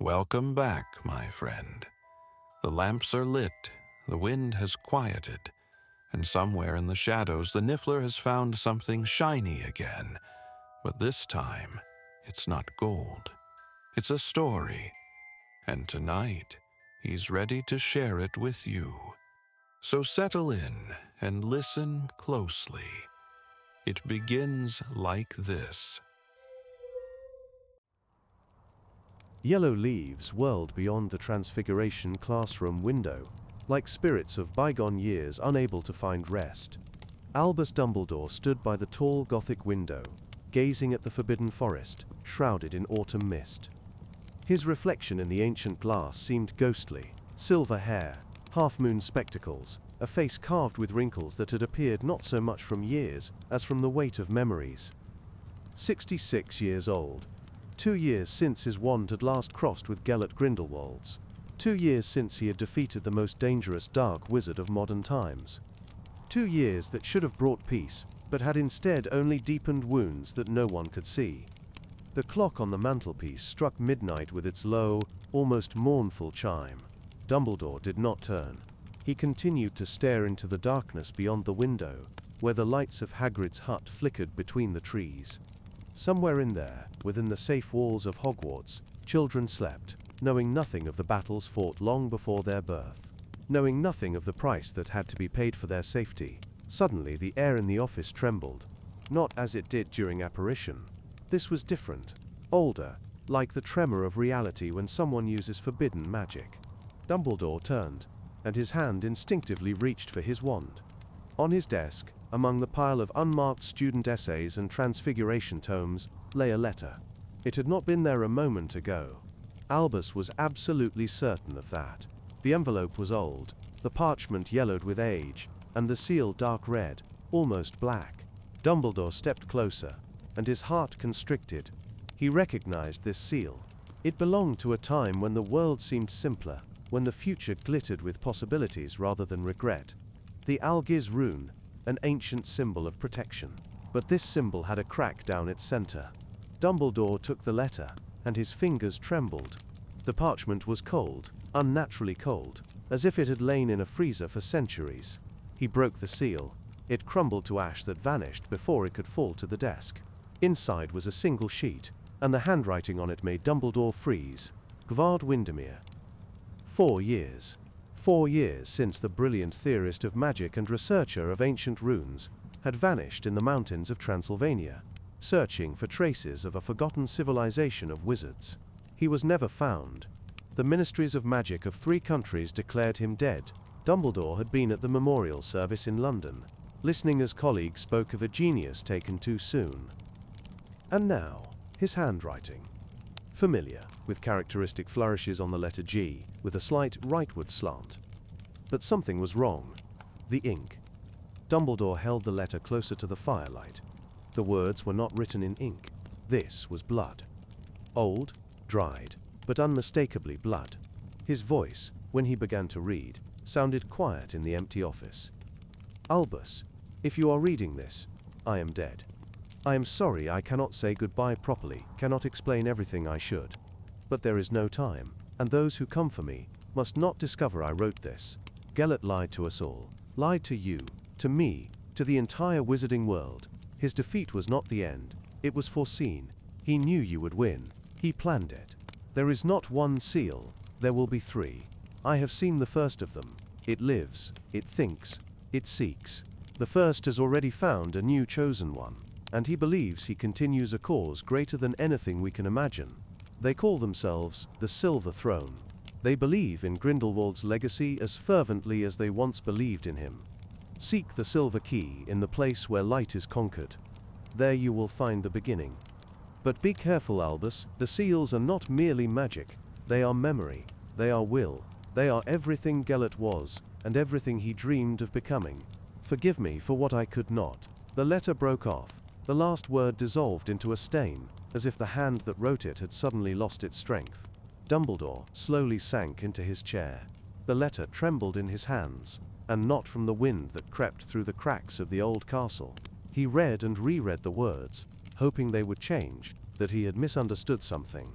Welcome back, my friend. The lamps are lit, the wind has quieted, and somewhere in the shadows the Niffler has found something shiny again. But this time, it's not gold. It's a story. And tonight, he's ready to share it with you. So settle in and listen closely. It begins like this. Yellow leaves whirled beyond the Transfiguration classroom window, like spirits of bygone years unable to find rest. Albus Dumbledore stood by the tall Gothic window, gazing at the forbidden forest, shrouded in autumn mist. His reflection in the ancient glass seemed ghostly: silver hair, half-moon spectacles, a face carved with wrinkles that had appeared not so much from years as from the weight of memories. 66 years old. 2 years since his wand had last crossed with Gellert Grindelwald's. 2 years since he had defeated the most dangerous dark wizard of modern times. 2 years that should have brought peace, but had instead only deepened wounds that no one could see. The clock on the mantelpiece struck midnight with its low, almost mournful chime. Dumbledore did not turn. He continued to stare into the darkness beyond the window, where the lights of Hagrid's hut flickered between the trees. Somewhere in there, within the safe walls of Hogwarts, children slept, knowing nothing of the battles fought long before their birth, knowing nothing of the price that had to be paid for their safety. Suddenly the air in the office trembled, not as it did during apparition. This was different, older, like the tremor of reality when someone uses forbidden magic. Dumbledore turned, and his hand instinctively reached for his wand. On his desk, among the pile of unmarked student essays and Transfiguration tomes, lay a letter. It had not been there a moment ago. Albus was absolutely certain of that. The envelope was old, the parchment yellowed with age, and the seal dark red, almost black. Dumbledore stepped closer, and his heart constricted. He recognized this seal. It belonged to a time when the world seemed simpler, when the future glittered with possibilities rather than regret. The Algiz rune, an ancient symbol of protection. But this symbol had a crack down its center. Dumbledore took the letter, and his fingers trembled. The parchment was cold, unnaturally cold, as if it had lain in a freezer for centuries. He broke the seal. It crumbled to ash that vanished before it could fall to the desk. Inside was a single sheet, and the handwriting on it made Dumbledore freeze. Gvard Windermere. 4 years. 4 years since the brilliant theorist of magic and researcher of ancient runes had vanished in the mountains of Transylvania, searching for traces of a forgotten civilization of wizards. He was never found. The ministries of magic of 3 countries declared him dead. Dumbledore had been at the memorial service in London, listening as colleagues spoke of a genius taken too soon. And now, his handwriting. Familiar, with characteristic flourishes on the letter G, with a slight rightward slant. But something was wrong. The ink. Dumbledore held the letter closer to the firelight. The words were not written in ink. This was blood. Old, dried, but unmistakably blood. His voice, when he began to read, sounded quiet in the empty office. Albus, if you are reading this, I am dead. I am sorry I cannot say goodbye properly, cannot explain everything I should. But there is no time, and those who come for me must not discover I wrote this. Gellert lied to us all, lied to you, to me, to the entire wizarding world. His defeat was not the end, it was foreseen. He knew you would win. He planned it. There is not one seal, there will be 3. I have seen the first of them. It lives, it thinks, it seeks. The first has already found a new chosen one, and he believes he continues a cause greater than anything we can imagine. They call themselves the Silver Throne. They believe in Grindelwald's legacy as fervently as they once believed in him. Seek the Silver Key in the place where light is conquered. There you will find the beginning. But be careful, Albus, the seals are not merely magic. They are memory, they are will, they are everything Gellert was, and everything he dreamed of becoming. Forgive me for what I could not. The letter broke off. The last word dissolved into a stain, as if the hand that wrote it had suddenly lost its strength. Dumbledore slowly sank into his chair. The letter trembled in his hands, and not from the wind that crept through the cracks of the old castle. He read and reread the words, hoping they would change, that he had misunderstood something.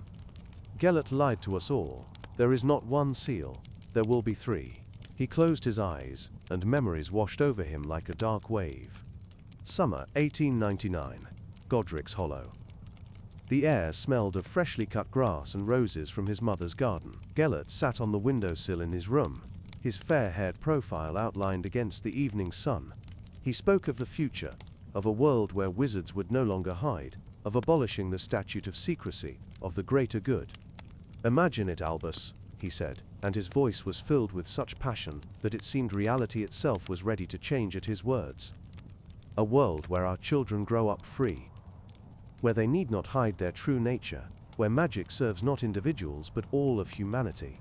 Gellert lied to us all. There is not one seal. There will be 3. He closed his eyes, and memories washed over him like a dark wave. Summer 1899. Godric's Hollow. The air smelled of freshly cut grass and roses from his mother's garden. Gellert sat on the windowsill in his room, his fair-haired profile outlined against the evening sun. He spoke of the future, of a world where wizards would no longer hide, of abolishing the statute of secrecy, of the greater good. "Imagine it, Albus," he said, and his voice was filled with such passion that it seemed reality itself was ready to change at his words. "A world where our children grow up free, where they need not hide their true nature, where magic serves not individuals but all of humanity."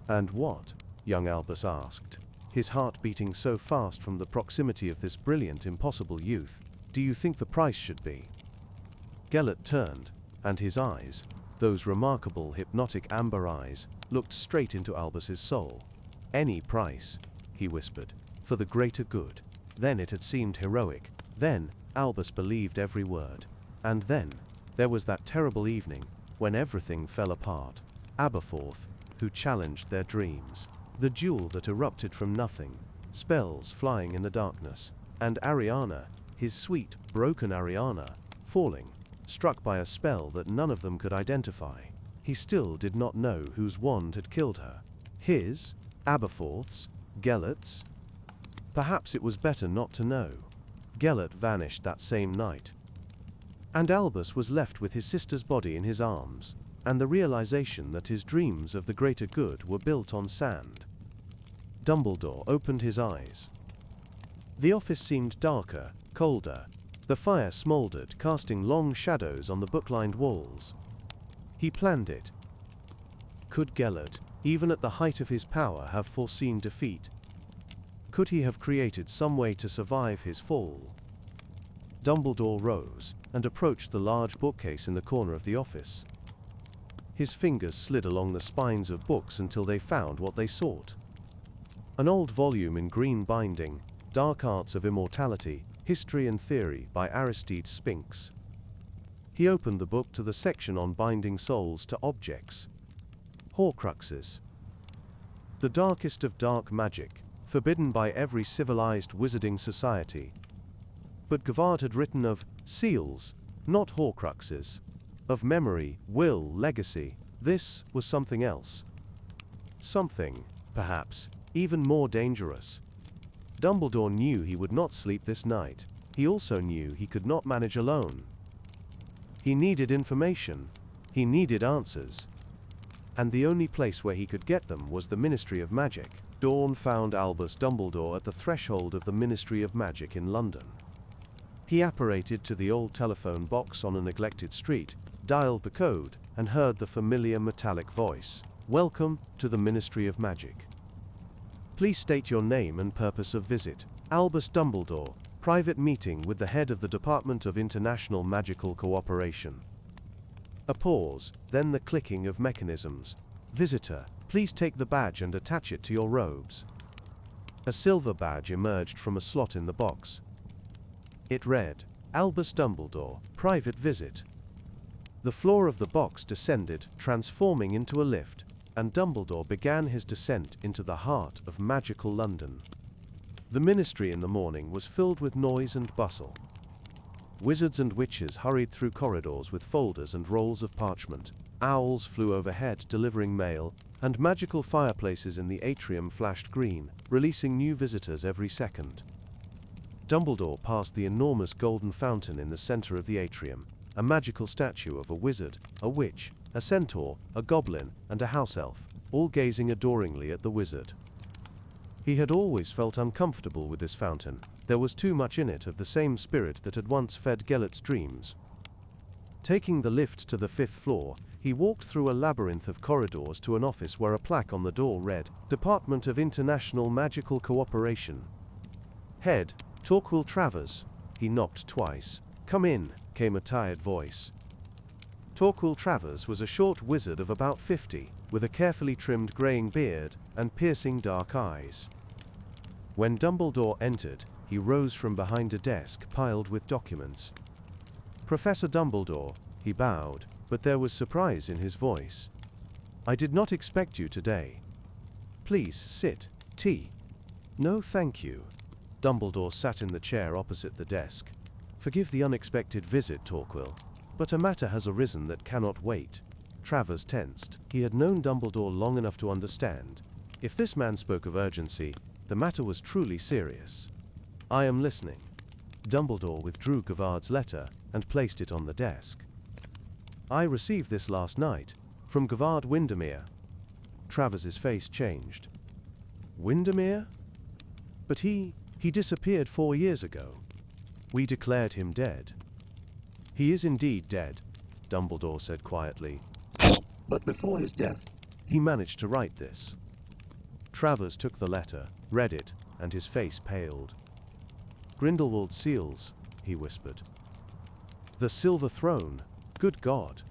"And what?" young Albus asked, his heart beating so fast from the proximity of this brilliant, impossible youth. "Do you think the price should be?" Gellert turned, and his eyes, those remarkable hypnotic amber eyes, looked straight into Albus's soul. "Any price," he whispered, "for the greater good." Then it had seemed heroic. Then Albus believed every word. And then there was that terrible evening when everything fell apart. Aberforth, who challenged their dreams. The duel that erupted from nothing, spells flying in the darkness, and Ariana, his sweet, broken Ariana, falling, struck by a spell that none of them could identify. He still did not know whose wand had killed her. His, Aberforth's, Gellert's? Perhaps it was better not to know. Gellert vanished that same night. And Albus was left with his sister's body in his arms, and the realization that his dreams of the greater good were built on sand. Dumbledore opened his eyes. The office seemed darker, colder. The fire smoldered, casting long shadows on the book-lined walls. He planned it. Could Gellert, even at the height of his power, have foreseen defeat? Could he have created some way to survive his fall? Dumbledore rose and approached the large bookcase in the corner of the office. His fingers slid along the spines of books until they found what they sought. An old volume in green binding, Dark Arts of Immortality, History and Theory by Aristide Spinks. He opened the book to the section on binding souls to objects. Horcruxes. The darkest of dark magic, forbidden by every civilized wizarding society. But Gavard had written of seals, not horcruxes. Of memory, will, legacy. This was something else. Something, perhaps, even more dangerous. Dumbledore knew he would not sleep this night. He also knew he could not manage alone. He needed information. He needed answers. And the only place where he could get them was the Ministry of Magic. Dawn found Albus Dumbledore at the threshold of the Ministry of Magic in London. He apparated to the old telephone box on a neglected street, dialed the code, and heard the familiar metallic voice. "Welcome to the Ministry of Magic. Please state your name and purpose of visit." "Albus Dumbledore, private meeting with the head of the Department of International Magical Cooperation." A pause, then the clicking of mechanisms. "Visitor, please take the badge and attach it to your robes." A silver badge emerged from a slot in the box. It read, "Albus Dumbledore, private visit." The floor of the box descended, transforming into a lift, and Dumbledore began his descent into the heart of magical London. The ministry in the morning was filled with noise and bustle. Wizards and witches hurried through corridors with folders and rolls of parchment. Owls flew overhead delivering mail, and magical fireplaces in the atrium flashed green, releasing new visitors every second. Dumbledore passed the enormous golden fountain in the center of the atrium, a magical statue of a wizard, a witch, a centaur, a goblin, and a house elf, all gazing adoringly at the wizard. He had always felt uncomfortable with this fountain. There was too much in it of the same spirit that had once fed Gellert's dreams. Taking the lift to the 5th floor, he walked through a labyrinth of corridors to an office where a plaque on the door read, "Department of International Magical Cooperation." "Head, Torquil Travers." He knocked twice. "Come in," came a tired voice. Torquil Travers was a short wizard of about 50, with a carefully trimmed graying beard and piercing dark eyes. When Dumbledore entered, he rose from behind a desk piled with documents. "Professor Dumbledore," he bowed, but there was surprise in his voice. "I did not expect you today. Please sit. Tea." "No, thank you." Dumbledore sat in the chair opposite the desk. "Forgive the unexpected visit, Torquil, but a matter has arisen that cannot wait." Travers tensed. He had known Dumbledore long enough to understand. If this man spoke of urgency, the matter was truly serious. "I am listening." Dumbledore withdrew Gavard's letter and placed it on the desk. "I received this last night, from Gavard Windermere." Travers's face changed. "Windermere? But he disappeared 4 years ago. We declared him dead." "He is indeed dead," Dumbledore said quietly. "But before his death, he managed to write this." Travers took the letter, read it, and his face paled. "Grindelwald seals," he whispered. "The Silver Throne. Good God."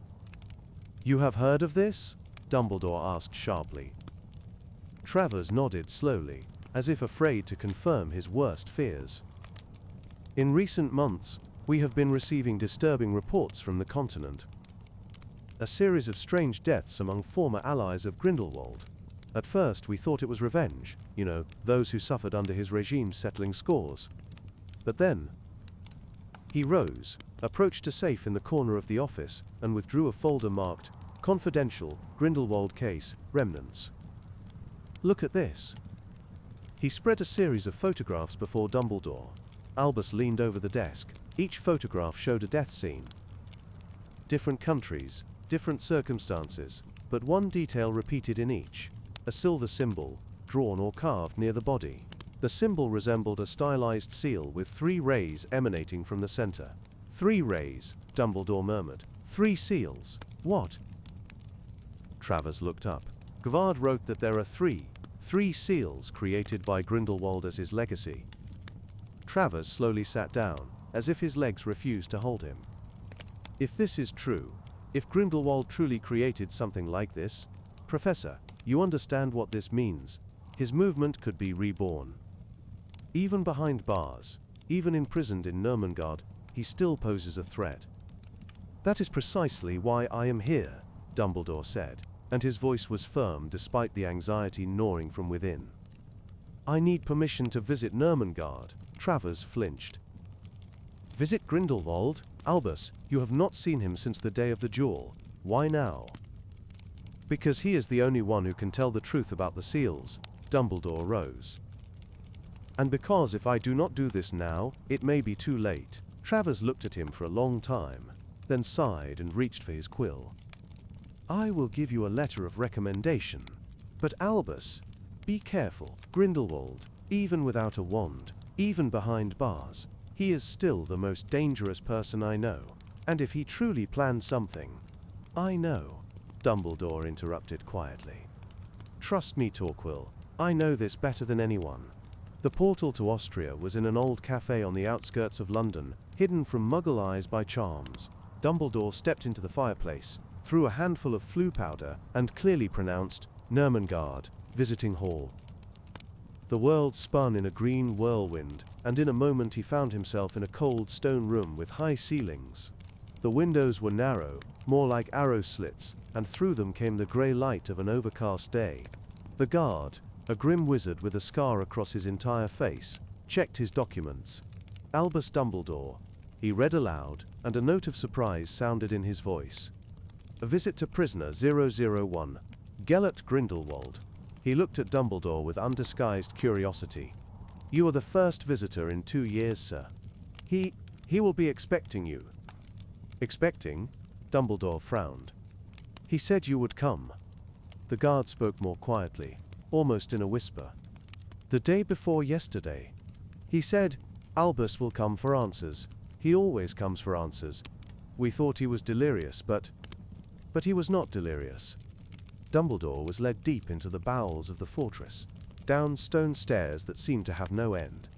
"You have heard of this?" Dumbledore asked sharply. Travers nodded slowly, as if afraid to confirm his worst fears. "In recent months, we have been receiving disturbing reports from the continent. A series of strange deaths among former allies of Grindelwald. At first we thought it was revenge, those who suffered under his regime settling scores. But then..." He rose, approached a safe in the corner of the office, and withdrew a folder marked, "Confidential, Grindelwald Case, Remnants." "Look at this." He spread a series of photographs before Dumbledore. Albus leaned over the desk. Each photograph showed a death scene. Different countries, different circumstances, but one detail repeated in each: a silver symbol, drawn or carved near the body. The symbol resembled a stylized seal with 3 rays emanating from the center. "3 rays," Dumbledore murmured. "3 seals. What?" Travers looked up. "Gavard wrote that there are three seals created by Grindelwald as his legacy." Travers slowly sat down, as if his legs refused to hold him. "If this is true, if Grindelwald truly created something like this, Professor, you understand what this means. His movement could be reborn. Even behind bars, even imprisoned in Nurmengard, he still poses a threat." "That is precisely why I am here," Dumbledore said, and his voice was firm despite the anxiety gnawing from within. "I need permission to visit Nurmengard." Travers flinched. "Visit Grindelwald? Albus, you have not seen him since the day of the duel. Why now?" "Because he is the only one who can tell the truth about the seals." Dumbledore rose. "And because if I do not do this now, it may be too late." Travers looked at him for a long time, then sighed and reached for his quill. "I will give you a letter of recommendation. But Albus, be careful. Grindelwald, even without a wand, even behind bars, he is still the most dangerous person I know. And if he truly planned something..." "I know," Dumbledore interrupted quietly. "Trust me, Torquil, I know this better than anyone." The portal to Austria was in an old cafe on the outskirts of London, hidden from Muggle eyes by charms. Dumbledore stepped into the fireplace, threw a handful of flue powder, and clearly pronounced, "Nurmengard, visiting hall." The world spun in a green whirlwind, and in a moment he found himself in a cold stone room with high ceilings. The windows were narrow, more like arrow slits, and through them came the grey light of an overcast day. The guard, a grim wizard with a scar across his entire face, checked his documents. "Albus Dumbledore," he read aloud, and a note of surprise sounded in his voice. "A visit to prisoner 001, Gellert Grindelwald." He looked at Dumbledore with undisguised curiosity. "You are the first visitor in 2 years, sir. He will be expecting you." "Expecting?" Dumbledore frowned. "He said you would come." The guard spoke more quietly, almost in a whisper. "The day before yesterday. He said, Albus will come for answers. He always comes for answers. We thought he was delirious, but he was not delirious." Dumbledore was led deep into the bowels of the fortress, down stone stairs that seemed to have no end.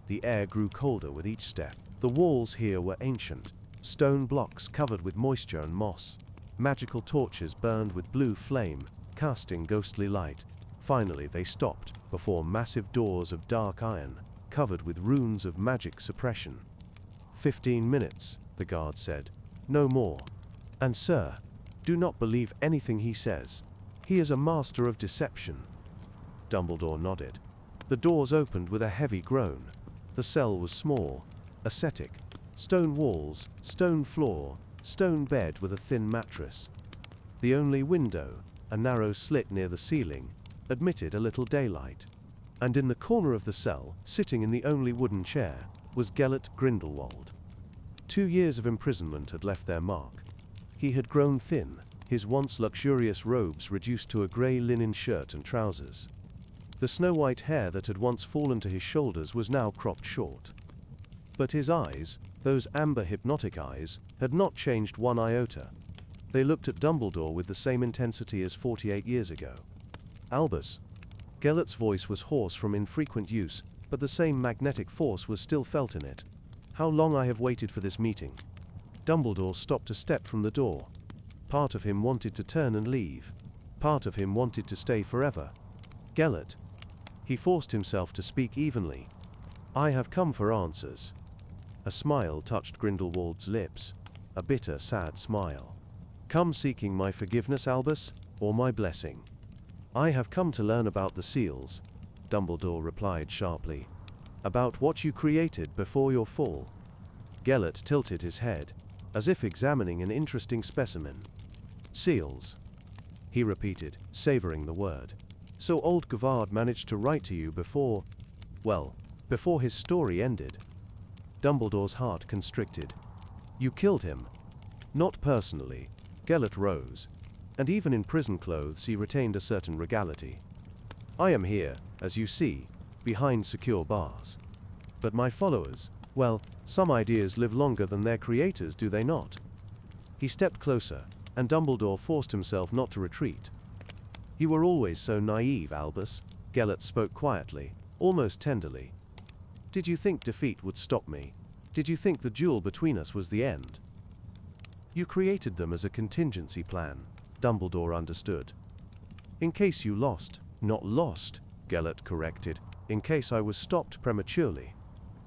The air grew colder with each step. The walls here were ancient, stone blocks covered with moisture and moss. Magical torches burned with blue flame, casting ghostly light. Finally they stopped before massive doors of dark iron, covered with runes of magic suppression. 15 minutes, the guard said. "No more." "And sir, Do not believe anything he says. He is a master of deception. Dumbledore nodded. The doors opened with a heavy groan. The cell was small, ascetic. Stone walls, stone floor, stone bed with a thin mattress. The only window, a narrow slit near the ceiling, admitted a little daylight. And in the corner of the cell, sitting in the only wooden chair, was Gellert Grindelwald. 2 years of imprisonment had left their mark. He had grown thin, his once luxurious robes reduced to a grey linen shirt and trousers. The snow-white hair that had once fallen to his shoulders was now cropped short. But his eyes, those amber hypnotic eyes, had not changed one iota. They looked at Dumbledore with the same intensity as 48 years ago. Albus. Gellert's voice was hoarse from infrequent use, but the same magnetic force was still felt in it. How long I have waited for this meeting. Dumbledore stopped a step from the door. Part of him wanted to turn and leave. Part of him wanted to stay forever. Gellert. He forced himself to speak evenly. I have come for answers. A smile touched Grindelwald's lips. A bitter, sad smile. Come seeking my forgiveness, Albus, or my blessing? I have come to learn about the seals, Dumbledore replied sharply. About what you created before your fall. Gellert tilted his head, as if examining an interesting specimen. Seals, he repeated, savoring the word. So old Gavard managed to write to you before, well, before his story ended. Dumbledore's heart constricted. You killed him. Not personally. Gellert rose, and even in prison clothes he retained a certain regality. I am here, as you see, behind secure bars. But my followers, well, some ideas live longer than their creators, do they not? He stepped closer, and Dumbledore forced himself not to retreat. You were always so naive, Albus, Gellert spoke quietly, almost tenderly. Did you think defeat would stop me? Did you think the duel between us was the end? You created them as a contingency plan, Dumbledore understood. In case you lost, not lost, Gellert corrected, in case I was stopped prematurely.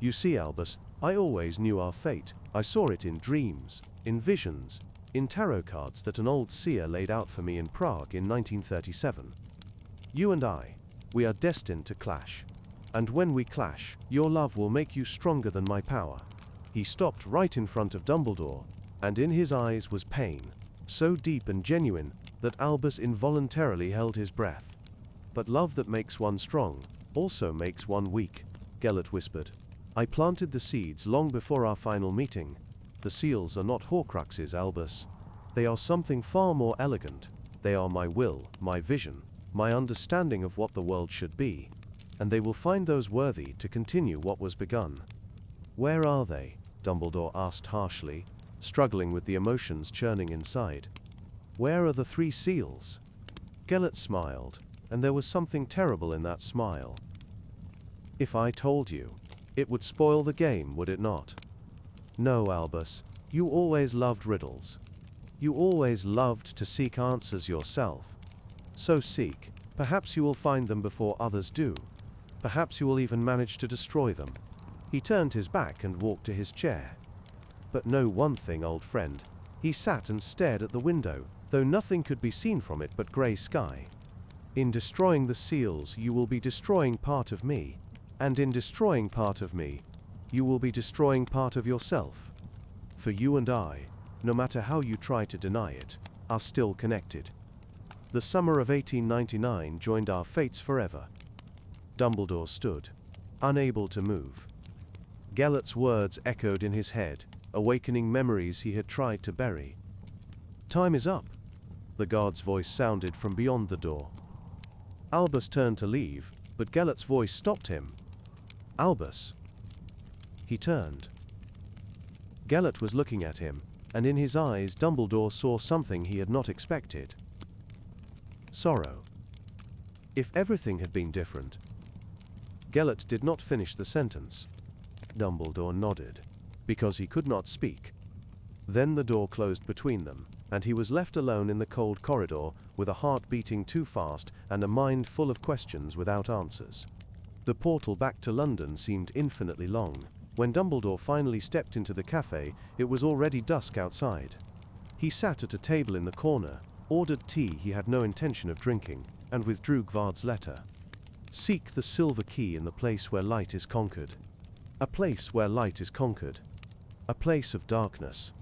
You see, Albus, I always knew our fate. I saw it in dreams, in visions, in tarot cards that an old seer laid out for me in Prague in 1937. You and I, we are destined to clash. And when we clash, your love will make you stronger than my power. He stopped right in front of Dumbledore, and in his eyes was pain, so deep and genuine that Albus involuntarily held his breath. But love that makes one strong also makes one weak, Gellert whispered. I planted the seeds long before our final meeting. The seals are not horcruxes, Albus. They are something far more elegant. They are my will, my vision, my understanding of what the world should be, and they will find those worthy to continue what was begun. Where are they? Dumbledore asked harshly, struggling with the emotions churning inside. Where are the 3 seals? Gellert smiled, and there was something terrible in that smile. If I told you, it would spoil the game, would it not? No, Albus, you always loved riddles. You always loved to seek answers yourself. So seek. Perhaps you will find them before others do. Perhaps you will even manage to destroy them. He turned his back and walked to his chair. But know one thing, old friend. He sat and stared at the window, though nothing could be seen from it but grey sky. In destroying the seals, you will be destroying part of me. And in destroying part of me, you will be destroying part of yourself. For you and I, no matter how you try to deny it, are still connected. The summer of 1899 joined our fates forever. Dumbledore stood, unable to move. Gellert's words echoed in his head, awakening memories he had tried to bury. Time is up, the guard's voice sounded from beyond the door. Albus turned to leave, but Gellert's voice stopped him. Albus. He turned. Gellert was looking at him, and in his eyes Dumbledore saw something he had not expected. Sorrow. If everything had been different. Gellert did not finish the sentence. Dumbledore nodded, because he could not speak. Then the door closed between them, and he was left alone in the cold corridor with a heart beating too fast and a mind full of questions without answers. The portal back to London seemed infinitely long. When Dumbledore finally stepped into the cafe, it was already dusk outside. He sat at a table in the corner, ordered tea he had no intention of drinking, and withdrew Gvard's letter. Seek the silver key in the place where light is conquered. A place where light is conquered. A place of darkness.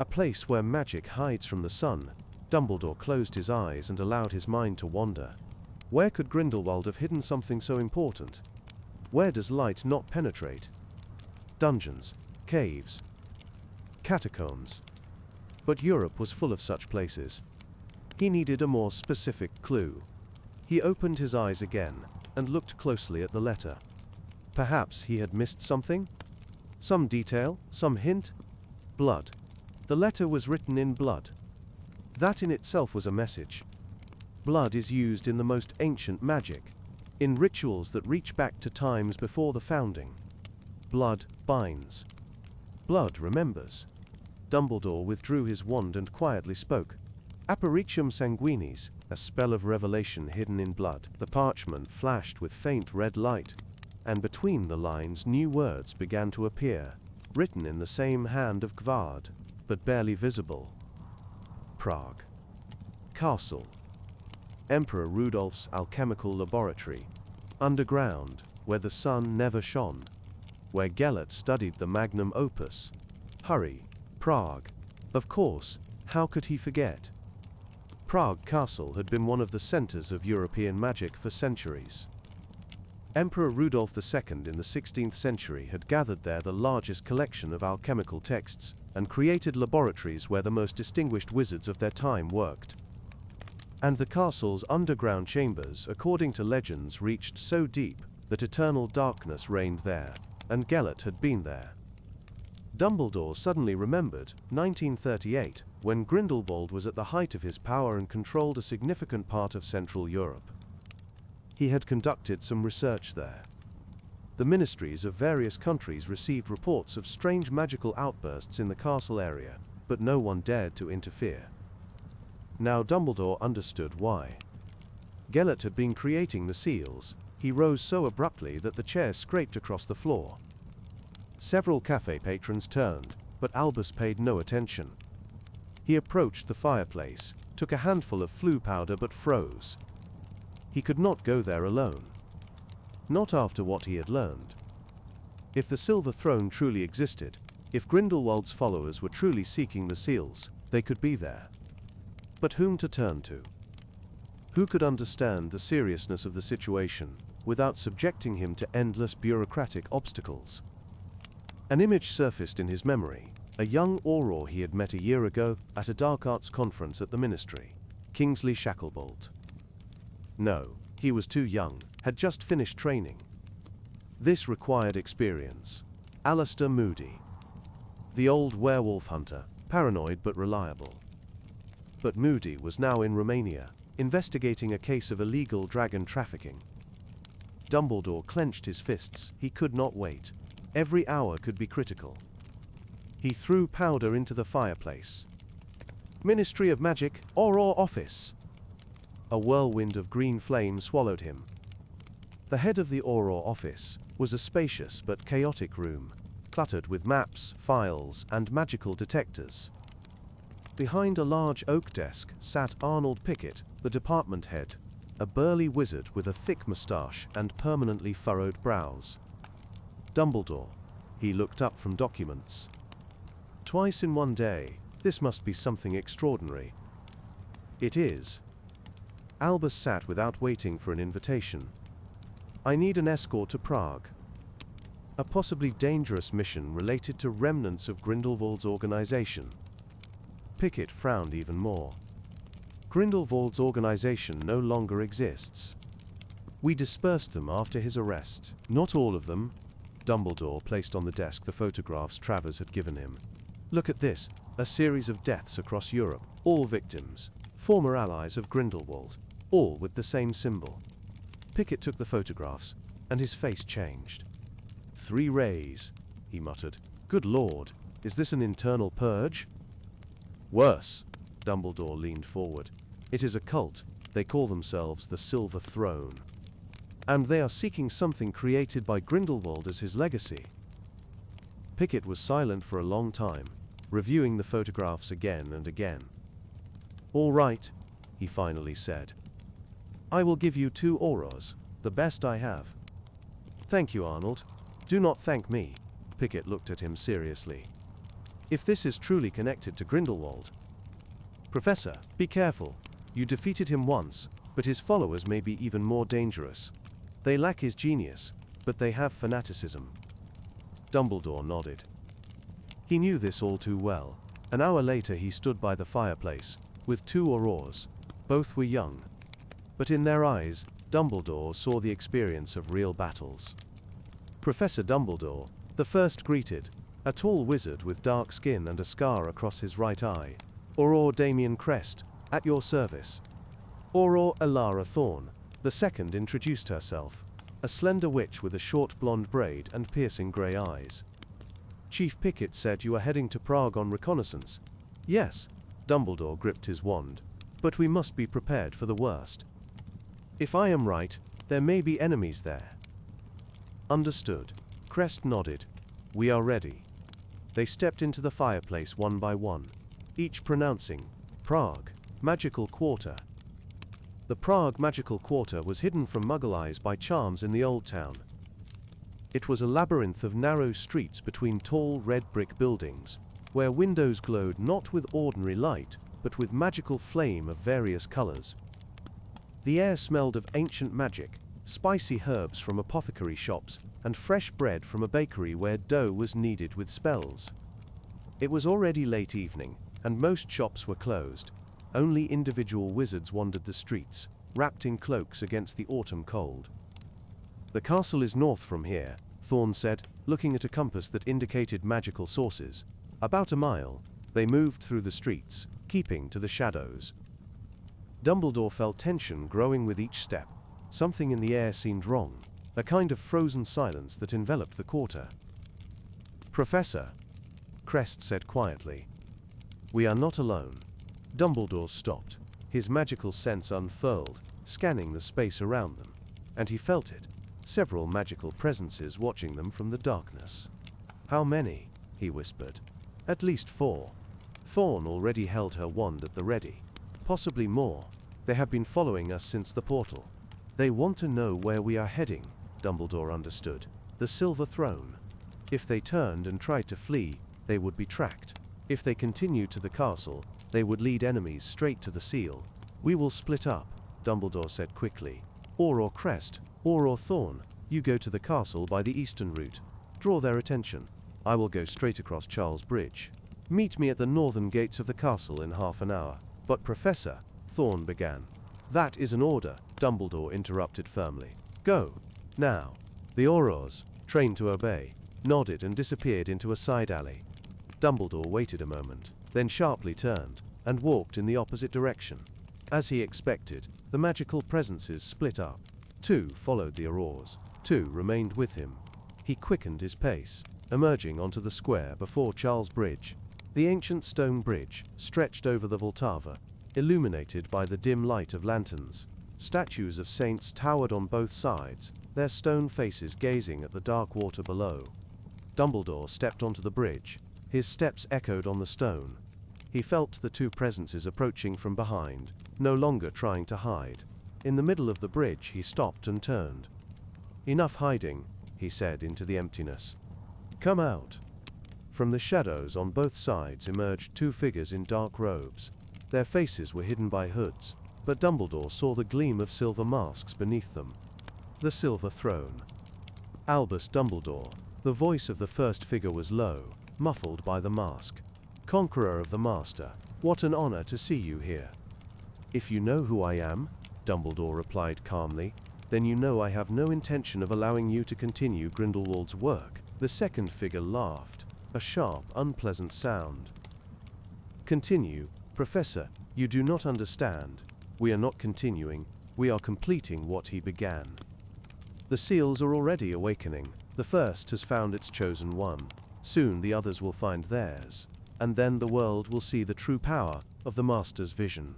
A place where magic hides from the sun. Dumbledore closed his eyes and allowed his mind to wander. Where could Grindelwald have hidden something so important? Where does light not penetrate? Dungeons, caves, catacombs. But Europe was full of such places. He needed a more specific clue. He opened his eyes again and looked closely at the letter. Perhaps he had missed something? Some detail, some hint? Blood. The letter was written in blood. That in itself was a message. Blood is used in the most ancient magic, in rituals that reach back to times before the founding. Blood binds. Blood remembers. Dumbledore withdrew his wand and quietly spoke. Apparicium sanguinis, a spell of revelation hidden in blood. The parchment flashed with faint red light, and between the lines new words began to appear, written in the same hand of Gvard, but barely visible. Prague. Castle. Emperor Rudolph's alchemical laboratory. Underground, where the sun never shone. Where Gellert studied the magnum opus. Hurry. Prague. Of course, how could he forget? Prague Castle had been one of the centers of European magic for centuries. Emperor Rudolph II in the 16th century had gathered there the largest collection of alchemical texts and created laboratories where the most distinguished wizards of their time worked. And the castle's underground chambers, according to legends, reached so deep that eternal darkness reigned there, and Gellert had been there. Dumbledore suddenly remembered 1938, when Grindelwald was at the height of his power and controlled a significant part of Central Europe. He had conducted some research there. The ministries of various countries received reports of strange magical outbursts in the castle area, but no one dared to interfere. Now Dumbledore understood why. Gellert had been creating the seals. He rose so abruptly that the chair scraped across the floor. Several cafe patrons turned, but Albus paid no attention. He approached the fireplace, took a handful of flue powder but froze. He could not go there alone. Not after what he had learned. If the Silver Throne truly existed, if Grindelwald's followers were truly seeking the seals, they could be there. But whom to turn to? Who could understand the seriousness of the situation without subjecting him to endless bureaucratic obstacles? An image surfaced in his memory, a young Auror he had met a year ago at a dark arts conference at the Ministry, Kingsley Shacklebolt. No, he was too young, had just finished training. This required experience. Alistair Moody. The old werewolf hunter, paranoid but reliable. But Moody was now in Romania, investigating a case of illegal dragon trafficking. Dumbledore clenched his fists. He could not wait. Every hour could be critical. He threw powder into the fireplace. Ministry of Magic, Auror Office. A whirlwind of green flame swallowed him. The head of the Auror Office was a spacious but chaotic room, cluttered with maps, files, and magical detectors. Behind a large oak desk sat Arnold Pickett, the department head, a burly wizard with a thick moustache and permanently furrowed brows. Dumbledore. He looked up from documents. Twice in one day, this must be something extraordinary. It is. Albus sat without waiting for an invitation. I need an escort to Prague. A possibly dangerous mission related to remnants of Grindelwald's organization. Pickett frowned even more. Grindelwald's organization no longer exists. We dispersed them after his arrest. Not all of them. Dumbledore placed on the desk the photographs Travers had given him. Look at this, a series of deaths across Europe, all victims, former allies of Grindelwald, all with the same symbol. Pickett took the photographs, and his face changed. 3 rays, he muttered. Good Lord, is this an internal purge? Worse, Dumbledore leaned forward. It is a cult. They call themselves the Silver Throne. And they are seeking something created by Grindelwald as his legacy. Pickett was silent for a long time. reviewing the photographs again and again. "All right," he finally said. "I will give you 2 auras, the best I have." "Thank you, Arnold. Do not thank me." Pickett looked at him seriously. "If this is truly connected to Grindelwald." "Professor, be careful. You defeated him once, but his followers may be even more dangerous. They lack his genius, but they have fanaticism." Dumbledore nodded. He knew this all too well. An hour later he stood by the fireplace, with 2 aurors. Both were young. But in their eyes, Dumbledore saw the experience of real battles. Professor Dumbledore, the first greeted, a tall wizard with dark skin and a scar across his right eye. "Auror Damien Crest, at your service." Auror Elara Thorn, the second, introduced herself, a slender witch with a short blonde braid and piercing grey eyes. "Chief Pickett said you are heading to Prague on reconnaissance." "Yes." Dumbledore gripped his wand. "But we must be prepared for the worst. If I am right, there may be enemies there." "Understood." Crest nodded. "We are ready." They stepped into the fireplace one by one, each pronouncing, "Prague, Magical Quarter." The Prague Magical Quarter was hidden from Muggle eyes by charms in the Old Town. It was a labyrinth of narrow streets between tall red brick buildings, where windows glowed not with ordinary light, but with magical flame of various colors. The air smelled of ancient magic, spicy herbs from apothecary shops, and fresh bread from a bakery where dough was kneaded with spells. It was already late evening, and most shops were closed. Only individual wizards wandered the streets, wrapped in cloaks against the autumn cold. "The castle is north from here," Thorn said, looking at a compass that indicated magical sources. "About a mile." They moved through the streets, keeping to the shadows. Dumbledore felt tension growing with each step. Something in the air seemed wrong, a kind of frozen silence that enveloped the quarter. "Professor," Crest said quietly, "we are not alone." Dumbledore stopped, his magical sense unfurled, scanning the space around them, and he felt it, several magical presences watching them from the darkness. "How many?" he whispered. "At least 4. Thorn already held her wand at the ready. "Possibly more. They have been following us since the portal. They want to know where we are heading," Dumbledore understood. "The Silver Throne. If they turned and tried to flee, they would be tracked. If they continued to the castle, they would lead enemies straight to the seal." "We will split up," Dumbledore said quickly. "Auror Crest, Auror Thorn, you go to the castle by the eastern route. Draw their attention. I will go straight across Charles Bridge. Meet me at the northern gates of the castle in half an hour." "But Professor," Thorn began. "That is an order," Dumbledore interrupted firmly. "Go. Now." The Aurors, trained to obey, nodded and disappeared into a side alley. Dumbledore waited a moment, then sharply turned, and walked in the opposite direction. As he expected, the magical presences split up. 2 followed the Aurors, 2 remained with him. He quickened his pace, emerging onto the square before Charles Bridge. The ancient stone bridge stretched over the Vltava, illuminated by the dim light of lanterns. Statues of saints towered on both sides, their stone faces gazing at the dark water below. Dumbledore stepped onto the bridge. His steps echoed on the stone. He felt the 2 presences approaching from behind, no longer trying to hide. In the middle of the bridge he stopped and turned. "Enough hiding," he said into the emptiness. "Come out." From the shadows on both sides emerged 2 figures in dark robes. Their faces were hidden by hoods, but Dumbledore saw the gleam of silver masks beneath them. The Silver Throne. Albus Dumbledore. The voice of the first figure was low, muffled by the mask. "Conqueror of the Master, what an honor to see you here." "If you know who I am," Dumbledore replied calmly, "then you know I have no intention of allowing you to continue Grindelwald's work." The second figure laughed, a sharp, unpleasant sound. "Continue, Professor, you do not understand. We are not continuing, we are completing what he began. The seals are already awakening. The first has found its chosen one. Soon the others will find theirs, and then the world will see the true power of the Master's vision."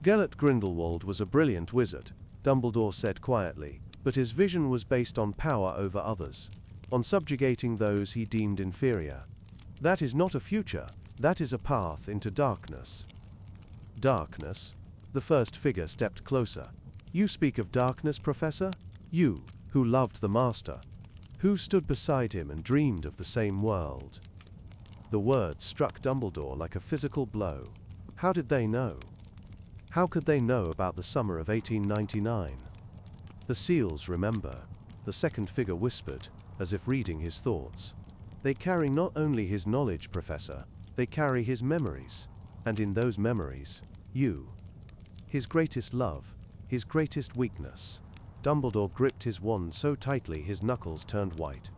Gellert Grindelwald was a brilliant wizard, Dumbledore said quietly, but his vision was based on power over others, on subjugating those he deemed inferior. That is not a future, that is a path into darkness. Darkness? The first figure stepped closer. You speak of darkness, Professor? You, who loved the Master. Who stood beside him and dreamed of the same world? The words struck Dumbledore like a physical blow. How did they know? How could they know about the summer of 1899? The seals remember, the second figure whispered, as if reading his thoughts. They carry not only his knowledge, Professor, they carry his memories. And in those memories, you. His greatest love, his greatest weakness. Dumbledore gripped his wand so tightly his knuckles turned white.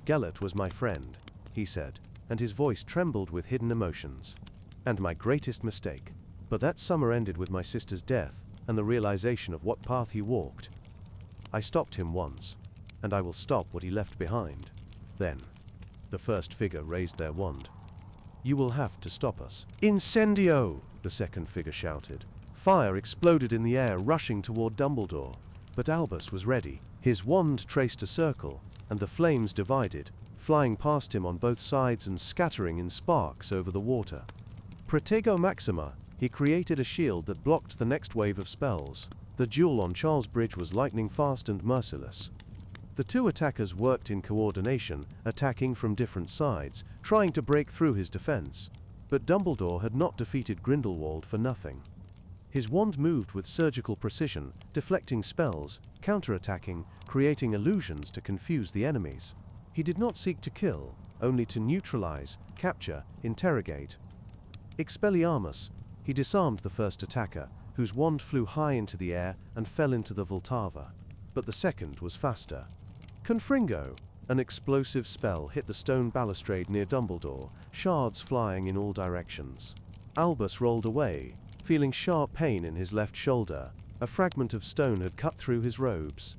Gellert was my friend, he said, and his voice trembled with hidden emotions. And my greatest mistake. But that summer ended with my sister's death, and the realization of what path he walked. I stopped him once, and I will stop what he left behind. Then, the first figure raised their wand. You will have to stop us. Incendio! The second figure shouted. Fire exploded in the air, rushing toward Dumbledore. But Albus was ready. His wand traced a circle, and the flames divided, flying past him on both sides and scattering in sparks over the water. Protego Maxima, he created a shield that blocked the next wave of spells. The duel on Charles Bridge was lightning fast and merciless. The two attackers worked in coordination, attacking from different sides, trying to break through his defense. But Dumbledore had not defeated Grindelwald for nothing. His wand moved with surgical precision, deflecting spells, counterattacking, creating illusions to confuse the enemies. He did not seek to kill, only to neutralize, capture, interrogate. Expelliarmus, he disarmed the first attacker, whose wand flew high into the air and fell into the Voltava. But the second was faster. Confringo, an explosive spell hit the stone balustrade near Dumbledore, shards flying in all directions. Albus rolled away, feeling sharp pain in his left shoulder. A fragment of stone had cut through his robes.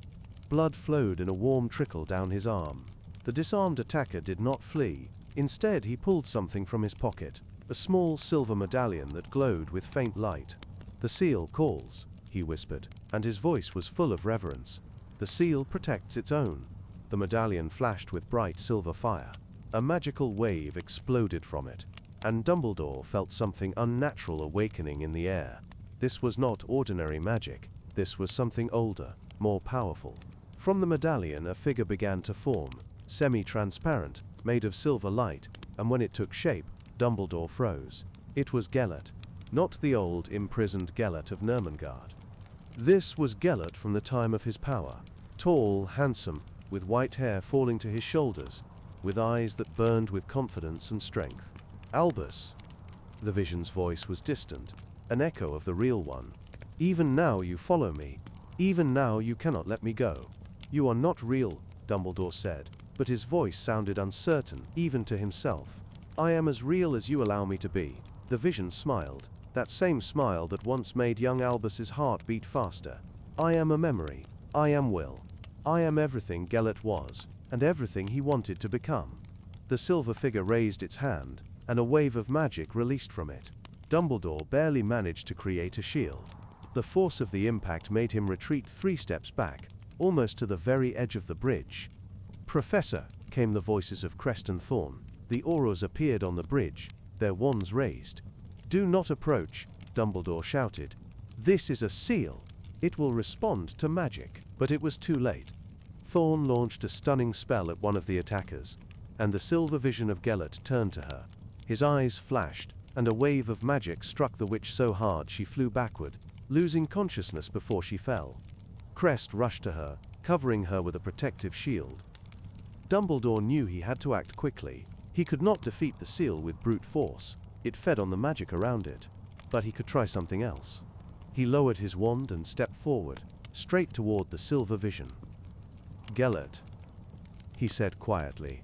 Blood flowed in a warm trickle down his arm. The disarmed attacker did not flee. Instead, he pulled something from his pocket, a small silver medallion that glowed with faint light. The seal calls, he whispered, and his voice was full of reverence. The seal protects its own. The medallion flashed with bright silver fire. A magical wave exploded from it, and Dumbledore felt something unnatural awakening in the air. This was not ordinary magic. This was something older, more powerful. From the medallion a figure began to form, semi-transparent, made of silver light, and when it took shape, Dumbledore froze. It was Gellert, not the old, imprisoned Gellert of Nurmengard. This was Gellert from the time of his power, tall, handsome, with white hair falling to his shoulders, with eyes that burned with confidence and strength. Albus. The vision's voice was distant, an echo of the real one. Even now you follow me. Even now you cannot let me go. You are not real, Dumbledore said, but his voice sounded uncertain, even to himself. I am as real as you allow me to be. The vision smiled, that same smile that once made young Albus's heart beat faster. I am a memory. I am will. I am everything Gellert was, and everything he wanted to become. The silver figure raised its hand, and a wave of magic released from it. Dumbledore barely managed to create a shield. The force of the impact made him retreat 3 steps back, almost to the very edge of the bridge. Professor, came the voices of Crest and Thorn. The Aurors appeared on the bridge, their wands raised. Do not approach, Dumbledore shouted. This is a seal. It will respond to magic. But it was too late. Thorn launched a stunning spell at one of the attackers, and the silver vision of Gellert turned to her. His eyes flashed, and a wave of magic struck the witch so hard she flew backward, losing consciousness before she fell. Crest rushed to her, covering her with a protective shield. Dumbledore knew he had to act quickly. He could not defeat the seal with brute force. It fed on the magic around it. But he could try something else. He lowered his wand and stepped forward, straight toward the silver vision. Gellert, he said quietly.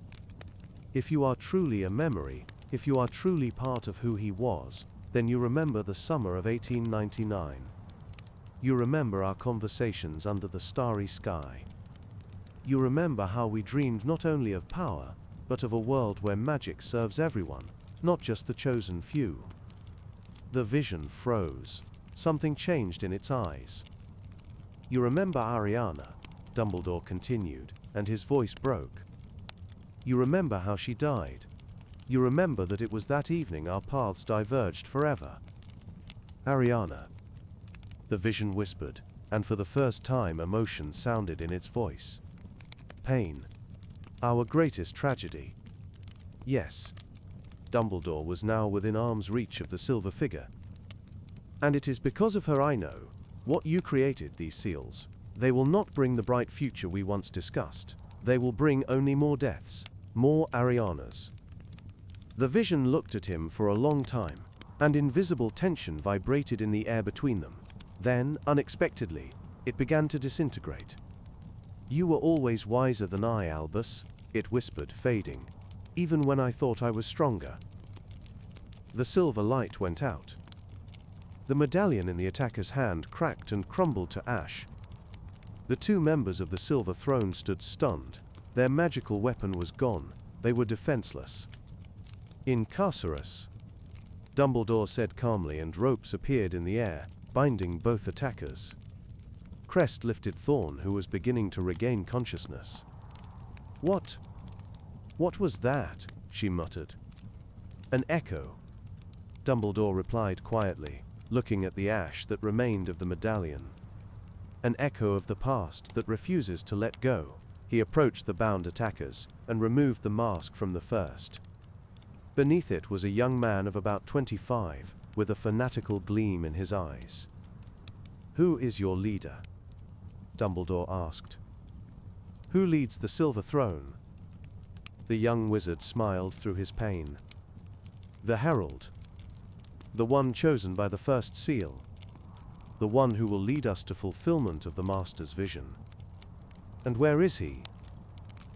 If you are truly a memory, if you are truly part of who he was, then you remember the summer of 1899. You remember our conversations under the starry sky. You remember how we dreamed not only of power, but of a world where magic serves everyone, not just the chosen few. The vision froze. Something changed in its eyes. You remember Ariana, Dumbledore continued, and his voice broke. You remember how she died. You remember that it was that evening our paths diverged forever. Ariana. The vision whispered, and for the first time emotion sounded in its voice. Pain. Our greatest tragedy. Yes. Dumbledore was now within arm's reach of the silver figure. And it is because of her I know. What you created these seals. They will not bring the bright future we once discussed. They will bring only more deaths. More Arianas. The vision looked at him for a long time, and invisible tension vibrated in the air between them. Then, unexpectedly, it began to disintegrate. You were always wiser than I, Albus, it whispered, fading, even when I thought I was stronger. The silver light went out. The medallion in the attacker's hand cracked and crumbled to ash. The two members of the silver throne stood stunned. Their magical weapon was gone. They were defenseless. Incarcerus, Dumbledore said calmly, and ropes appeared in the air, binding both attackers. Crest lifted Thorn, who was beginning to regain consciousness. What was that? She muttered. An echo. Dumbledore replied quietly, looking at the ash that remained of the medallion. An echo of the past that refuses to let go. He approached the bound attackers and removed the mask from the first. Beneath it was a young man of about 25, with a fanatical gleam in his eyes. Who is your leader? Dumbledore asked. Who leads the Silver Throne? The young wizard smiled through his pain. The Herald. The one chosen by the first seal. The one who will lead us to fulfillment of the Master's vision. And where is he?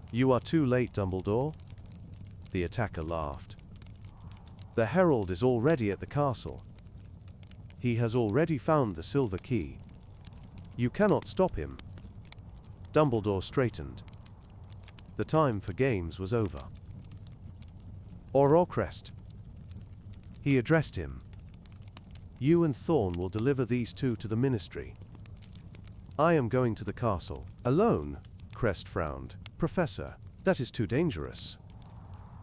You are too late, Dumbledore. The attacker laughed. The Herald is already at the castle. He has already found the silver key. You cannot stop him. Dumbledore straightened. The time for games was over. Crest. He addressed him. You and Thorn will deliver these two to the Ministry. I am going to the castle. Alone? Crest frowned. Professor, that is too dangerous.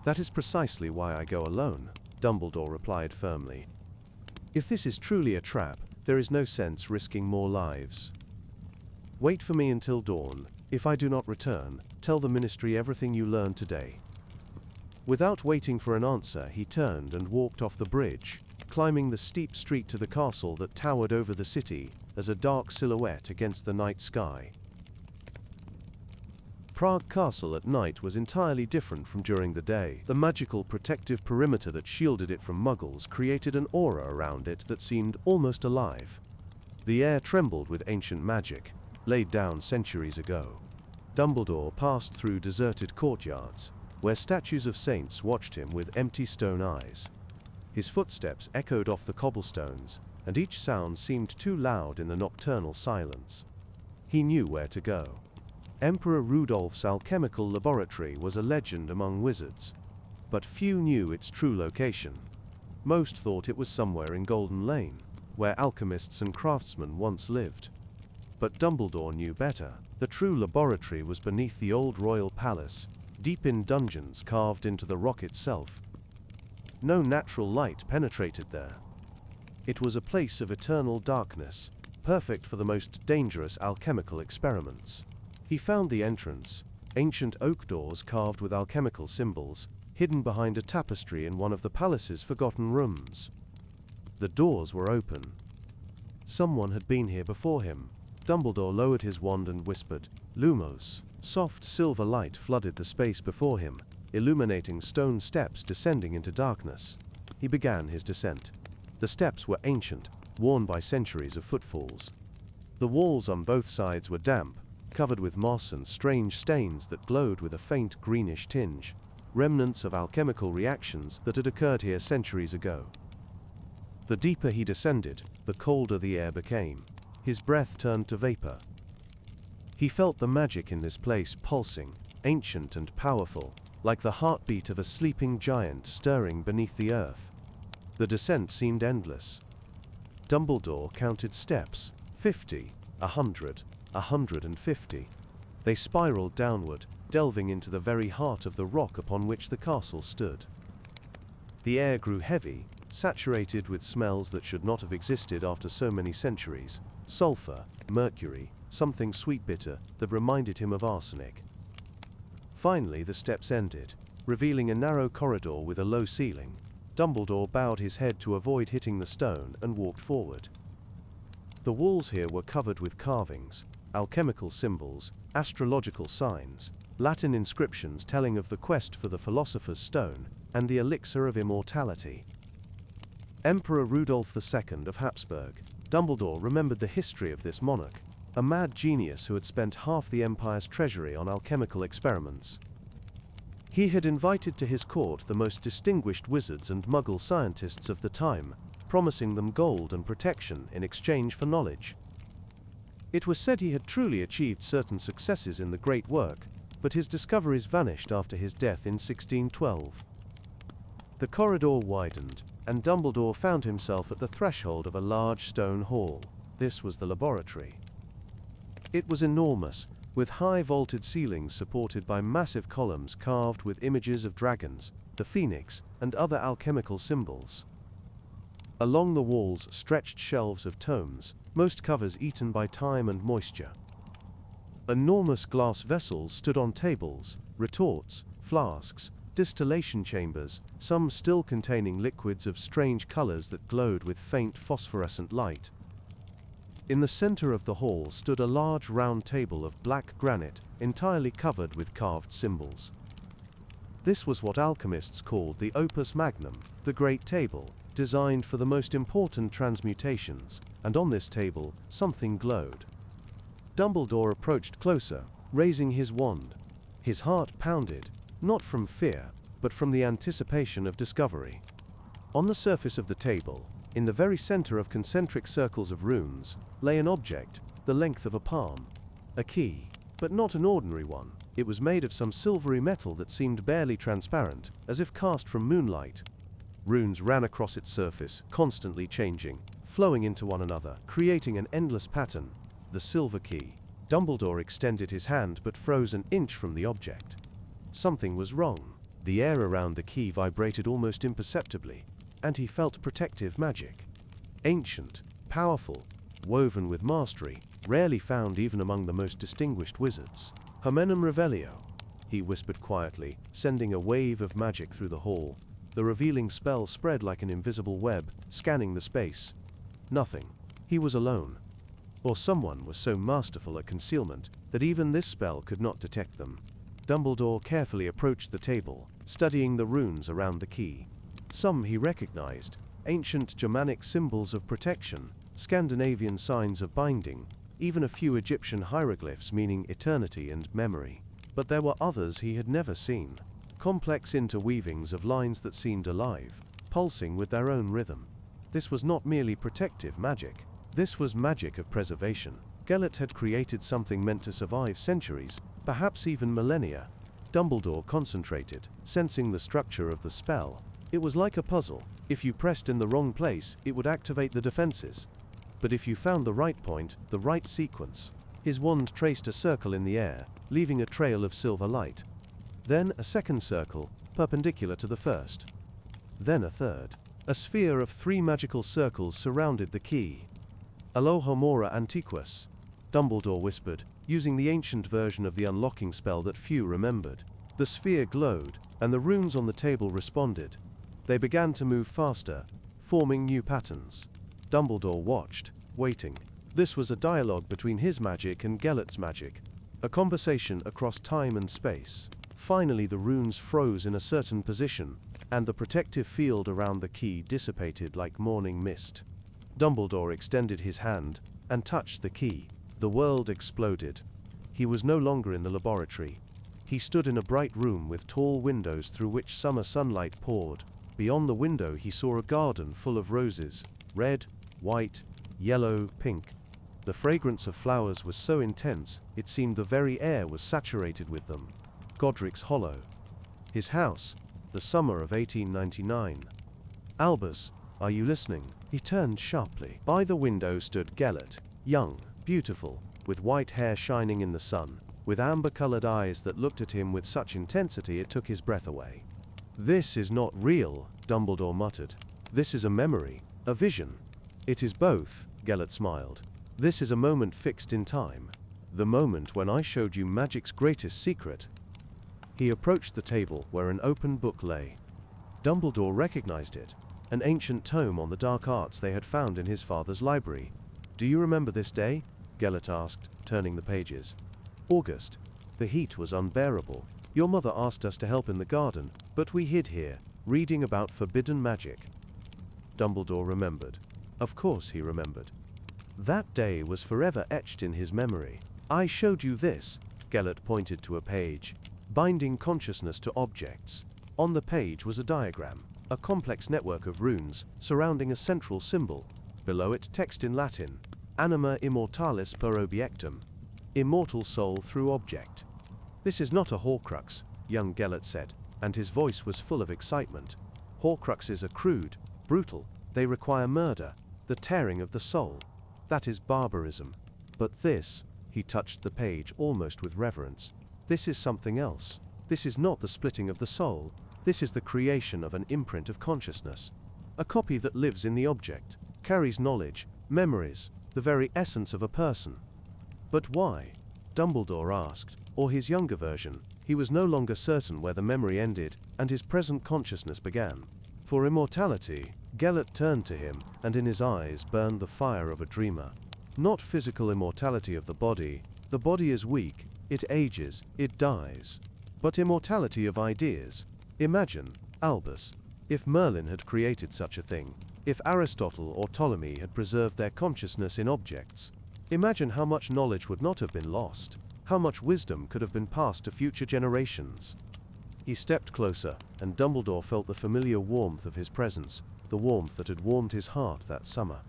That is precisely why I go alone, Dumbledore replied firmly. If this is truly a trap, there is no sense risking more lives. Wait for me until dawn. If I do not return, tell the Ministry everything you learned today. Without waiting for an answer, he turned and walked off the bridge, climbing the steep street to the castle that towered over the city as a dark silhouette against the night sky. Prague Castle at night was entirely different from during the day. The magical protective perimeter that shielded it from muggles created an aura around it that seemed almost alive. The air trembled with ancient magic, laid down centuries ago. Dumbledore passed through deserted courtyards, where statues of saints watched him with empty stone eyes. His footsteps echoed off the cobblestones, and each sound seemed too loud in the nocturnal silence. He knew where to go. Emperor Rudolph's alchemical laboratory was a legend among wizards, but few knew its true location. Most thought it was somewhere in Golden Lane, where alchemists and craftsmen once lived. But Dumbledore knew better. The true laboratory was beneath the old royal palace, deep in dungeons carved into the rock itself. No natural light penetrated there. It was a place of eternal darkness, perfect for the most dangerous alchemical experiments. He found the entrance, ancient oak doors carved with alchemical symbols, hidden behind a tapestry in one of the palace's forgotten rooms. The doors were open. Someone had been here before him. Dumbledore lowered his wand and whispered, "Lumos." Soft silver light flooded the space before him, illuminating stone steps descending into darkness. He began his descent. The steps were ancient, worn by centuries of footfalls. The walls on both sides were damp, covered with moss and strange stains that glowed with a faint greenish tinge, remnants of alchemical reactions that had occurred here centuries ago. The deeper he descended, the colder the air became. His breath turned to vapor. He felt the magic in this place pulsing, ancient and powerful, like the heartbeat of a sleeping giant stirring beneath the earth. The descent seemed endless. Dumbledore counted steps, 50, 100, 150. They spiraled downward, delving into the very heart of the rock upon which the castle stood. The air grew heavy, saturated with smells that should not have existed after so many centuries. Sulfur, mercury, something sweet-bitter that reminded him of arsenic. Finally, the steps ended, revealing a narrow corridor with a low ceiling. Dumbledore bowed his head to avoid hitting the stone and walked forward. The walls here were covered with carvings, alchemical symbols, astrological signs, Latin inscriptions telling of the quest for the Philosopher's Stone and the elixir of immortality. Emperor Rudolf II of Habsburg. Dumbledore remembered the history of this monarch, a mad genius who had spent half the empire's treasury on alchemical experiments. He had invited to his court the most distinguished wizards and Muggle scientists of the time, promising them gold and protection in exchange for knowledge. It was said he had truly achieved certain successes in the great work, but his discoveries vanished after his death in 1612. The corridor widened, and Dumbledore found himself at the threshold of a large stone hall. This was the laboratory. It was enormous, with high vaulted ceilings supported by massive columns carved with images of dragons, the phoenix, and other alchemical symbols. Along the walls stretched shelves of tomes, most covers eaten by time and moisture. Enormous glass vessels stood on tables, retorts, flasks, distillation chambers, some still containing liquids of strange colors that glowed with faint phosphorescent light. In the center of the hall stood a large round table of black granite, entirely covered with carved symbols. This was what alchemists called the opus magnum, the great table, designed for the most important transmutations, and on this table, something glowed. Dumbledore approached closer, raising his wand. His heart pounded, not from fear, but from the anticipation of discovery. On the surface of the table, in the very center of concentric circles of runes, lay an object, the length of a palm. A key, but not an ordinary one. It was made of some silvery metal that seemed barely transparent, as if cast from moonlight. Runes ran across its surface, constantly changing, flowing into one another, creating an endless pattern. The silver key. Dumbledore extended his hand but froze an inch from the object. Something was wrong. The air around the key vibrated almost imperceptibly, and he felt protective magic. Ancient, powerful, woven with mastery, rarely found even among the most distinguished wizards. Hymenum Revelio, he whispered quietly, sending a wave of magic through the hall. The revealing spell spread like an invisible web, scanning the space. Nothing. He was alone. Or someone was so masterful at concealment that even this spell could not detect them. Dumbledore carefully approached the table, studying the runes around the key. Some he recognized, ancient Germanic symbols of protection, Scandinavian signs of binding, even a few Egyptian hieroglyphs meaning eternity and memory. But there were others he had never seen, complex interweavings of lines that seemed alive, pulsing with their own rhythm. This was not merely protective magic. This was magic of preservation. Gellert had created something meant to survive centuries, perhaps even millennia. Dumbledore concentrated, sensing the structure of the spell. It was like a puzzle. If you pressed in the wrong place, it would activate the defenses. But if you found the right point, the right sequence. His wand traced a circle in the air, leaving a trail of silver light. Then a second circle, perpendicular to the first. Then a third. A sphere of 3 magical circles surrounded the key. Alohomora Antiquus, Dumbledore whispered, using the ancient version of the unlocking spell that few remembered. The sphere glowed, and the runes on the table responded. They began to move faster, forming new patterns. Dumbledore watched, waiting. This was a dialogue between his magic and Gellert's magic, a conversation across time and space. Finally, the runes froze in a certain position, and the protective field around the key dissipated like morning mist. Dumbledore extended his hand and touched the key. The world exploded. He was no longer in the laboratory. He stood in a bright room with tall windows through which summer sunlight poured. Beyond the window he saw a garden full of roses, red, white, yellow, pink. The fragrance of flowers was so intense, it seemed the very air was saturated with them. Godric's Hollow. His house, the summer of 1899. Albus, are you listening? He turned sharply. By the window stood Gellert, young, beautiful, with white hair shining in the sun, with amber-colored eyes that looked at him with such intensity it took his breath away. "This is not real," Dumbledore muttered. "This is a memory, a vision." "It is both," Gellert smiled. "This is a moment fixed in time. The moment when I showed you magic's greatest secret." He approached the table where an open book lay. Dumbledore recognized it, an ancient tome on the dark arts they had found in his father's library. "Do you remember this day?" Gellert asked, turning the pages. "August. The heat was unbearable. Your mother asked us to help in the garden, but we hid here, reading about forbidden magic." Dumbledore remembered. Of course he remembered. That day was forever etched in his memory. "I showed you this," Gellert pointed to a page, "binding consciousness to objects." On the page was a diagram, a complex network of runes surrounding a central symbol. Below it, text in Latin, "Anima immortalis per objectum," immortal soul through object. "This is not a Horcrux," young Gellert said, and his voice was full of excitement. "Horcruxes are crude, brutal, they require murder, the tearing of the soul. That is barbarism. But this," he touched the page almost with reverence, "this is something else. This is not the splitting of the soul. This is the creation of an imprint of consciousness. A copy that lives in the object, carries knowledge, memories, the very essence of a person." "But why?" Dumbledore asked, or his younger version. He was no longer certain where the memory ended and his present consciousness began. "For immortality," Gellert turned to him, and in his eyes burned the fire of a dreamer. "Not physical immortality of the body. The body is weak, it ages, it dies. But immortality of ideas. Imagine, Albus, if Merlin had created such a thing, if Aristotle or Ptolemy had preserved their consciousness in objects. Imagine how much knowledge would not have been lost, how much wisdom could have been passed to future generations." He stepped closer, and Dumbledore felt the familiar warmth of his presence, the warmth that had warmed his heart that summer.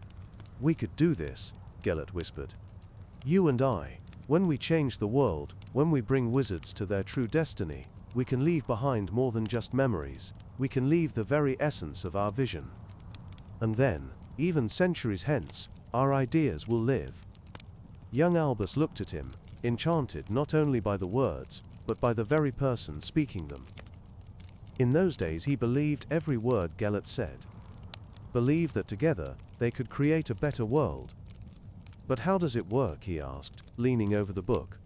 "We could do this," Gellert whispered. "You and I. When we change the world, when we bring wizards to their true destiny, we can leave behind more than just memories. We can leave the very essence of our vision. And then, even centuries hence, our ideas will live." Young Albus looked at him, enchanted not only by the words, but by the very person speaking them. In those days he believed every word Gellert said. Believed that together, they could create a better world. "But how does it work?" he asked, leaning over the book.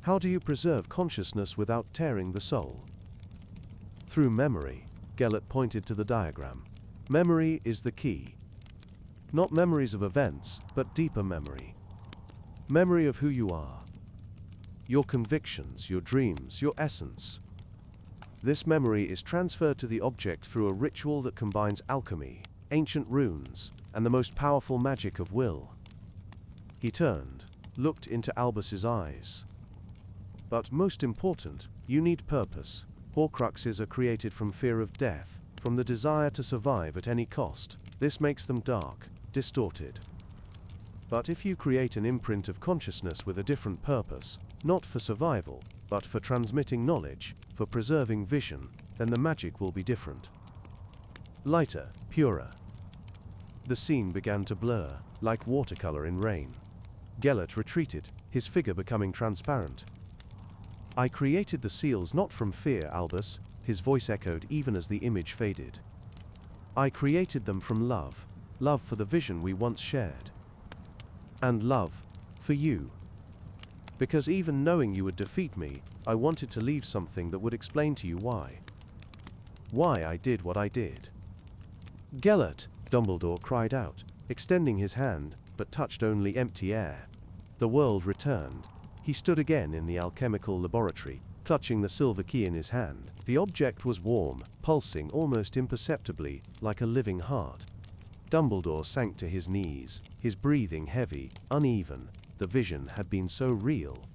"How do you preserve consciousness without tearing the soul?" "Through memory," Gellert pointed to the diagram. "Memory is the key. Not memories of events, but deeper memory. Memory of who you are. Your convictions, your dreams, your essence. This memory is transferred to the object through a ritual that combines alchemy, ancient runes, and the most powerful magic of will." He turned, looked into Albus's eyes. "But most important, you need purpose. Horcruxes are created from fear of death, from the desire to survive at any cost. This makes them dark, distorted. But if you create an imprint of consciousness with a different purpose, not for survival, but for transmitting knowledge, for preserving vision, then the magic will be different. Lighter, purer." The scene began to blur, like watercolor in rain. Gellert retreated, his figure becoming transparent. "I created the seals not from fear, Albus," his voice echoed even as the image faded. "I created them from love, love for the vision we once shared. And love for you. Because even knowing you would defeat me, I wanted to leave something that would explain to you why. Why I did what I did." "Gellert!" Dumbledore cried out, extending his hand, but touched only empty air. The world returned. He stood again in the alchemical laboratory, clutching the silver key in his hand. The object was warm, pulsing almost imperceptibly, like a living heart. Dumbledore sank to his knees, his breathing heavy, uneven. The vision had been so real.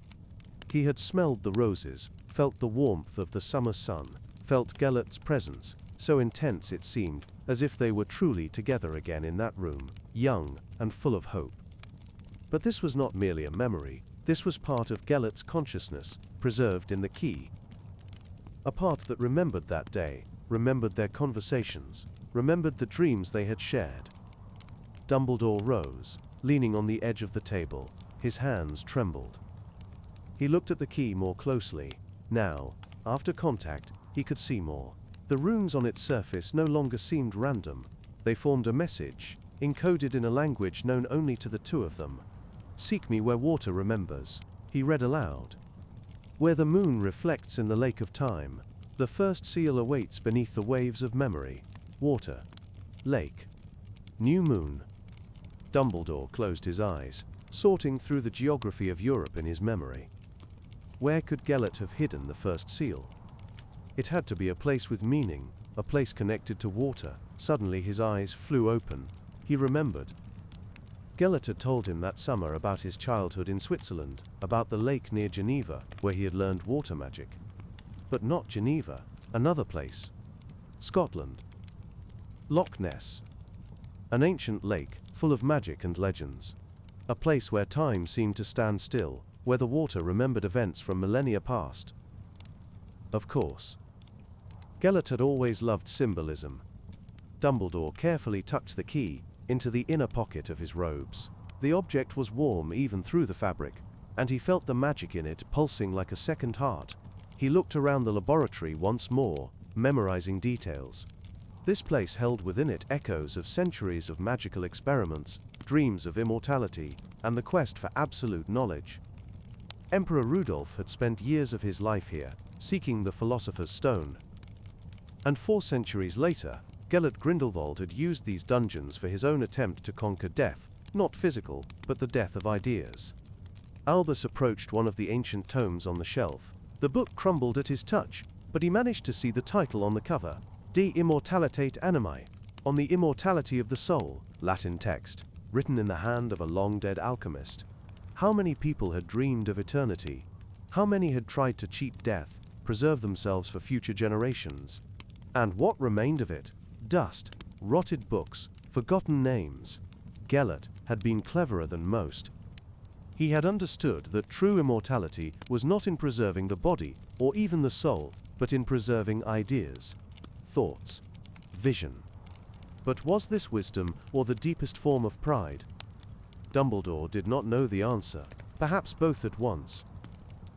He had smelled the roses, felt the warmth of the summer sun, felt Gellert's presence, so intense it seemed, as if they were truly together again in that room, young and full of hope. But this was not merely a memory, this was part of Gellert's consciousness, preserved in the key. A part that remembered that day, remembered their conversations, remembered the dreams they had shared. Dumbledore rose, leaning on the edge of the table, his hands trembled. He looked at the key more closely. Now, after contact, he could see more. The runes on its surface no longer seemed random. They formed a message, encoded in a language known only to the two of them. "Seek me where water remembers," he read aloud. "Where the moon reflects in the lake of time, the first seal awaits beneath the waves of memory. Water. Lake. New moon." Dumbledore closed his eyes, sorting through the geography of Europe in his memory. Where could Gellert have hidden the first seal? It had to be a place with meaning, a place connected to water. Suddenly his eyes flew open. He remembered. Gellert had told him that summer about his childhood in Switzerland, about the lake near Geneva, where he had learned water magic. But not Geneva, another place. Scotland. Loch Ness. An ancient lake, full of magic and legends. A place where time seemed to stand still, where the water remembered events from millennia past. Of course. Gellert had always loved symbolism. Dumbledore carefully tucked the key into the inner pocket of his robes. The object was warm even through the fabric, and he felt the magic in it pulsing like a second heart. He looked around the laboratory once more, memorizing details. This place held within it echoes of centuries of magical experiments, dreams of immortality, and the quest for absolute knowledge. Emperor Rudolph had spent years of his life here, seeking the Philosopher's Stone. And 4 centuries later, Gellert Grindelwald had used these dungeons for his own attempt to conquer death, not physical, but the death of ideas. Albus approached one of the ancient tomes on the shelf. The book crumbled at his touch, but he managed to see the title on the cover, De Immortalitate Animae, on the immortality of the soul, Latin text, written in the hand of a long-dead alchemist. How many people had dreamed of eternity? How many had tried to cheat death, preserve themselves for future generations? And what remained of it? Dust, rotted books, forgotten names. Gellert had been cleverer than most. He had understood that true immortality was not in preserving the body, or even the soul, but in preserving ideas, thoughts, vision. But was this wisdom, or the deepest form of pride? Dumbledore did not know the answer, perhaps both at once.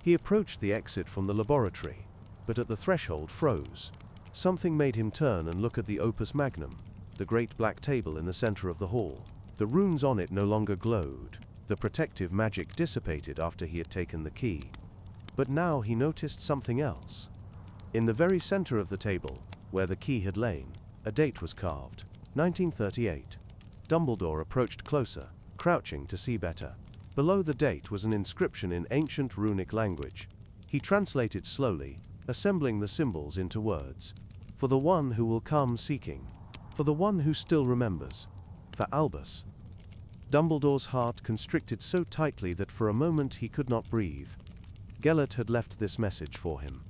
He approached the exit from the laboratory, but at the threshold froze. Something made him turn and look at the opus magnum, the great black table in the center of the hall. The runes on it no longer glowed. The protective magic dissipated after he had taken the key. But now he noticed something else. In the very center of the table, where the key had lain, a date was carved, 1938. Dumbledore approached closer, crouching to see better. Below the date was an inscription in ancient runic language. He translated slowly, assembling the symbols into words. For the one who will come seeking. For the one who still remembers. For Albus. Dumbledore's heart constricted so tightly that for a moment he could not breathe. Gellert had left this message for him.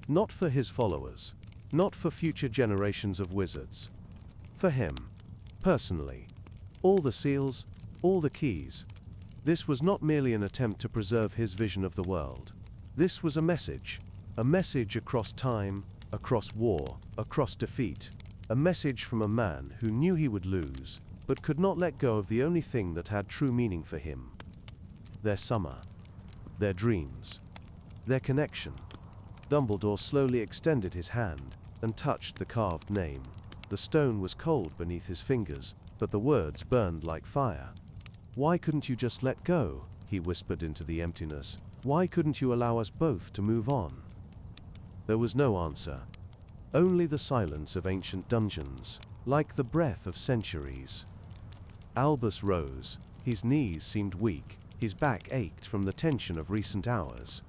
Not for his followers. Not for future generations of wizards. For him. Personally. All the seals, all the keys. This was not merely an attempt to preserve his vision of the world. This was a message. A message across time, across war, across defeat. A message from a man who knew he would lose, but could not let go of the only thing that had true meaning for him. Their summer. Their dreams. Their connection. Dumbledore slowly extended his hand and touched the carved name. The stone was cold beneath his fingers, but the words burned like fire. "Why couldn't you just let go?" he whispered into the emptiness. "Why couldn't you allow us both to move on?" There was no answer. Only the silence of ancient dungeons, like the breath of centuries. Albus rose. His knees seemed weak. His back ached from the tension of recent hours.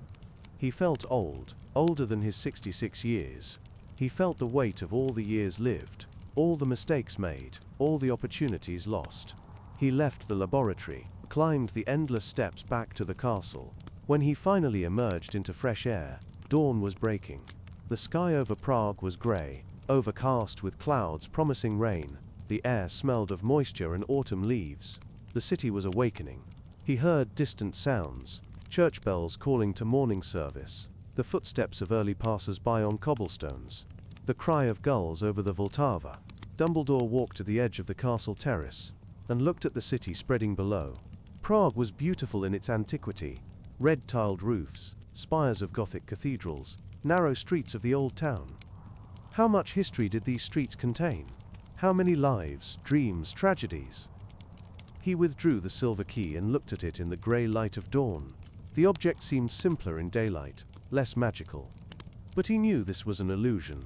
He felt old, older than his 66 years. He felt the weight of all the years lived, all the mistakes made, all the opportunities lost. He left the laboratory, climbed the endless steps back to the castle. When he finally emerged into fresh air, dawn was breaking. The sky over Prague was grey, overcast with clouds promising rain. The air smelled of moisture and autumn leaves. The city was awakening. He heard distant sounds, church bells calling to morning service, the footsteps of early passers-by on cobblestones, the cry of gulls over the Vltava. Dumbledore walked to the edge of the castle terrace and looked at the city spreading below. Prague was beautiful in its antiquity. Red-tiled roofs, spires of Gothic cathedrals, narrow streets of the old town. How much history did these streets contain? How many lives, dreams, tragedies? He withdrew the silver key and looked at it in the grey light of dawn. The object seemed simpler in daylight, less magical. But he knew this was an illusion.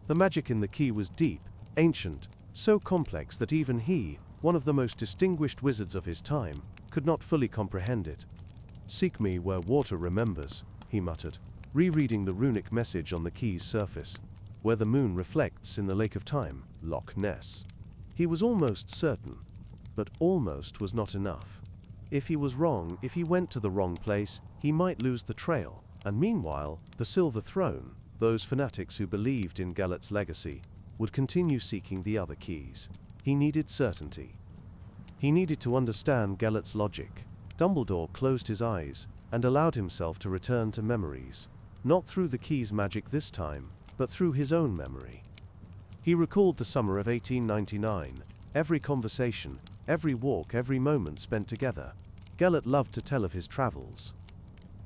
The magic in the key was deep, ancient, so complex that even he, one of the most distinguished wizards of his time, could not fully comprehend it. "Seek me where water remembers," he muttered, rereading the runic message on the key's surface. "Where the moon reflects in the lake of time, Loch Ness." He was almost certain, but almost was not enough. If he was wrong, if he went to the wrong place, he might lose the trail. And meanwhile, the Silver Throne, those fanatics who believed in Gellert's legacy, would continue seeking the other keys. He needed certainty. He needed to understand Gellert's logic. Dumbledore closed his eyes and allowed himself to return to memories, not through the key's magic this time, but through his own memory. He recalled the summer of 1899, every conversation, every walk, every moment spent together. Gellert loved to tell of his travels.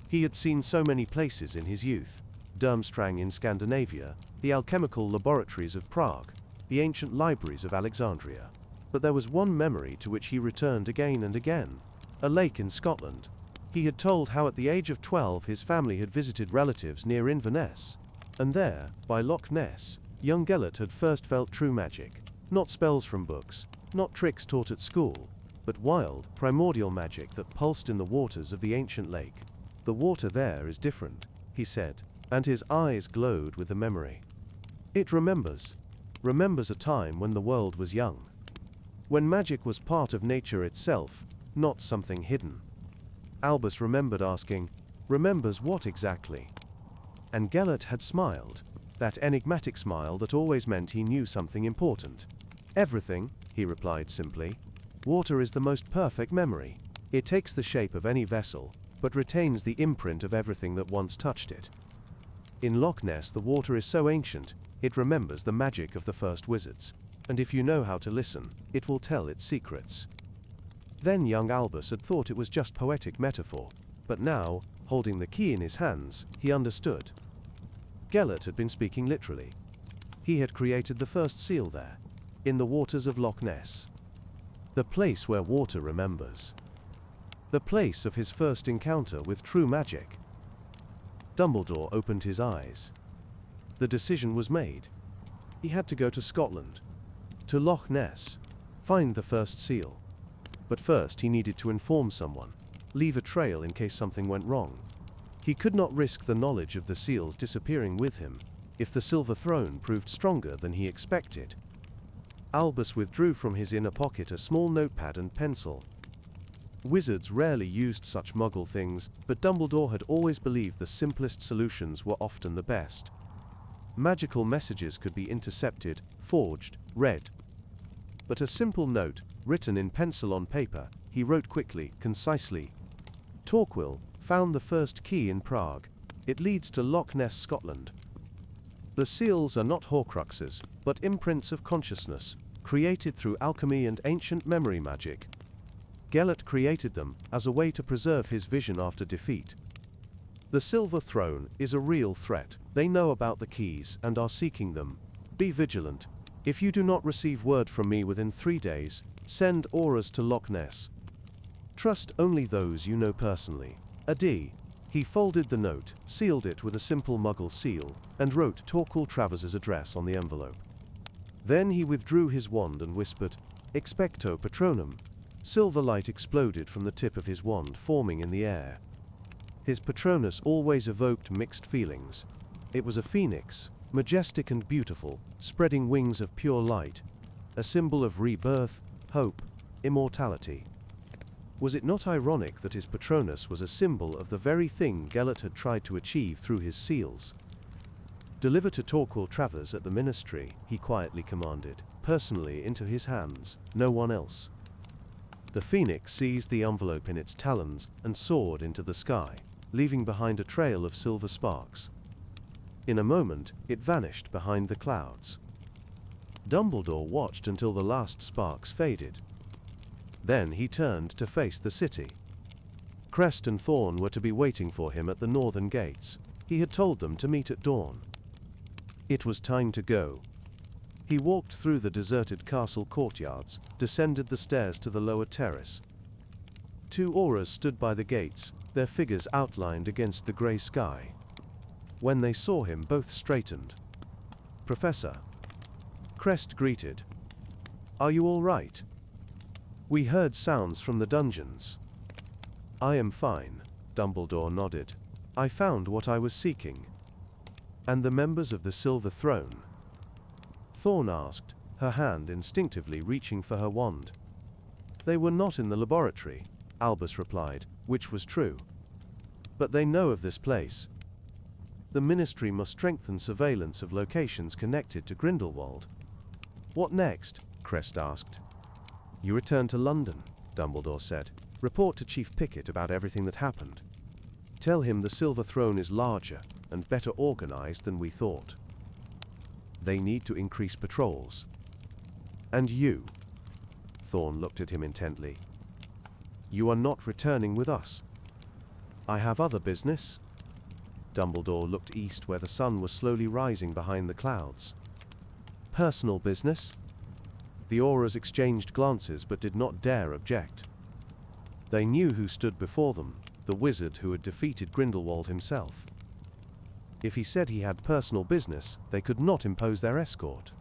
He had seen so many places in his youth: Durmstrang in Scandinavia, the alchemical laboratories of Prague, the ancient libraries of Alexandria. But there was one memory to which he returned again and again: a lake in Scotland. He had told how at the age of 12 his family had visited relatives near Inverness. And there, by Loch Ness, young Gellert had first felt true magic. Not spells from books, not tricks taught at school, but wild, primordial magic that pulsed in the waters of the ancient lake. "The water there is different," he said, and his eyes glowed with the memory. "It remembers a time when the world was young. When magic was part of nature itself, not something hidden." Albus remembered asking, "Remembers what exactly?" And Gellert had smiled, that enigmatic smile that always meant he knew something important. "Everything," he replied simply. "Water is the most perfect memory. It takes the shape of any vessel, but retains the imprint of everything that once touched it. In Loch Ness the water is so ancient, it remembers the magic of the first wizards, and if you know how to listen, it will tell its secrets." Then young Albus had thought it was just poetic metaphor, but now, holding the key in his hands, he understood. Gellert had been speaking literally. He had created the first seal there, in the waters of Loch Ness. The place where water remembers. The place of his first encounter with true magic. Dumbledore opened his eyes. The decision was made. He had to go to Scotland, to Loch Ness, find the first seal. But first he needed to inform someone, leave a trail in case something went wrong. He could not risk the knowledge of the seals disappearing with him, if the Silver Throne proved stronger than he expected. Albus withdrew from his inner pocket a small notepad and pencil. Wizards rarely used such muggle things, but Dumbledore had always believed the simplest solutions were often the best. Magical messages could be intercepted, forged, read. But a simple note, written in pencil on paper, he wrote quickly, concisely. "Torquil found the first key in Prague. It leads to Loch Ness, Scotland. The seals are not horcruxes, but imprints of consciousness, created through alchemy and ancient memory magic. Gellert created them as a way to preserve his vision after defeat. The Silver Throne is a real threat. They know about the keys and are seeking them. Be vigilant. If you do not receive word from me within 3 days, send auras to Loch Ness. Trust only those you know personally. Adi." He folded the note, sealed it with a simple muggle seal, and wrote Torquil Travers's address on the envelope. Then he withdrew his wand and whispered, "Expecto Patronum." Silver light exploded from the tip of his wand, forming in the air. His Patronus always evoked mixed feelings. It was a phoenix, majestic and beautiful, spreading wings of pure light, a symbol of rebirth, hope, immortality. Was it not ironic that his Patronus was a symbol of the very thing Gellert had tried to achieve through his seals? "Deliver to Torquil Travers at the Ministry," he quietly commanded, personally into his hands, no one else. The phoenix seized the envelope in its talons and soared into the sky, leaving behind a trail of silver sparks. In a moment, it vanished behind the clouds. Dumbledore watched until the last sparks faded. Then he turned to face the city. Crest and Thorn were to be waiting for him at the northern gates. He had told them to meet at dawn. It was time to go. He walked through the deserted castle courtyards, descended the stairs to the lower terrace. Two auras stood by the gates, their figures outlined against the grey sky. When they saw him, both straightened. "Professor," Crest greeted. "Are you all right? We heard sounds from the dungeons." "I am fine," Dumbledore nodded. "I found what I was seeking." "And the members of the Silver Throne?" Thorn asked, her hand instinctively reaching for her wand. "They were not in the laboratory," Albus replied, which was true. "But they know of this place. The Ministry must strengthen surveillance of locations connected to Grindelwald." "What next?" Crest asked. "You return to London," Dumbledore said. "Report to Chief Pickett about everything that happened. Tell him the Silver Throne is larger and better organized than we thought. They need to increase patrols. And you?" Thorn looked at him intently. "You are not returning with us." "I have other business." Dumbledore looked east where the sun was slowly rising behind the clouds. "Personal business?" The auras exchanged glances but did not dare object. They knew who stood before them, the wizard who had defeated Grindelwald himself. If he said he had personal business, they could not impose their escort.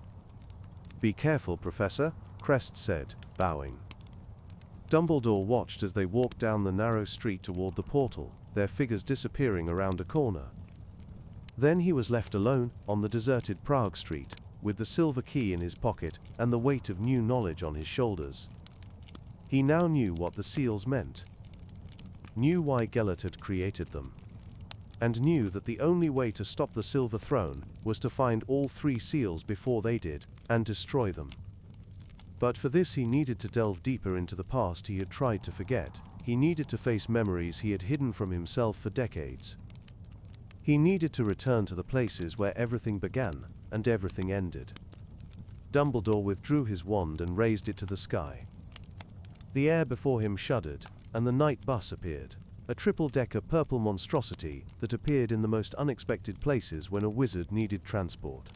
"Be careful, Professor," Crest said, bowing. Dumbledore watched as they walked down the narrow street toward the portal, their figures disappearing around a corner. Then he was left alone, on the deserted Prague street, with the silver key in his pocket and the weight of new knowledge on his shoulders. He now knew what the seals meant, knew why Gellert had created them, and knew that the only way to stop the Silver Throne was to find all three seals before they did, and destroy them. But for this he needed to delve deeper into the past he had tried to forget. He needed to face memories he had hidden from himself for decades. He needed to return to the places where everything began, and everything ended. Dumbledore withdrew his wand and raised it to the sky. The air before him shuddered, and the night bus appeared, a triple-decker purple monstrosity that appeared in the most unexpected places when a wizard needed transport.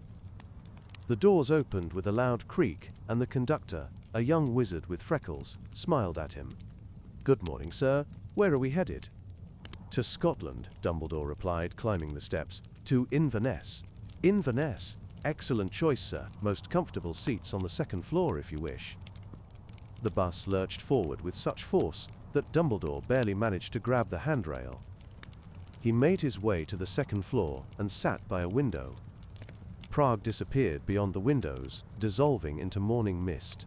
The doors opened with a loud creak, and the conductor, a young wizard with freckles, smiled at him. "Good morning, sir. Where are we headed?" "To Scotland," Dumbledore replied, climbing the steps. "To Inverness." "Inverness? Excellent choice, sir. Most comfortable seats on the second floor if you wish." The bus lurched forward with such force that Dumbledore barely managed to grab the handrail. He made his way to the second floor and sat by a window. Prague disappeared beyond the windows, dissolving into morning mist.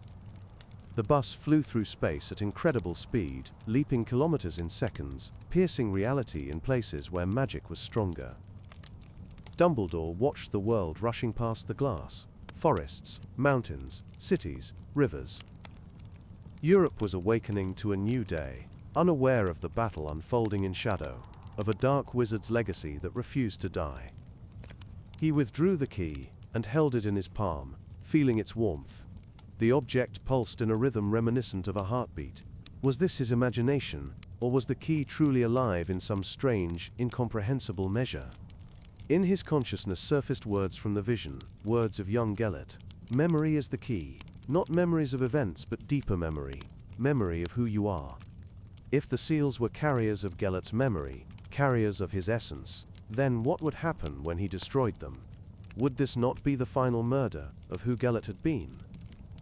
The bus flew through space at incredible speed, leaping kilometers in seconds, piercing reality in places where magic was stronger. Dumbledore watched the world rushing past the glass. Forests, mountains, cities, rivers. Europe was awakening to a new day, unaware of the battle unfolding in shadow, of a dark wizard's legacy that refused to die. He withdrew the key and held it in his palm, feeling its warmth. The object pulsed in a rhythm reminiscent of a heartbeat. Was this his imagination, or was the key truly alive in some strange, incomprehensible measure? In his consciousness surfaced words from the vision, words of young Gellert. Memory is the key. Not memories of events, but deeper memory. Memory of who you are. If the seals were carriers of Gellert's memory, carriers of his essence, then what would happen when he destroyed them? Would this not be the final murder of who Gellert had been?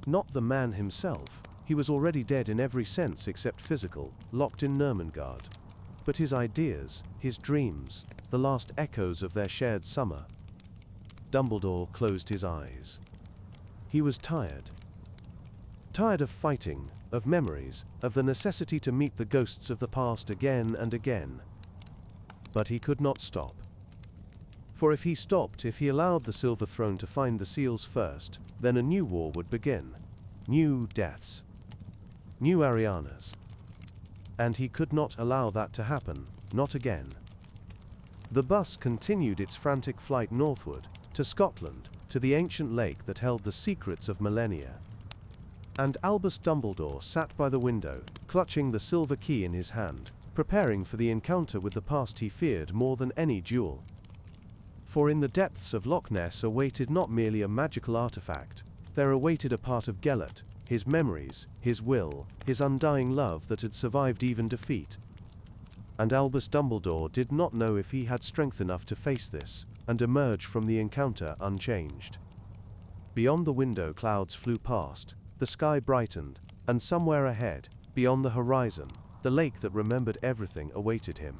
Not the man himself. He was already dead in every sense except physical, locked in Nurmengard. But his ideas, his dreams, the last echoes of their shared summer. Dumbledore closed his eyes. He was tired. Tired of fighting, of memories, of the necessity to meet the ghosts of the past again and again. But he could not stop. For if he stopped, if he allowed the Silver Throne to find the seals first, then a new war would begin. New deaths. New Arianas. And he could not allow that to happen, not again. The bus continued its frantic flight northward, to Scotland, to the ancient lake that held the secrets of millennia. And Albus Dumbledore sat by the window, clutching the silver key in his hand, preparing for the encounter with the past he feared more than any duel. For in the depths of Loch Ness awaited not merely a magical artifact, there awaited a part of Gellert, his memories, his will, his undying love that had survived even defeat. And Albus Dumbledore did not know if he had strength enough to face this, and emerge from the encounter unchanged. Beyond the window clouds flew past, the sky brightened, and somewhere ahead, beyond the horizon, the lake that remembered everything awaited him.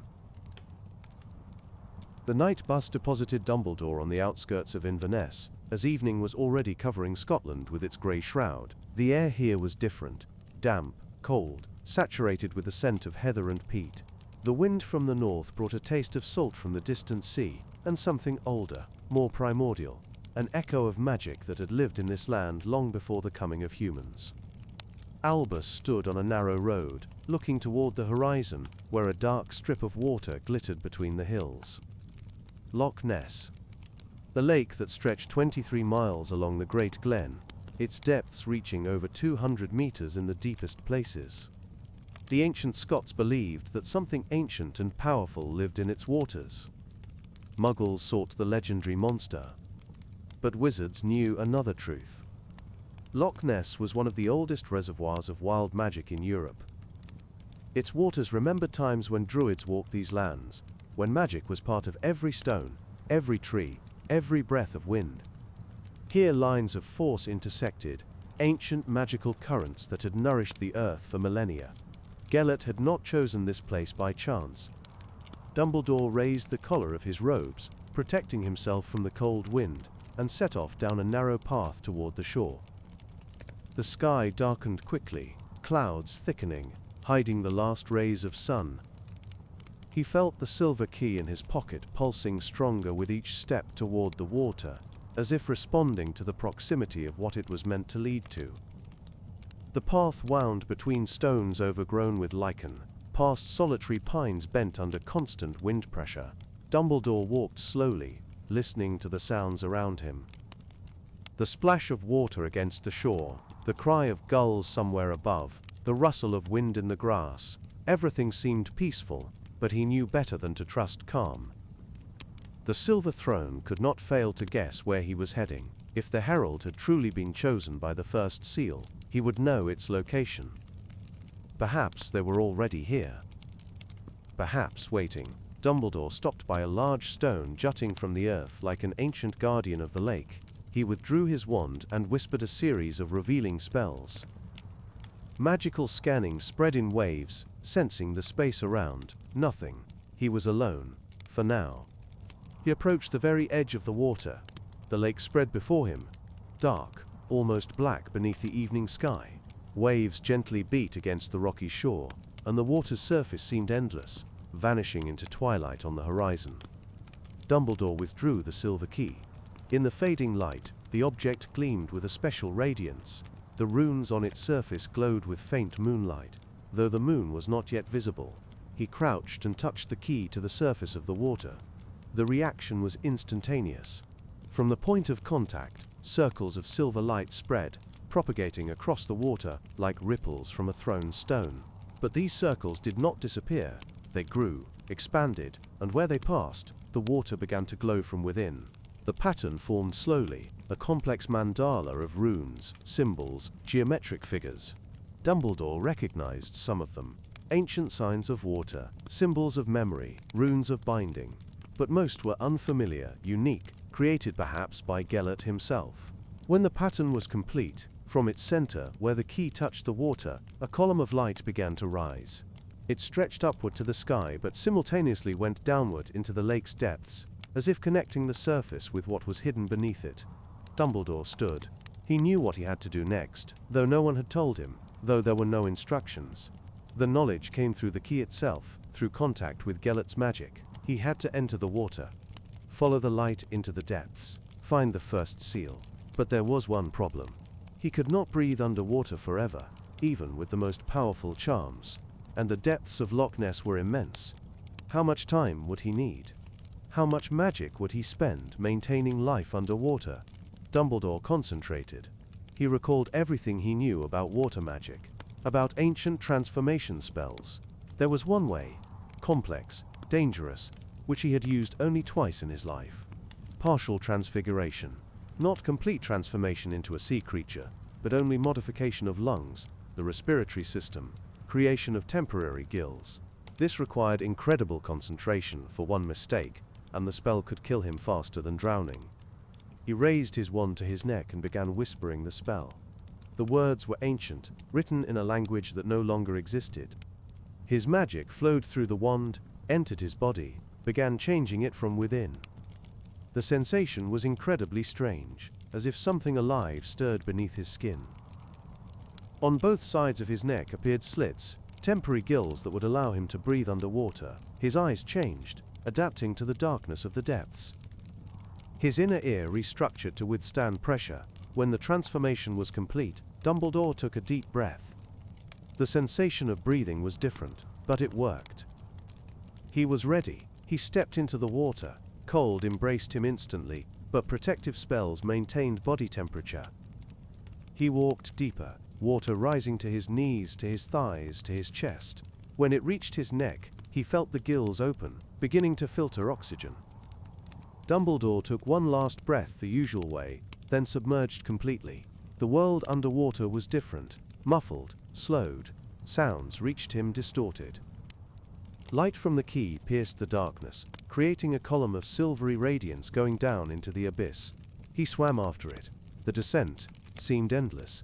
The night bus deposited Dumbledore on the outskirts of Inverness, as evening was already covering Scotland with its grey shroud. The air here was different, damp, cold, saturated with the scent of heather and peat. The wind from the north brought a taste of salt from the distant sea, and something older, more primordial, an echo of magic that had lived in this land long before the coming of humans. Albus stood on a narrow road, looking toward the horizon, where a dark strip of water glittered between the hills. Loch Ness. The lake that stretched 23 miles along the Great Glen, its depths reaching over 200 meters in the deepest places. The ancient Scots believed that something ancient and powerful lived in its waters. Muggles sought the legendary monster. But wizards knew another truth. Loch Ness was one of the oldest reservoirs of wild magic in Europe. Its waters remembered times when druids walked these lands, when magic was part of every stone, every tree, every breath of wind. Here lines of force intersected, ancient magical currents that had nourished the earth for millennia. Gellert had not chosen this place by chance. Dumbledore raised the collar of his robes, protecting himself from the cold wind, and set off down a narrow path toward the shore. The sky darkened quickly, clouds thickening, hiding the last rays of sun. He felt the silver key in his pocket pulsing stronger with each step toward the water, as if responding to the proximity of what it was meant to lead to. The path wound between stones overgrown with lichen, past solitary pines bent under constant wind pressure. Dumbledore walked slowly, listening to the sounds around him. The splash of water against the shore, the cry of gulls somewhere above, the rustle of wind in the grass, everything seemed peaceful, but he knew better than to trust calm. The silver throne could not fail to guess where he was heading. If the herald had truly been chosen by the first seal, he would know its location. Perhaps they were already here. Perhaps waiting. Dumbledore stopped by a large stone jutting from the earth like an ancient guardian of the lake. He withdrew his wand and whispered a series of revealing spells. Magical scanning spread in waves, sensing the space around. Nothing. He was alone. For now. He approached the very edge of the water. The lake spread before him. Dark, almost black beneath the evening sky. Waves gently beat against the rocky shore, and the water's surface seemed endless, vanishing into twilight on the horizon. Dumbledore withdrew the silver key. In the fading light, the object gleamed with a special radiance. The runes on its surface glowed with faint moonlight, though the moon was not yet visible. He crouched and touched the key to the surface of the water. The reaction was instantaneous. From the point of contact, circles of silver light spread, propagating across the water like ripples from a thrown stone. But these circles did not disappear. They grew, expanded, and where they passed, the water began to glow from within. The pattern formed slowly, a complex mandala of runes, symbols, geometric figures. Dumbledore recognized some of them. Ancient signs of water, symbols of memory, runes of binding. But most were unfamiliar, unique, created perhaps by Gellert himself. When the pattern was complete, from its center, where the key touched the water, a column of light began to rise. It stretched upward to the sky but simultaneously went downward into the lake's depths, as if connecting the surface with what was hidden beneath it. Dumbledore stood. He knew what he had to do next, though no one had told him, though there were no instructions. The knowledge came through the key itself, through contact with Gellert's magic. He had to enter the water, follow the light into the depths, find the first seal. But there was one problem. He could not breathe underwater forever, even with the most powerful charms. And the depths of Loch Ness were immense. How much time would he need? How much magic would he spend maintaining life underwater? Dumbledore concentrated. He recalled everything he knew about water magic, about ancient transformation spells. There was one way, complex, dangerous, which he had used only twice in his life. partial transfiguration. Not complete transformation into a sea creature, but only modification of lungs, the respiratory system, creation of temporary gills. This required incredible concentration for one mistake, and the spell could kill him faster than drowning. He raised his wand to his neck and began whispering the spell. The words were ancient, written in a language that no longer existed. His magic flowed through the wand, entered his body, began changing it from within. The sensation was incredibly strange, as if something alive stirred beneath his skin. On both sides of his neck appeared slits, temporary gills that would allow him to breathe underwater. His eyes changed, adapting to the darkness of the depths. His inner ear restructured to withstand pressure. When the transformation was complete, Dumbledore took a deep breath. The sensation of breathing was different, but it worked. He was ready. He stepped into the water. Cold embraced him instantly, but protective spells maintained body temperature. He walked deeper, water rising to his knees, to his thighs, to his chest. When it reached his neck, he felt the gills open, beginning to filter oxygen. Dumbledore took one last breath the usual way, then submerged completely. The world underwater was different, muffled, slowed. Sounds reached him distorted. Light from the key pierced the darkness, creating a column of silvery radiance going down into the abyss. He swam after it. The descent seemed endless.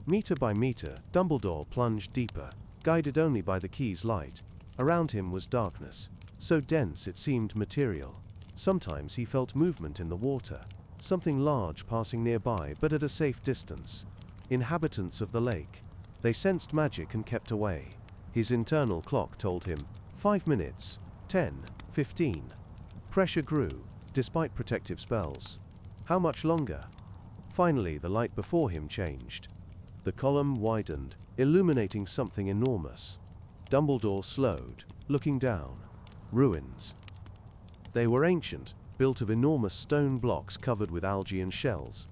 Meter by meter, Dumbledore plunged deeper, guided only by the key's light. Around him was darkness, so dense it seemed material. Sometimes he felt movement in the water, something large passing nearby but at a safe distance. Inhabitants of the lake. They sensed magic and kept away. His internal clock told him, 5 minutes, 10, 15. Pressure grew, despite protective spells. How much longer? Finally, the light before him changed. The column widened, illuminating something enormous. Dumbledore slowed, looking down. Ruins. They were ancient, built of enormous stone blocks covered with algae and shells.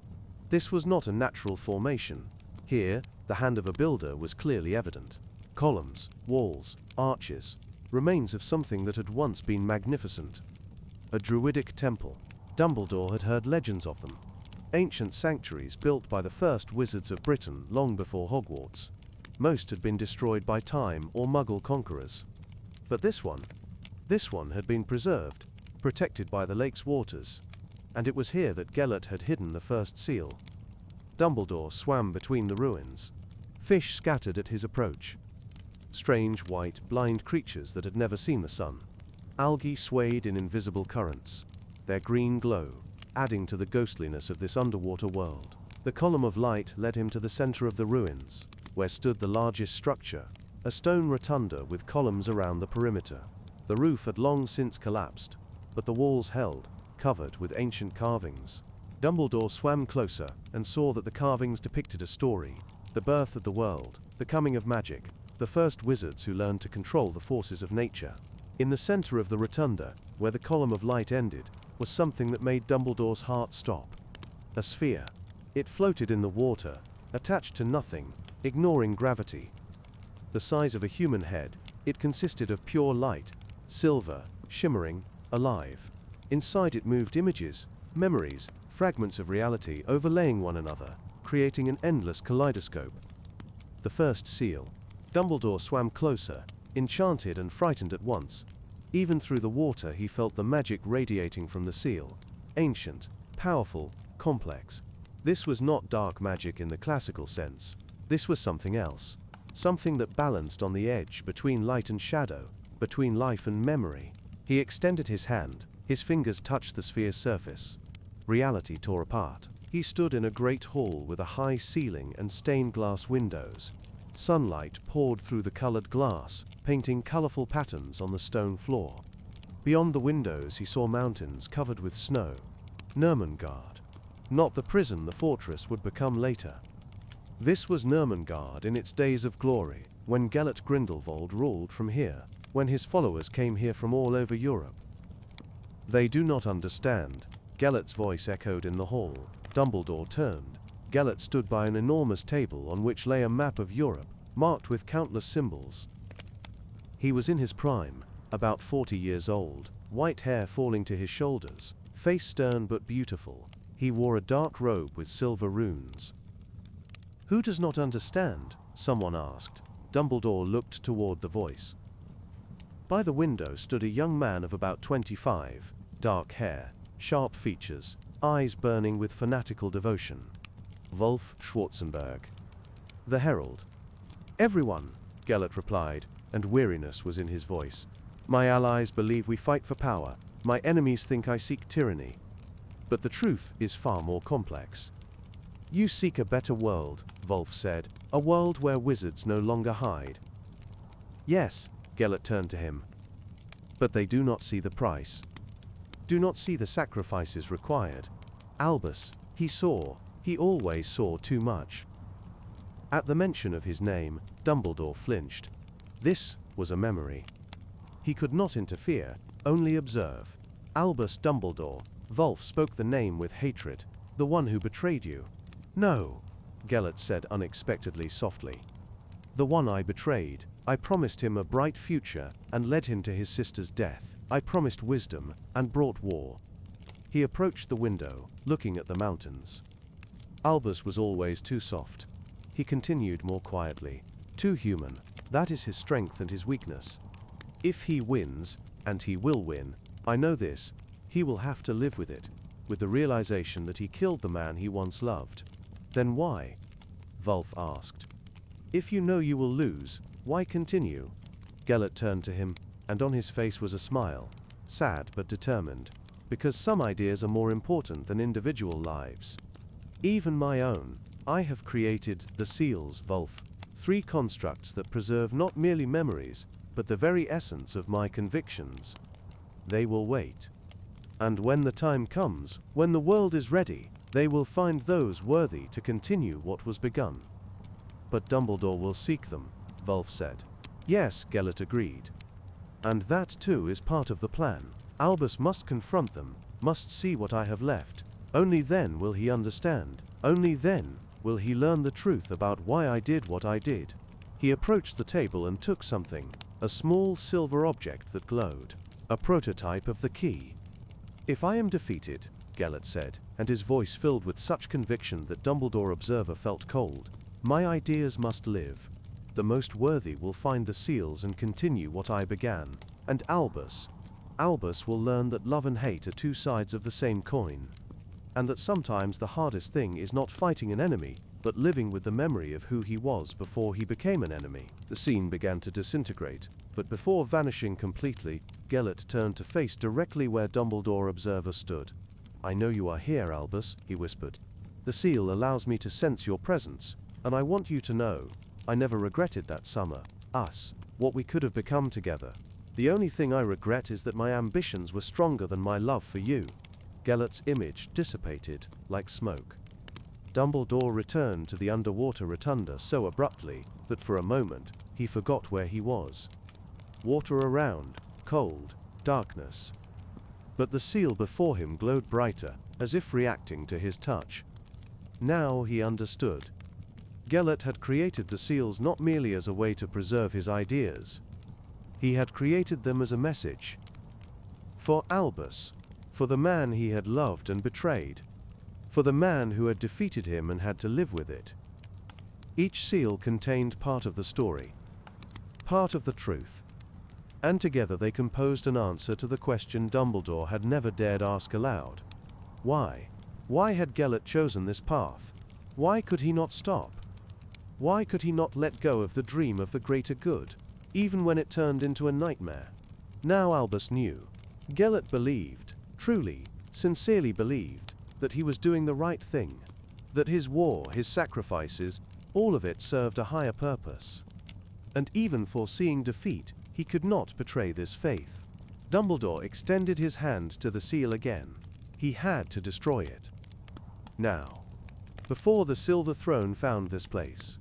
This was not a natural formation. Here, the hand of a builder was clearly evident. Columns, walls, arches, remains of something that had once been magnificent. A druidic temple. Dumbledore had heard legends of them. Ancient sanctuaries built by the first wizards of Britain long before Hogwarts. Most had been destroyed by time or Muggle conquerors. But this one had been preserved, protected by the lake's waters. And it was here that Gellert had hidden the first seal. Dumbledore swam between the ruins. Fish scattered at his approach. Strange, white, blind creatures that had never seen the sun. Algae swayed in invisible currents, their green glow adding to the ghostliness of this underwater world. The column of light led him to the center of the ruins, where stood the largest structure, a stone rotunda with columns around the perimeter. The roof had long since collapsed, but the walls held, covered with ancient carvings. Dumbledore swam closer and saw that the carvings depicted a story, the birth of the world, the coming of magic, the first wizards who learned to control the forces of nature. In the center of the rotunda, where the column of light ended, was something that made Dumbledore's heart stop. A sphere. It floated in the water, attached to nothing, ignoring gravity. The size of a human head, it consisted of pure light, silver, shimmering, alive. Inside it moved images, memories, fragments of reality overlaying one another, creating an endless kaleidoscope. The first seal. Dumbledore swam closer, enchanted and frightened at once. Even through the water he felt the magic radiating from the seal. Ancient, powerful, complex. This was not dark magic in the classical sense. This was something else. Something that balanced on the edge between light and shadow, between life and memory. He extended his hand. His fingers touched the sphere's surface. Reality tore apart. He stood in a great hall with a high ceiling and stained glass windows. Sunlight poured through the colored glass, painting colorful patterns on the stone floor. Beyond the windows he saw mountains covered with snow. Nurmengard. Not the prison the fortress would become later. This was Nurmengard in its days of glory, when Gellert Grindelwald ruled from here, when his followers came here from all over Europe. They do not understand. Gellert's voice echoed in the hall. Dumbledore turned. Gellert stood by an enormous table on which lay a map of Europe, marked with countless symbols. He was in his prime, about 40 years old, white hair falling to his shoulders, face stern but beautiful. He wore a dark robe with silver runes. "Who does not understand?" someone asked. Dumbledore looked toward the voice. By the window stood a young man of about 25, dark hair, sharp features, eyes burning with fanatical devotion. Wolf Schwarzenberg. The Herald. "Everyone," Gellert replied, and weariness was in his voice. "My allies believe we fight for power. My enemies think I seek tyranny. But the truth is far more complex." "You seek a better world," Wolf said, "a world where wizards no longer hide." "Yes," Gellert turned to him. "But they do not see the price. Do not see the sacrifices required. Albus, he always saw too much." At the mention of his name, Dumbledore flinched. This was a memory. He could not interfere, only observe. "Albus Dumbledore." Wolf spoke the name with hatred. "The one who betrayed you." "No," Gellert said unexpectedly softly. "The one I betrayed. I promised him a bright future and led him to his sister's death. I promised wisdom and brought war." He approached the window, looking at the mountains. "Albus was always too soft." He continued more quietly. "Too human. That is his strength and his weakness. If he wins, and he will win, I know this, he will have to live with it, with the realization that he killed the man he once loved." "Then why?" Wolf asked. "If you know you will lose, why continue?" Gellert turned to him, and on his face was a smile, sad but determined. "Because some ideas are more important than individual lives. Even my own. I have created the seals, Wolf. 3 constructs that preserve not merely memories, but the very essence of my convictions. They will wait. And when the time comes, when the world is ready, they will find those worthy to continue what was begun." "But Dumbledore will seek them," Wolf said. "Yes," Gellert agreed. "And that too is part of the plan. Albus must confront them, must see what I have left. Only then will he understand. Only then will he learn the truth about why I did what I did." He approached the table and took something, a small silver object that glowed. A prototype of the key. "If I am defeated," Gellert said, and his voice filled with such conviction that Dumbledore observer felt cold, "my ideas must live. The most worthy will find the seals and continue what I began. And Albus will learn that love and hate are 2 sides of the same coin. And that sometimes the hardest thing is not fighting an enemy, but living with the memory of who he was before he became an enemy." The scene began to disintegrate, but before vanishing completely, Gellert turned to face directly where Dumbledore observer stood. "I know you are here, Albus," he whispered. "The seal allows me to sense your presence, and I want you to know, I never regretted that summer, us, what we could have become together. The only thing I regret is that my ambitions were stronger than my love for you." Gellert's image dissipated, like smoke. Dumbledore returned to the underwater rotunda so abruptly that for a moment he forgot where he was. Water around, cold, darkness. But the seal before him glowed brighter, as if reacting to his touch. Now he understood. Gellert had created the seals not merely as a way to preserve his ideas. He had created them as a message. For Albus. For the man he had loved and betrayed. For the man who had defeated him and had to live with it. Each seal contained part of the story. Part of the truth. And together they composed an answer to the question Dumbledore had never dared ask aloud. Why? Why had Gellert chosen this path? Why could he not stop? Why could he not let go of the dream of the greater good, even when it turned into a nightmare? Now Albus knew. Gellert believed, truly, sincerely believed, that he was doing the right thing. That his war, his sacrifices, all of it served a higher purpose. And even foreseeing defeat, he could not betray this faith. Dumbledore extended his hand to the seal again. He had to destroy it. Now. Before the silver throne found this place.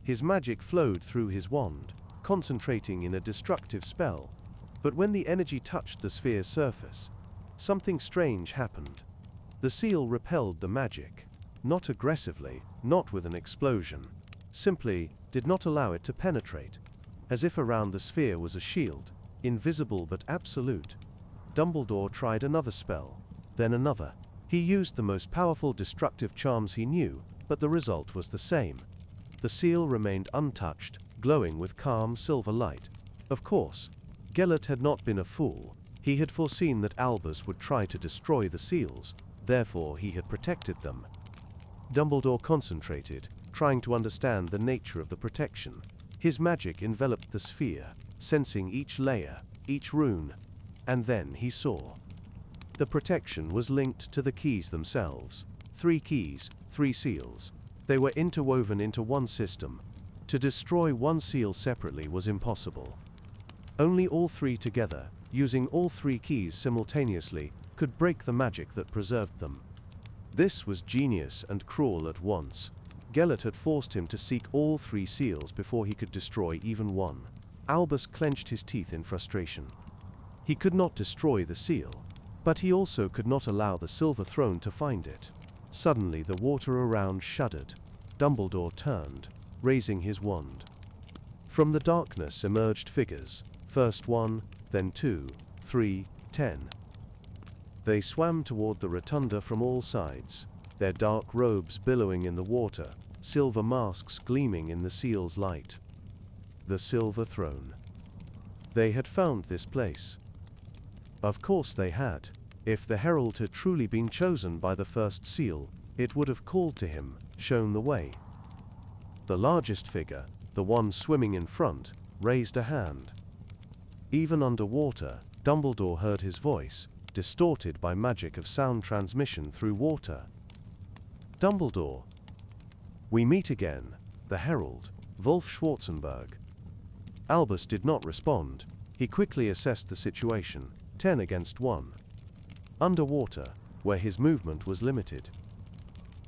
His magic flowed through his wand, concentrating in a destructive spell. But when the energy touched the sphere's surface, something strange happened. The seal repelled the magic. Not aggressively, not with an explosion. Simply did not allow it to penetrate. As if around the sphere was a shield, invisible but absolute. Dumbledore tried another spell. then another. He used the most powerful destructive charms he knew, but the result was the same. The seal remained untouched, glowing with calm silver light. Of course, Gellert had not been a fool. He had foreseen that Albus would try to destroy the seals, therefore he had protected them. Dumbledore concentrated, trying to understand the nature of the protection. His magic enveloped the sphere, sensing each layer, each rune, and then he saw. The protection was linked to the keys themselves. 3 keys, 3 seals. They were interwoven into one system. To destroy one seal separately was impossible. Only all 3 together, using all 3 keys simultaneously, could break the magic that preserved them. This was genius and cruel at once. Gellert had forced him to seek all 3 seals before he could destroy even one. Albus clenched his teeth in frustration. He could not destroy the seal, but he also could not allow the silver throne to find it. Suddenly the water around shuddered. Dumbledore turned, raising his wand. From the darkness emerged figures, first 1, then 2, 3, 10. They swam toward the rotunda from all sides, their dark robes billowing in the water, silver masks gleaming in the seal's light. The silver throne. They had found this place. Of course they had. If the herald had truly been chosen by the first seal, it would have called to him, shown the way. The largest figure, the one swimming in front, raised a hand. Even underwater, Dumbledore heard his voice, distorted by magic of sound transmission through water. Dumbledore. We meet again, the herald, Wolf Schwarzenberg. Albus did not respond. He quickly assessed the situation, 10 against 1. Underwater, where his movement was limited.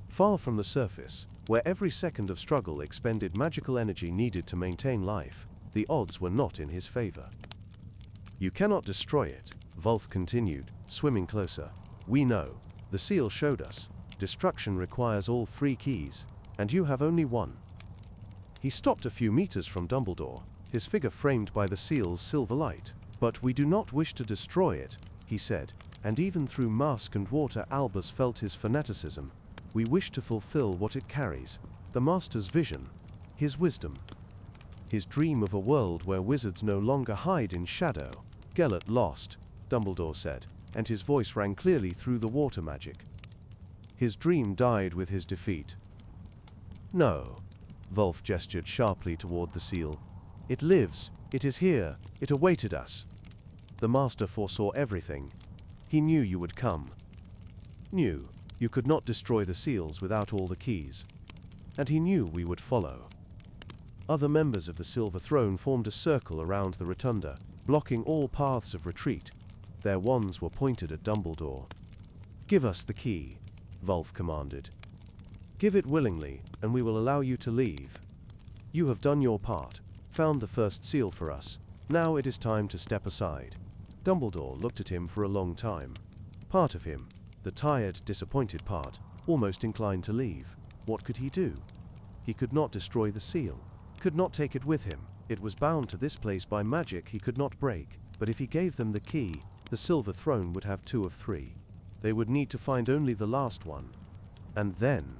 Far from the surface, where every second of struggle expended magical energy needed to maintain life, the odds were not in his favor. You cannot destroy it, Wolf continued, swimming closer. We know. The seal showed us. Destruction requires all 3 keys, and you have only 1. He stopped a few meters from Dumbledore, his figure framed by the seal's silver light. But we do not wish to destroy it, he said, and even through mask and water Albus felt his fanaticism. We wish to fulfill what it carries, the Master's vision, his wisdom. His dream of a world where wizards no longer hide in shadow. Gellert lost, Dumbledore said, and his voice rang clearly through the water magic. His dream died with his defeat. No. Wolf gestured sharply toward the seal. It lives. It is here. It awaited us. The Master foresaw everything. He knew you would come. Knew you could not destroy the seals without all the keys. And he knew we would follow. Other members of the Silver Throne formed a circle around the rotunda, blocking all paths of retreat. Their wands were pointed at Dumbledore. Give us the key, Wolf commanded. Give it willingly, and we will allow you to leave. You have done your part, found the first seal for us. Now it is time to step aside. Dumbledore looked at him for a long time. Part of him, the tired, disappointed part, almost inclined to leave. What could he do? He could not destroy the seal, could not take it with him. It was bound to this place by magic he could not break. But if he gave them the key, the Silver Throne would have 2 of 3. They would need to find only the last one. And then,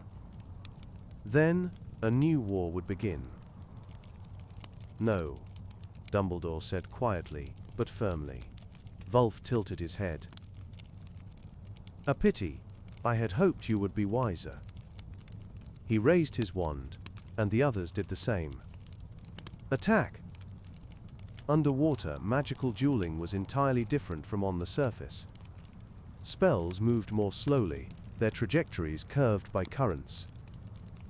a new war would begin. No, Dumbledore said quietly, but firmly. Wolf tilted his head. A pity. I had hoped you would be wiser. He raised his wand, and the others did the same. Attack! Underwater, magical dueling was entirely different from on the surface. Spells moved more slowly, their trajectories curved by currents.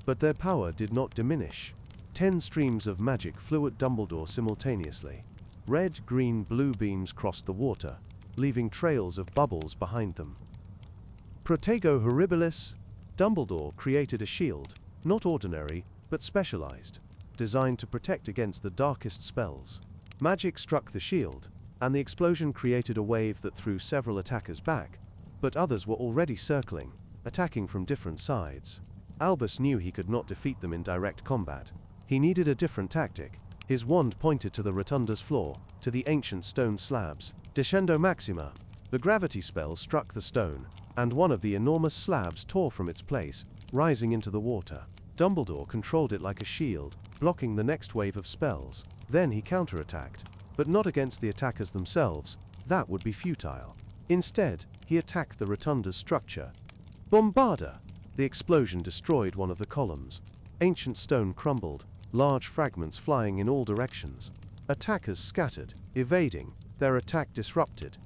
But their power did not diminish. 10 streams of magic flew at Dumbledore simultaneously. Red, green, blue beams crossed the water, leaving trails of bubbles behind them. Protego horribilis! Dumbledore created a shield, not ordinary, but specialized, designed to protect against the darkest spells. Magic struck the shield, and the explosion created a wave that threw several attackers back, but others were already circling, attacking from different sides. Albus knew he could not defeat them in direct combat. He needed a different tactic. His wand pointed to the rotunda's floor, to the ancient stone slabs. Descendo Maxima! The gravity spell struck the stone, and one of the enormous slabs tore from its place, rising into the water. Dumbledore controlled it like a shield, blocking the next wave of spells. Then he counterattacked, but not against the attackers themselves. That would be futile. Instead, he attacked the rotunda's structure. Bombarda! The explosion destroyed one of the columns. Ancient stone crumbled, large fragments flying in all directions. Attackers scattered, evading, their attack disrupted.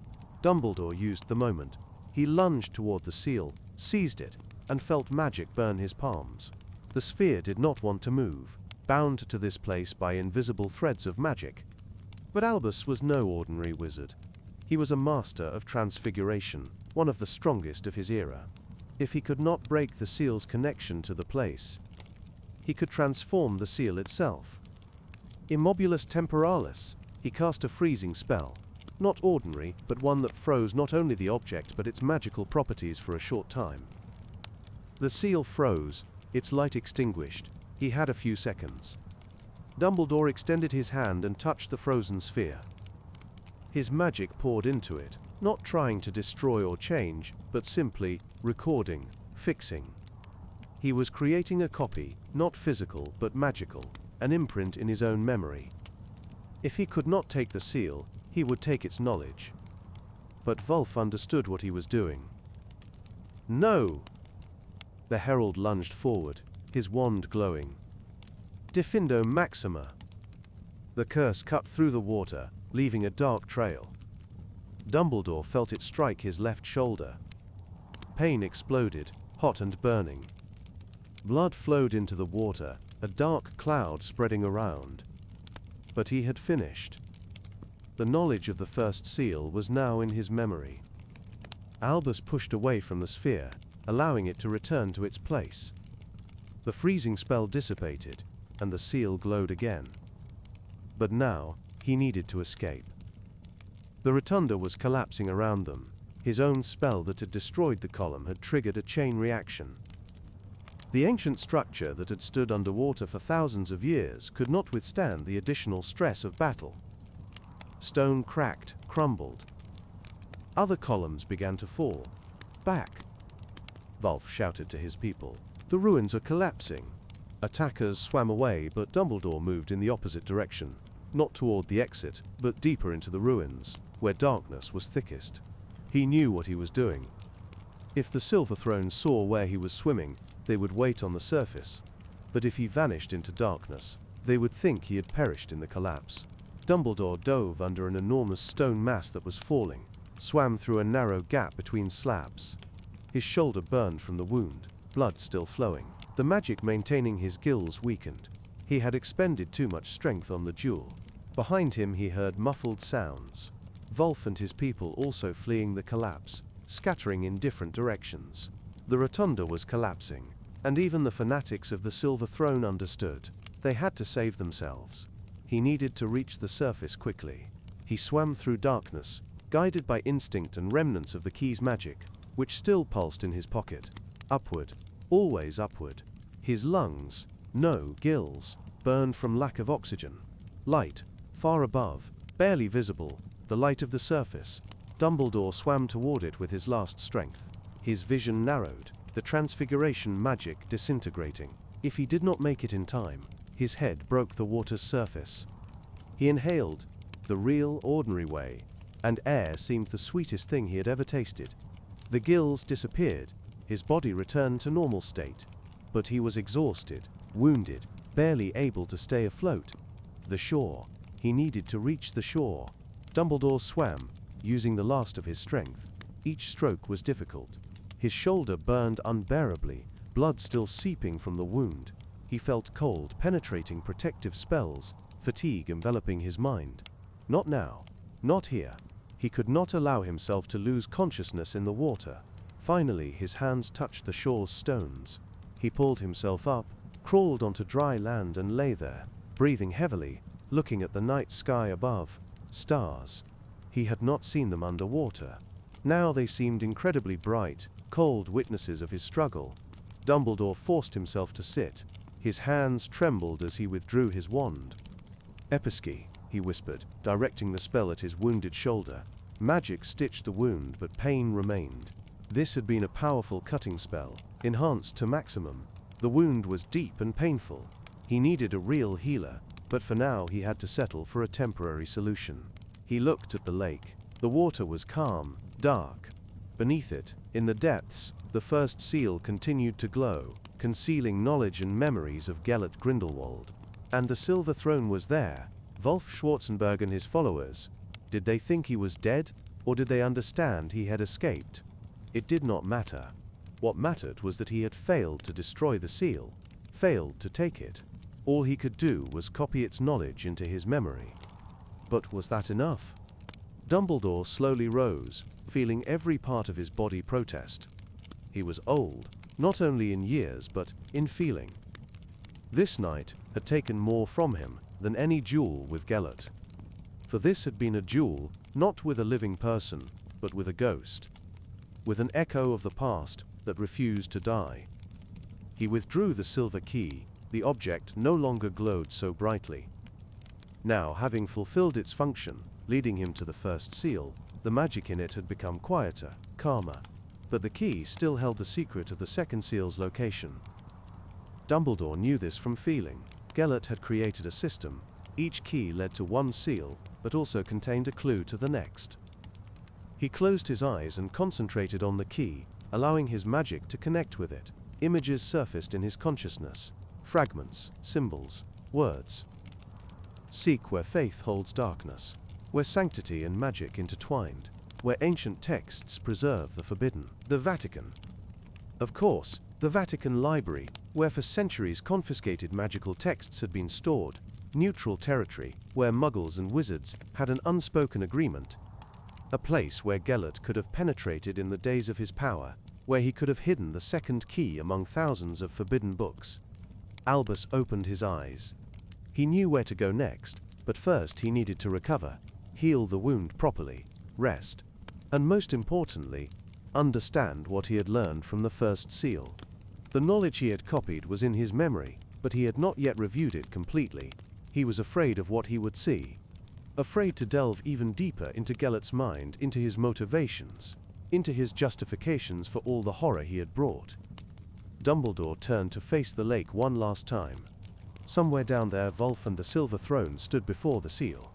Dumbledore used the moment. He lunged toward the seal, seized it, and felt magic burn his palms. The sphere did not want to move, bound to this place by invisible threads of magic. But Albus was no ordinary wizard. He was a master of transfiguration, one of the strongest of his era. If he could not break the seal's connection to the place, he could transform the seal itself. Immobulus temporalis, he cast a freezing spell. Not ordinary, but one that froze not only the object but its magical properties for a short time. The seal froze, its light extinguished. He had a few seconds. Dumbledore extended his hand and touched the frozen sphere. His magic poured into it, not trying to destroy or change, but simply recording, fixing. He was creating a copy, not physical but magical, an imprint in his own memory. If he could not take the seal, he would take its knowledge. But Wulf understood what he was doing. No! The herald lunged forward, his wand glowing. Diffindo Maxima! The curse cut through the water, leaving a dark trail. Dumbledore felt it strike his left shoulder. Pain exploded, hot and burning. Blood flowed into the water, a dark cloud spreading around. But he had finished. The knowledge of the first seal was now in his memory. Albus pushed away from the sphere, allowing it to return to its place. The freezing spell dissipated, and the seal glowed again. But now, he needed to escape. The rotunda was collapsing around them. His own spell that had destroyed the column had triggered a chain reaction. The ancient structure that had stood underwater for thousands of years could not withstand the additional stress of battle. Stone cracked, crumbled. Other columns began to fall. Back! Wulf shouted to his people. The ruins are collapsing. Attackers swam away, but Dumbledore moved in the opposite direction. Not toward the exit, but deeper into the ruins, where darkness was thickest. He knew what he was doing. If the Silver Throne saw where he was swimming, they would wait on the surface. But if he vanished into darkness, they would think he had perished in the collapse. Dumbledore dove under an enormous stone mass that was falling, swam through a narrow gap between slabs. His shoulder burned from the wound, blood still flowing. The magic maintaining his gills weakened. He had expended too much strength on the duel. Behind him he heard muffled sounds. Wulf and his people also fleeing the collapse, scattering in different directions. The rotunda was collapsing, and even the fanatics of the Silver Throne understood. They had to save themselves. He needed to reach the surface quickly. He swam through darkness, guided by instinct and remnants of the key's magic, which still pulsed in his pocket. Upward, always upward. His lungs, no gills, burned from lack of oxygen. Light, far above, barely visible, the light of the surface. Dumbledore swam toward it with his last strength. His vision narrowed, the transfiguration magic disintegrating. If he did not make it in time, his head broke the water's surface. He inhaled, the real, ordinary way, and air seemed the sweetest thing he had ever tasted. The gills disappeared, his body returned to normal state. But he was exhausted, wounded, barely able to stay afloat. The shore. He needed to reach the shore. Dumbledore swam, using the last of his strength. Each stroke was difficult. His shoulder burned unbearably, blood still seeping from the wound. He felt cold, penetrating protective spells, fatigue enveloping his mind. Not now. Not here. He could not allow himself to lose consciousness in the water. Finally, his hands touched the shore's stones. He pulled himself up, crawled onto dry land and lay there, breathing heavily, looking at the night sky above. Stars. He had not seen them underwater. Now they seemed incredibly bright, cold witnesses of his struggle. Dumbledore forced himself to sit. His hands trembled as he withdrew his wand. Episky, he whispered, directing the spell at his wounded shoulder. Magic stitched the wound, but pain remained. This had been a powerful cutting spell, enhanced to maximum. The wound was deep and painful. He needed a real healer, but for now he had to settle for a temporary solution. He looked at the lake. The water was calm, dark. Beneath it, in the depths, the first seal continued to glow, concealing knowledge and memories of Gellert Grindelwald. And the silver throne was there. Wolf Schwarzenberg and his followers. Did they think he was dead, or did they understand he had escaped? It did not matter. What mattered was that he had failed to destroy the seal, failed to take it. All he could do was copy its knowledge into his memory. But was that enough? Dumbledore slowly rose, feeling every part of his body protest. He was old, not only in years but in feeling. This night had taken more from him than any duel with Gellert. For this had been a duel, not with a living person, but with a ghost. With an echo of the past that refused to die. He withdrew the silver key. The object no longer glowed so brightly. Now, having fulfilled its function, leading him to the first seal, the magic in it had become quieter, calmer. But the key still held the secret of the second seal's location. Dumbledore knew this from feeling. Gellert had created a system. Each key led to one seal, but also contained a clue to the next. He closed his eyes and concentrated on the key, allowing his magic to connect with it. Images surfaced in his consciousness. Fragments, symbols, words. Seek where faith holds darkness, where sanctity and magic intertwined, where ancient texts preserve the forbidden. The Vatican. Of course, the Vatican Library, where for centuries confiscated magical texts had been stored. Neutral territory, where muggles and wizards had an unspoken agreement. A place where Gellert could have penetrated in the days of his power, where he could have hidden the second key among thousands of forbidden books. Albus opened his eyes. He knew where to go next, but first he needed to recover, heal the wound properly, rest, and most importantly, understand what he had learned from the first seal. The knowledge he had copied was in his memory, but he had not yet reviewed it completely. He was afraid of what he would see. Afraid to delve even deeper into Gellert's mind, into his motivations, into his justifications for all the horror he had brought. Dumbledore turned to face the lake one last time. Somewhere down there, Wolf and the Silver Throne stood before the seal.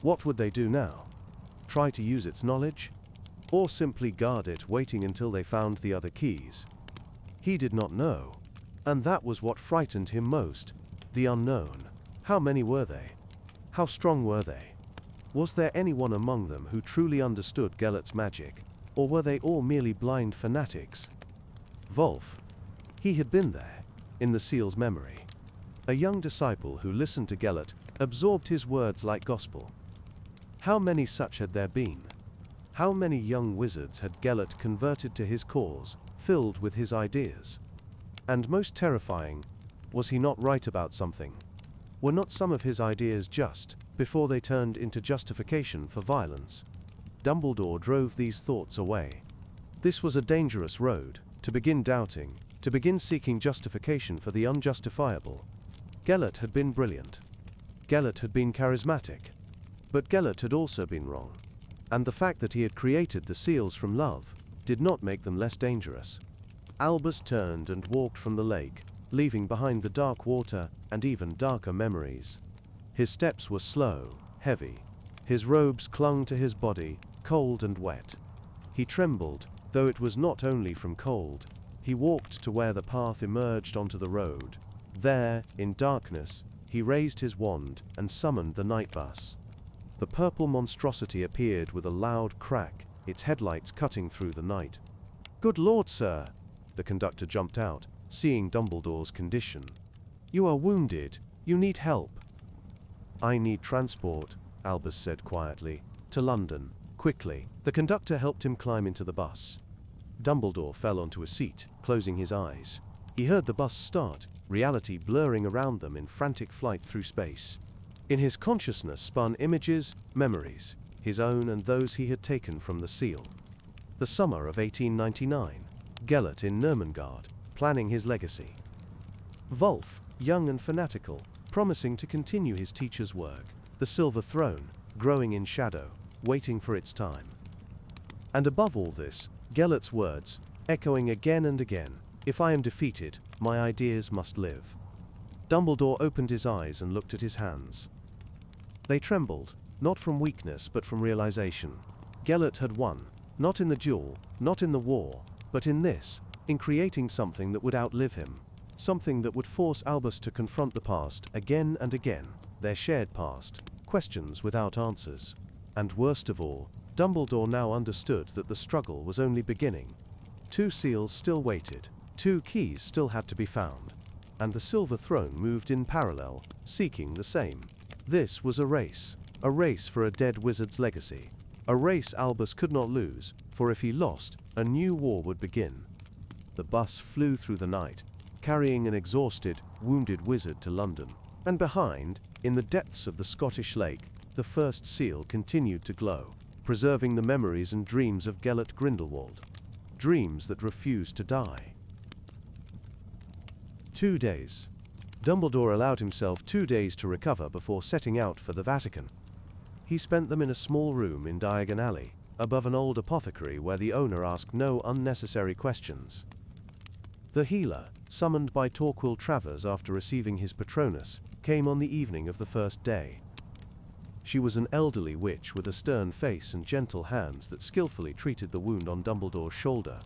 What would they do now? Try to use its knowledge? Or simply guard it, waiting until they found the other keys? He did not know. And that was what frightened him most. The unknown. How many were they? How strong were they? Was there anyone among them who truly understood Gellert's magic? Or were they all merely blind fanatics? Wolf. He had been there, in the seal's memory. A young disciple who listened to Gellert, absorbed his words like gospel. How many such had there been? How many young wizards had Gellert converted to his cause, filled with his ideas? And most terrifying, was he not right about something? Were not some of his ideas just, before they turned into justification for violence? Dumbledore drove these thoughts away. This was a dangerous road, to begin doubting, to begin seeking justification for the unjustifiable. Gellert had been brilliant. Gellert had been charismatic. But Gellert had also been wrong. And the fact that he had created the seals from love did not make them less dangerous. Albus turned and walked from the lake, leaving behind the dark water and even darker memories. His steps were slow, heavy. His robes clung to his body, cold and wet. He trembled, though it was not only from cold. He walked to where the path emerged onto the road. There, in darkness, he raised his wand and summoned the night bus. The purple monstrosity appeared with a loud crack, its headlights cutting through the night. "Good Lord, sir!" The conductor jumped out, seeing Dumbledore's condition. "You are wounded. You need help." "I need transport," Albus said quietly. "To London, quickly." The conductor helped him climb into the bus. Dumbledore fell onto a seat, closing his eyes. He heard the bus start, reality blurring around them in frantic flight through space. In his consciousness spun images, memories, his own and those he had taken from the seal. The summer of 1899, Gellert in Nurmengard, planning his legacy. Wolf, young and fanatical, promising to continue his teacher's work. The Silver Throne, growing in shadow, waiting for its time. And above all this, Gellert's words, echoing again and again, "If I am defeated, my ideas must live." Dumbledore opened his eyes and looked at his hands. They trembled, not from weakness but from realization. Gellert had won, not in the duel, not in the war, but in this, in creating something that would outlive him, something that would force Albus to confront the past again and again, their shared past, questions without answers. And worst of all, Dumbledore now understood that the struggle was only beginning. 2 seals still waited, 2 keys still had to be found, and the Silver Throne moved in parallel, seeking the same. This was a race for a dead wizard's legacy, a race Albus could not lose, for if he lost, a new war would begin. The bus flew through the night, carrying an exhausted, wounded wizard to London, and behind, in the depths of the Scottish lake, the first seal continued to glow, preserving the memories and dreams of Gellert Grindelwald, dreams that refused to die. 2 days. Dumbledore allowed himself 2 days to recover before setting out for the Vatican. He spent them in a small room in Diagon Alley, above an old apothecary where the owner asked no unnecessary questions. The healer, summoned by Torquil Travers after receiving his Patronus, came on the evening of the first day. She was an elderly witch with a stern face and gentle hands that skillfully treated the wound on Dumbledore's shoulder.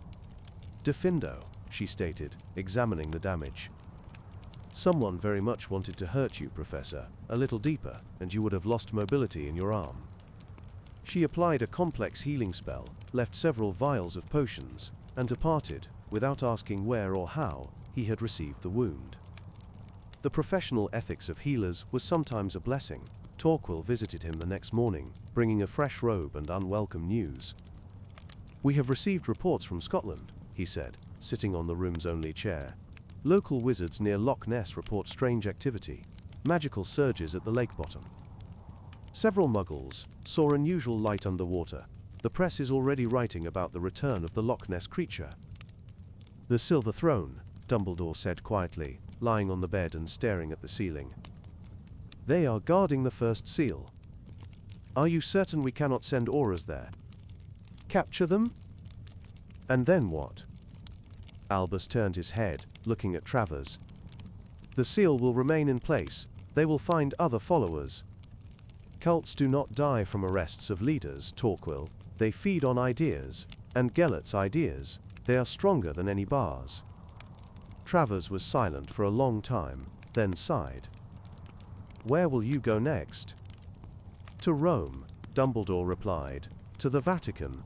"Defindo," she stated, examining the damage. "Someone very much wanted to hurt you, Professor, a little deeper, and you would have lost mobility in your arm." She applied a complex healing spell, left several vials of potions, and departed, without asking where or how he had received the wound. The professional ethics of healers was sometimes a blessing. Torquil visited him the next morning, bringing a fresh robe and unwelcome news. "We have received reports from Scotland," he said, sitting on the room's only chair. "Local wizards near Loch Ness report strange activity, magical surges at the lake bottom. Several muggles saw unusual light underwater. The press is already writing about the return of the Loch Ness creature." "The Silver Throne," Dumbledore said quietly, lying on the bed and staring at the ceiling. "They are guarding the first seal. Are you certain we cannot send auras there? Capture them? And then what?" Albus turned his head, looking at Travers. "The seal will remain in place. They will find other followers. Cults do not die from arrests of leaders, Torquil. They feed on ideas, and Gellert's ideas, they are stronger than any bars." Travers was silent for a long time, then sighed. "Where will you go next?" "To Rome," Dumbledore replied. "To the Vatican."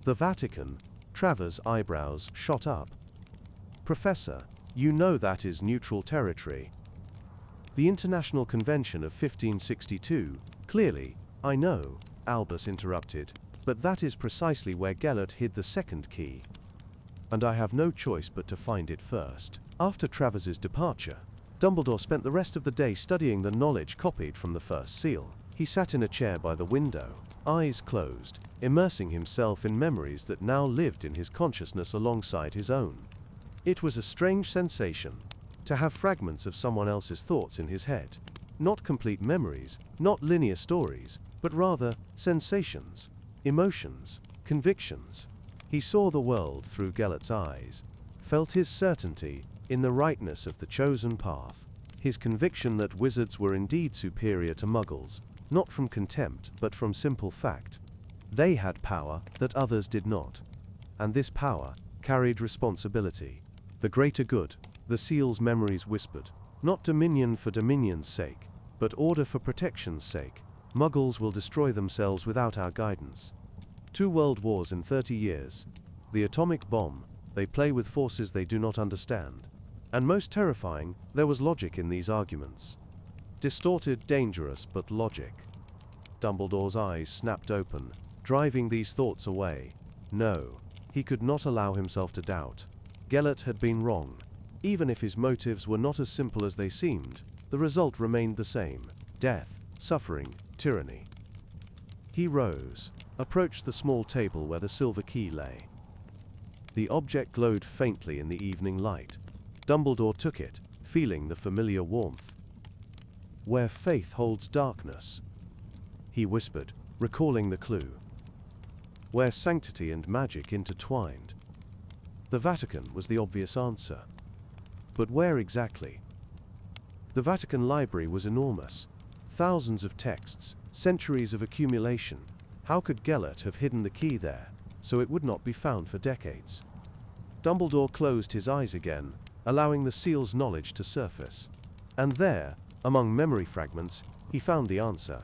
"The Vatican?" Travers' eyebrows shot up. "Professor, you know that is neutral territory." "The International Convention of 1562, clearly, I know," Albus interrupted, "but that is precisely where Gellert hid the second key. And I have no choice but to find it first." After Travers' departure, Dumbledore spent the rest of the day studying the knowledge copied from the first seal. He sat in a chair by the window, eyes closed, immersing himself in memories that now lived in his consciousness alongside his own. It was a strange sensation, to have fragments of someone else's thoughts in his head. Not complete memories, not linear stories, but rather sensations, emotions, convictions. He saw the world through Gellert's eyes, felt his certainty in the rightness of the chosen path, his conviction that wizards were indeed superior to muggles, not from contempt but from simple fact. They had power that others did not, and this power carried responsibility. The greater good, the seal's memories whispered, not dominion for dominion's sake, but order for protection's sake. Muggles will destroy themselves without our guidance. 2 world wars in 30 years. The atomic bomb, they play with forces they do not understand. And most terrifying, there was logic in these arguments. Distorted, dangerous, but logic. Dumbledore's eyes snapped open, driving these thoughts away. No, he could not allow himself to doubt. Gellert had been wrong. Even if his motives were not as simple as they seemed, the result remained the same: death, suffering, tyranny. He rose, approached the small table where the silver key lay. The object glowed faintly in the evening light. Dumbledore took it, feeling the familiar warmth. "Where faith holds darkness," he whispered, recalling the clue. where sanctity and magic intertwined. The Vatican was the obvious answer. But where exactly? The Vatican Library was enormous. Thousands of texts, centuries of accumulation. How could Gellert have hidden the key there, so it would not be found for decades? Dumbledore closed his eyes again, allowing the seal's knowledge to surface. And there, among memory fragments, he found the answer.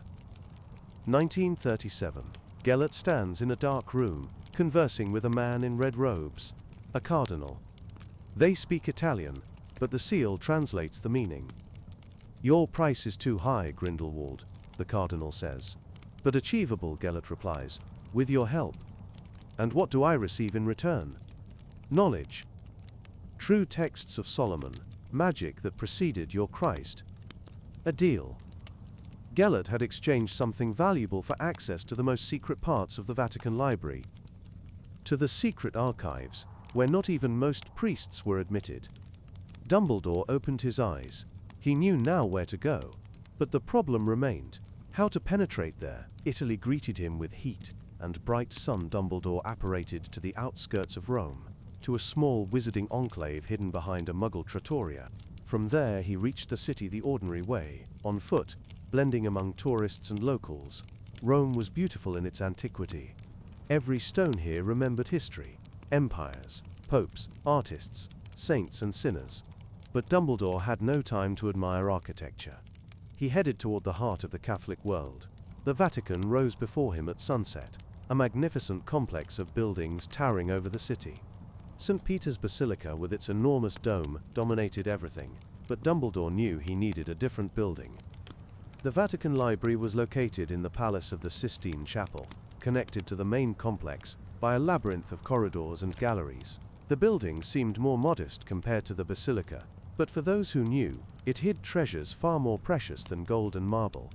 1937. Gellert stands in a dark room, conversing with a man in red robes, a cardinal. They speak Italian, but the seal translates the meaning. "Your price is too high, Grindelwald," the cardinal says. "But achievable," Gellert replies, "with your help." "And what do I receive in return?" "Knowledge. True texts of Solomon, magic that preceded your Christ." A deal. Gellert had exchanged something valuable for access to the most secret parts of the Vatican Library. To the secret archives, where not even most priests were admitted. Dumbledore opened his eyes. He knew now where to go. But the problem remained. How to penetrate there? Italy greeted him with heat and bright sun. Dumbledore apparated to the outskirts of Rome, to a small wizarding enclave hidden behind a Muggle trattoria. From there he reached the city the ordinary way, on foot, blending among tourists and locals. Rome was beautiful in its antiquity. Every stone here remembered history, empires, popes, artists, saints and sinners. But Dumbledore had no time to admire architecture. He headed toward the heart of the Catholic world. The Vatican rose before him at sunset, a magnificent complex of buildings towering over the city. St. Peter's Basilica with its enormous dome dominated everything, but Dumbledore knew he needed a different building. The Vatican Library was located in the Palace of the Sistine Chapel, connected to the main complex by a labyrinth of corridors and galleries. The building seemed more modest compared to the Basilica, but for those who knew, it hid treasures far more precious than gold and marble.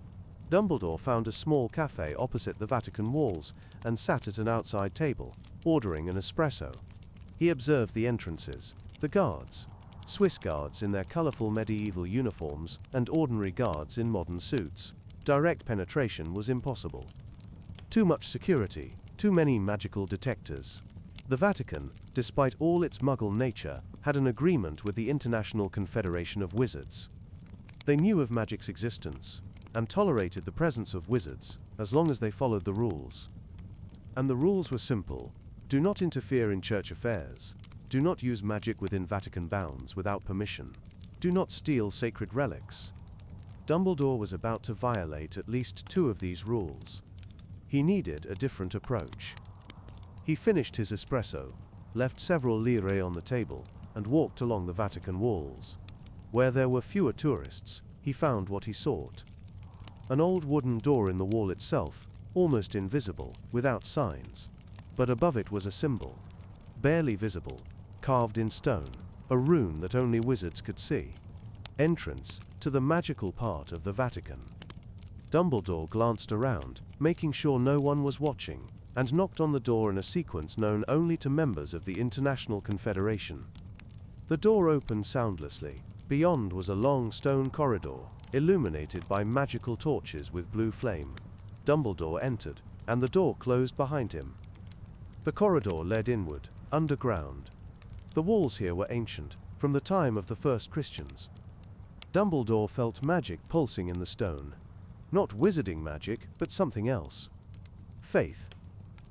Dumbledore found a small cafe opposite the Vatican walls and sat at an outside table, ordering an espresso. He observed the entrances, the guards, Swiss guards in their colorful medieval uniforms and ordinary guards in modern suits. Direct penetration was impossible. Too much security, too many magical detectors. The Vatican, despite all its Muggle nature, had an agreement with the International Confederation of Wizards. They knew of magic's existence, and tolerated the presence of wizards, as long as they followed the rules. And the rules were simple. Do not interfere in church affairs. Do not use magic within Vatican bounds without permission. Do not steal sacred relics. Dumbledore was about to violate at least two of these rules. He needed a different approach. He finished his espresso, left several lire on the table, and walked along the Vatican walls. Where there were fewer tourists, he found what he sought. An old wooden door in the wall itself, almost invisible, without signs. But above it was a symbol, barely visible, carved in stone, a rune that only wizards could see. Entrance to the magical part of the Vatican. Dumbledore glanced around, making sure no one was watching, and knocked on the door in a sequence known only to members of the International Confederation. The door opened soundlessly. Beyond was a long stone corridor, illuminated by magical torches with blue flame. Dumbledore entered, and the door closed behind him. The corridor led inward, underground. The walls here were ancient, from the time of the first Christians. Dumbledore felt magic pulsing in the stone. Not wizarding magic, but something else. Faith.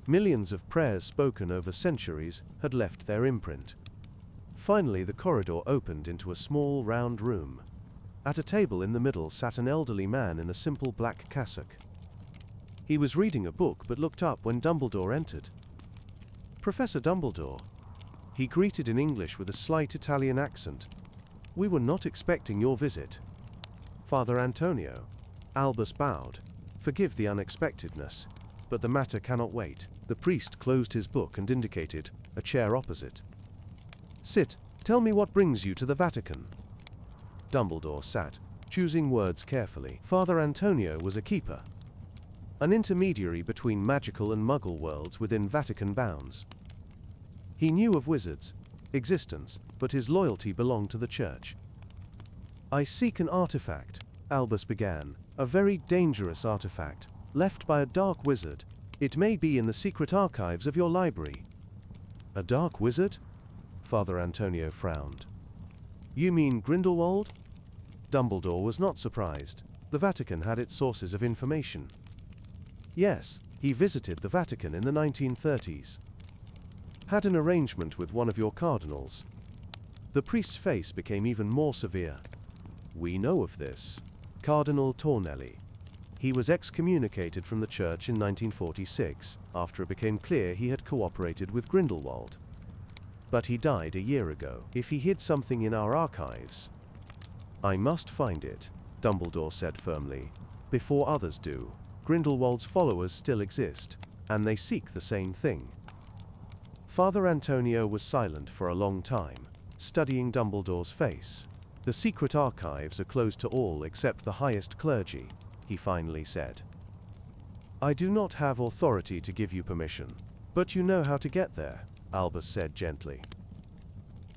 Millions of prayers spoken over centuries had left their imprint. Finally, the corridor opened into a small, round room. At a table in the middle sat an elderly man in a simple black cassock. He was reading a book but looked up when Dumbledore entered. "Professor Dumbledore," he greeted in English with a slight Italian accent. "We were not expecting your visit." "Father Antonio." Albus bowed. "Forgive the unexpectedness, but the matter cannot wait." The priest closed his book and indicated a chair opposite. "Sit. Tell me what brings you to the Vatican." Dumbledore sat, choosing words carefully. Father Antonio was a keeper, an intermediary between magical and Muggle worlds within Vatican bounds. He knew of wizards' existence, but his loyalty belonged to the Church. "I seek an artifact," Albus began, "a very dangerous artifact, left by a dark wizard, It may be in the secret archives of your library. A dark wizard? Father Antonio frowned. You mean Grindelwald? Dumbledore was not surprised. The Vatican had its sources of information. Yes, he visited the Vatican in the 1930s. Had an arrangement with one of your cardinals. The priest's face became even more severe. We know of this. Cardinal Tornelli. He was excommunicated from the church in 1946, after it became clear he had cooperated with Grindelwald. But he died a year ago. If he hid something in our archives, I must find it, Dumbledore said firmly, before others do. Grindelwald's followers still exist, and they seek the same thing. Father Antonio was silent for a long time, studying Dumbledore's face. The secret archives are closed to all except the highest clergy, he finally said. I do not have authority to give you permission, but you know how to get there, Albus said gently.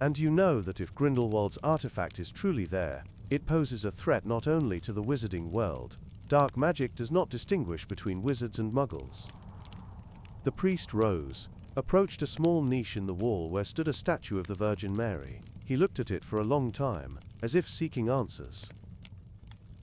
And you know that if Grindelwald's artifact is truly there, it poses a threat not only to the wizarding world. Dark magic does not distinguish between wizards and muggles. The priest rose, approached a small niche in the wall where stood a statue of the Virgin Mary. He looked at it for a long time, as if seeking answers.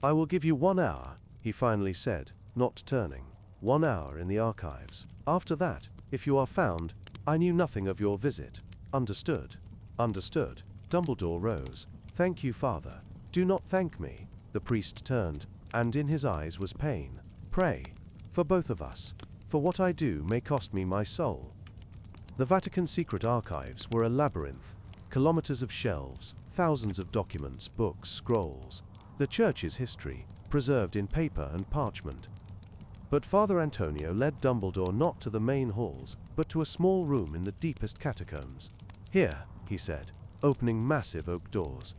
I will give you 1 hour, he finally said, not turning. 1 hour in the archives. After that, if you are found, I knew nothing of your visit. Understood? Understood. Dumbledore rose. Thank you, Father. Do not thank me. The priest turned, and in his eyes was pain. Pray, for both of us, for what I do may cost me my soul. The Vatican secret archives were a labyrinth, kilometers of shelves, thousands of documents, books, scrolls, the church's history, preserved in paper and parchment. But Father Antonio led Dumbledore not to the main halls, but to a small room in the deepest catacombs. Here, he said, opening massive oak doors.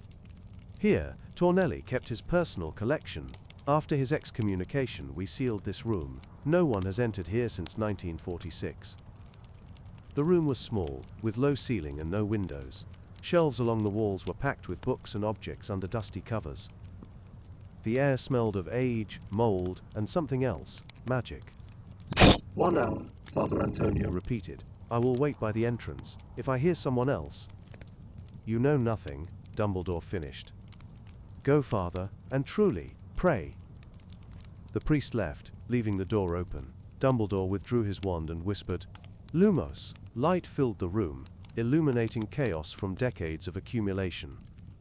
Here, Tornelli kept his personal collection. After his excommunication, we sealed this room. No one has entered here since 1946. The room was small, with low ceiling and no windows. Shelves along the walls were packed with books and objects under dusty covers. The air smelled of age, mold, and something else, magic. 1 hour, Father Antonio Repeated. I will wait by the entrance. If I hear someone else. You know nothing, Dumbledore finished. Go, Father, and truly, pray. The priest left, leaving the door open. Dumbledore withdrew his wand and whispered, Lumos. Light filled the room, illuminating chaos from decades of accumulation.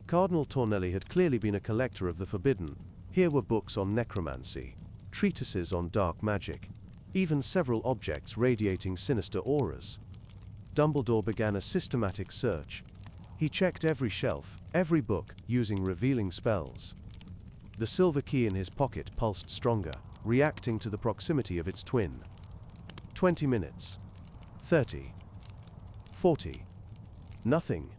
Cardinal Tornelli had clearly been a collector of the forbidden. Here were books on necromancy, treatises on dark magic, even several objects radiating sinister auras. Dumbledore began a systematic search. He checked every shelf, every book, using revealing spells. The silver key in his pocket pulsed stronger, reacting to the proximity of its twin. 20 minutes. 30. 40. Nothing.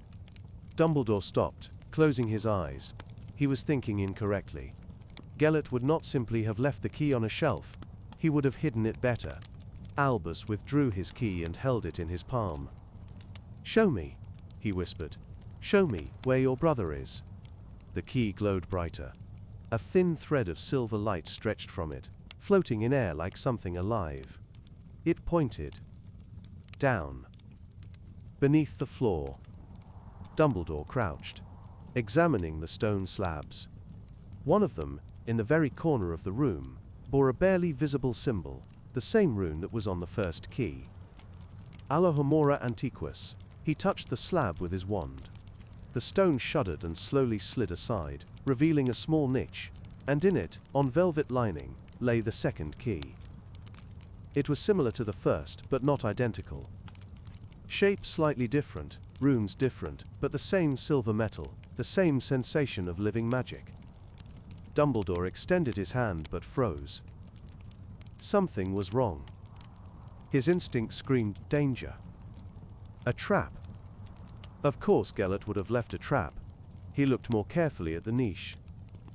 Dumbledore stopped, closing his eyes. He was thinking incorrectly. Gellert would not simply have left the key on a shelf. He would have hidden it better. Albus withdrew his key and held it in his palm. Show me, he whispered. Show me where your brother is. The key glowed brighter. A thin thread of silver light stretched from it, floating in air like something alive. It pointed. Down. Beneath the floor. Dumbledore crouched, examining the stone slabs. One of them, in the very corner of the room, bore a barely visible symbol, the same rune that was on the first key. Alohomora Antiquus. He touched the slab with his wand. The stone shuddered and slowly slid aside, revealing a small niche, and in it, on velvet lining, lay the second key. It was similar to the first, but not identical. Shape slightly different, runes different, but the same silver metal, the same sensation of living magic. Dumbledore extended his hand but froze. Something was wrong. His instinct screamed danger. A trap. Of course Gellert would have left a trap. He looked more carefully at the niche,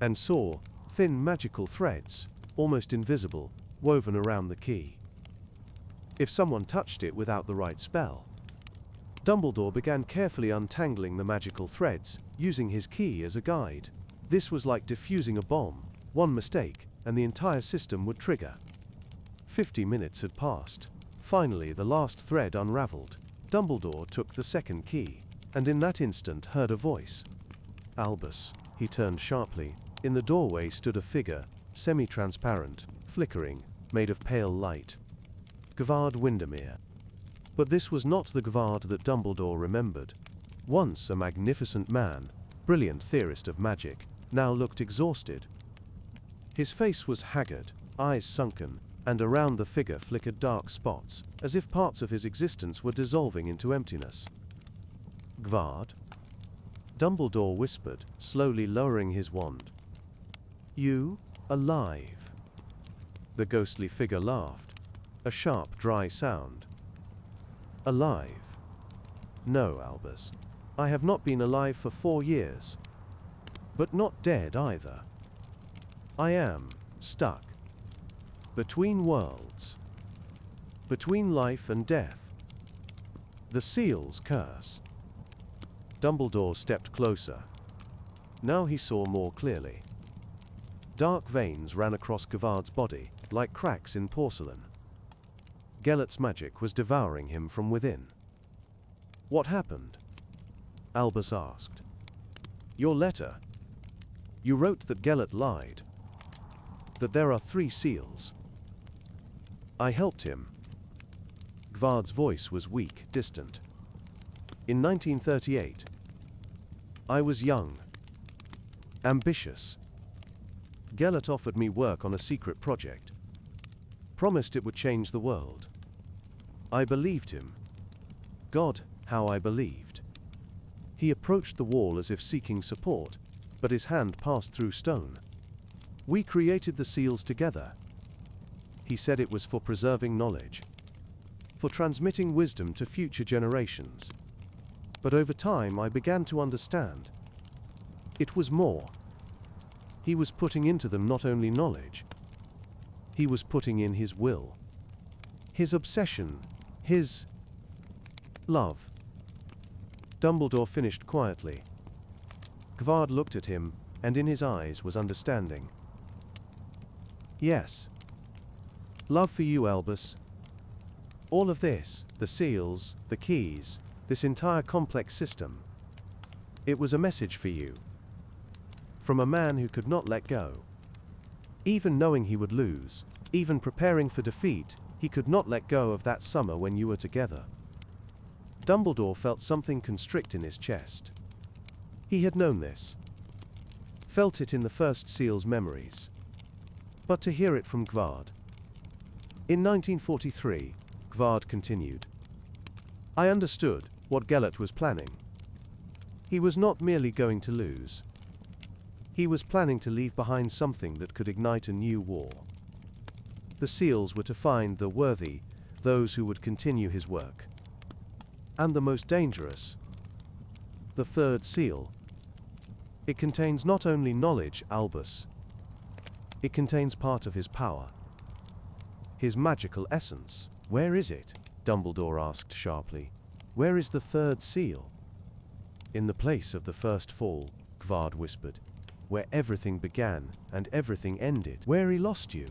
and saw thin magical threads, almost invisible, woven around the key. If someone touched it without the right spell. Dumbledore began carefully untangling the magical threads, using his key as a guide. This was like defusing a bomb. One mistake, and the entire system would trigger. 50 minutes had passed. Finally, the last thread unraveled. Dumbledore took the second key, and in that instant heard a voice. Albus. He turned sharply. In the doorway stood a figure, semi-transparent, flickering, made of pale light. Gavard Windermere. But this was not the Gavard that Dumbledore remembered. Once a magnificent man, brilliant theorist of magic, now looked exhausted. His face was haggard, eyes sunken, and around the figure flickered dark spots, as if parts of his existence were dissolving into emptiness. Gavard? Dumbledore whispered, slowly lowering his wand. You? Alive? The ghostly figure laughed. A sharp, dry sound. Alive? No, Albus. I have not been alive for 4 years. But not dead either. I am stuck. Between worlds. Between life and death. The seal's curse. Dumbledore stepped closer. Now he saw more clearly. Dark veins ran across Gavard's body, like cracks in porcelain. Gellert's magic was devouring him from within. What happened? Albus asked. Your letter. You wrote that Gellert lied. That there are 3 seals. I helped him. Gavard's voice was weak, distant. In 1938, I was young, ambitious. Gellert offered me work on a secret project. Promised it would change the world. I believed him. God, how I believed. He approached the wall as if seeking support, but his hand passed through stone. We created the seals together. He said it was for preserving knowledge, for transmitting wisdom to future generations. But over time I began to understand. It was more. He was putting into them not only knowledge, he was putting in his will, his obsession, his love. Dumbledore finished quietly. Gavard looked at him, and in his eyes was understanding. Yes. Love for you, Albus. All of this, the seals, the keys, this entire complex system. It was a message for you. From a man who could not let go. Even knowing he would lose, even preparing for defeat, he could not let go of that summer when you were together. Dumbledore felt something constrict in his chest. He had known this. Felt it in the first seal's memories. But to hear it from Gavard. In 1943, Gavard continued. I understood what Gellert was planning. He was not merely going to lose. He was planning to leave behind something that could ignite a new war. The seals were to find the worthy, those who would continue his work. And the most dangerous, the 3rd seal. It contains not only knowledge, Albus. It contains part of his power. His magical essence. Where is it? Dumbledore asked sharply. Where is the 3rd seal? In the place of the first fall, Gavard whispered. Where everything began and everything ended. Where he lost you.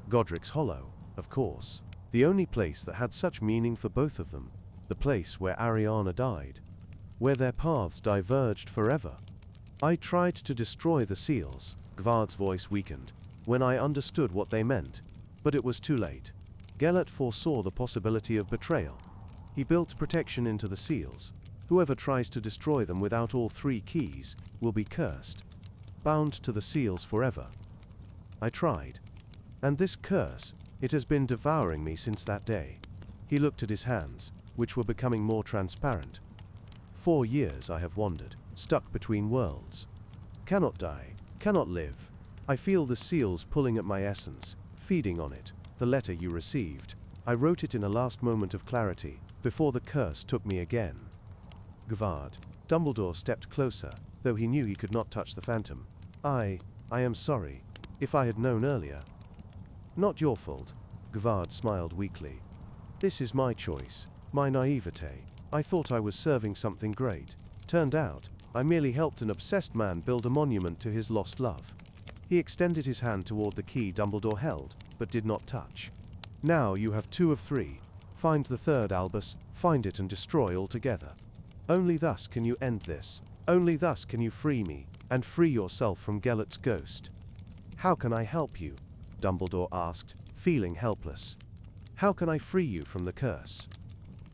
Godric's Hollow, of course. The only place that had such meaning for both of them. The place where Ariana died. Where their paths diverged forever. I tried to destroy the seals, Gavard's voice weakened, when I understood what they meant. But it was too late. Gellert foresaw the possibility of betrayal. He built protection into the seals. Whoever tries to destroy them without all 3 keys will be cursed. Bound to the seals forever. I tried. And this curse, it has been devouring me since that day. He looked at his hands, which were becoming more transparent. 4 years I have wandered, stuck between worlds. Cannot die, cannot live. I feel the seals pulling at my essence, feeding on it. The letter you received. I wrote it in a last moment of clarity, before the curse took me again. Gavard. Dumbledore stepped closer, though he knew he could not touch the phantom. I am sorry. If I had known earlier. Not your fault. Gavard smiled weakly. This is my choice, my naivete. I thought I was serving something great. Turned out, I merely helped an obsessed man build a monument to his lost love. He extended his hand toward the key Dumbledore held, but did not touch. Now you have 2 of 3. Find the third, Albus, find it and destroy altogether. Only thus can you end this. Only thus can you free me, and free yourself from Gellert's ghost. How can I help you? Dumbledore asked, feeling helpless. How can I free you from the curse?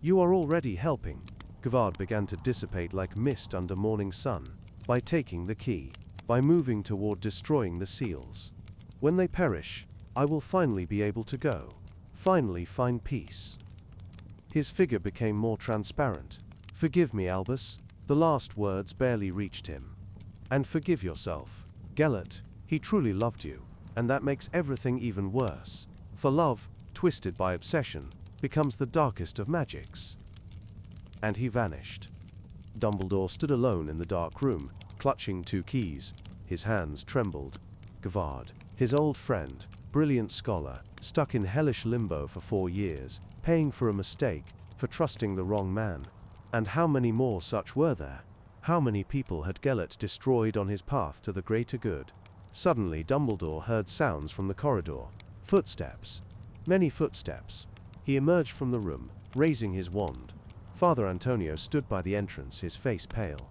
You are already helping. Gvard began to dissipate like mist under morning sun, by taking the key, by moving toward destroying the seals. When they perish, I will finally be able to go, finally find peace. His figure became more transparent. Forgive me, Albus. The last words barely reached him. And forgive yourself. Gellert, he truly loved you, and that makes everything even worse. For love, twisted by obsession, becomes the darkest of magics. And he vanished. Dumbledore stood alone in the dark room, clutching 2 keys. His hands trembled. Gvard, his old friend, brilliant scholar, stuck in hellish limbo for 4 years, paying for a mistake, for trusting the wrong man. And how many more such were there? How many people had Gellert destroyed on his path to the greater good? Suddenly Dumbledore heard sounds from the corridor. Footsteps. Many footsteps. He emerged from the room, raising his wand. Father Antonio stood by the entrance, his face pale.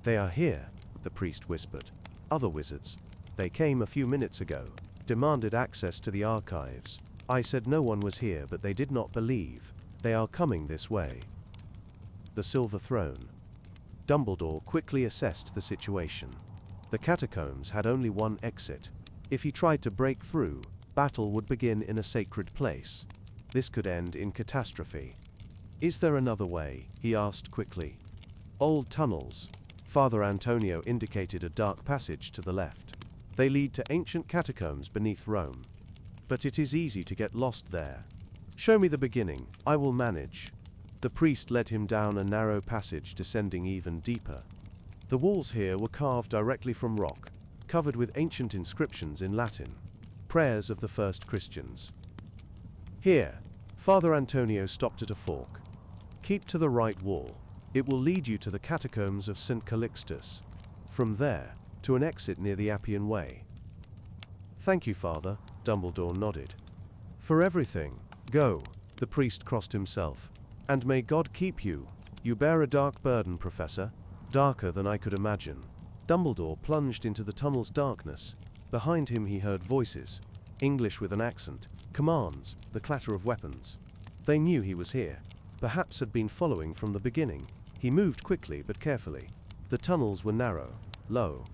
They are here, the priest whispered. Other wizards. They came a few minutes ago, demanded access to the archives. I said no one was here, but they did not believe. They are coming this way. The Silver Throne. Dumbledore quickly assessed the situation. The catacombs had only one exit. If he tried to break through, battle would begin in a sacred place. This could end in catastrophe. Is there another way? He asked quickly. Old tunnels. Father Antonio indicated a dark passage to the left. They lead to ancient catacombs beneath Rome. But it is easy to get lost there. Show me the beginning, I will manage. The priest led him down a narrow passage, descending even deeper. The walls here were carved directly from rock, covered with ancient inscriptions in Latin, prayers of the first Christians. Here, Father Antonio stopped at a fork. Keep to the right wall. It will lead you to the catacombs of St. Calixtus. From there, to an exit near the Appian Way. Thank you, Father, Dumbledore nodded. For everything. Go. The priest crossed himself. And may God keep you. You bear a dark burden, Professor. Darker than I could imagine. Dumbledore plunged into the tunnel's darkness. Behind him he heard voices. English with an accent. Commands. The clatter of weapons. They knew he was here. Perhaps had been following from the beginning. He moved quickly but carefully. The tunnels were narrow, low.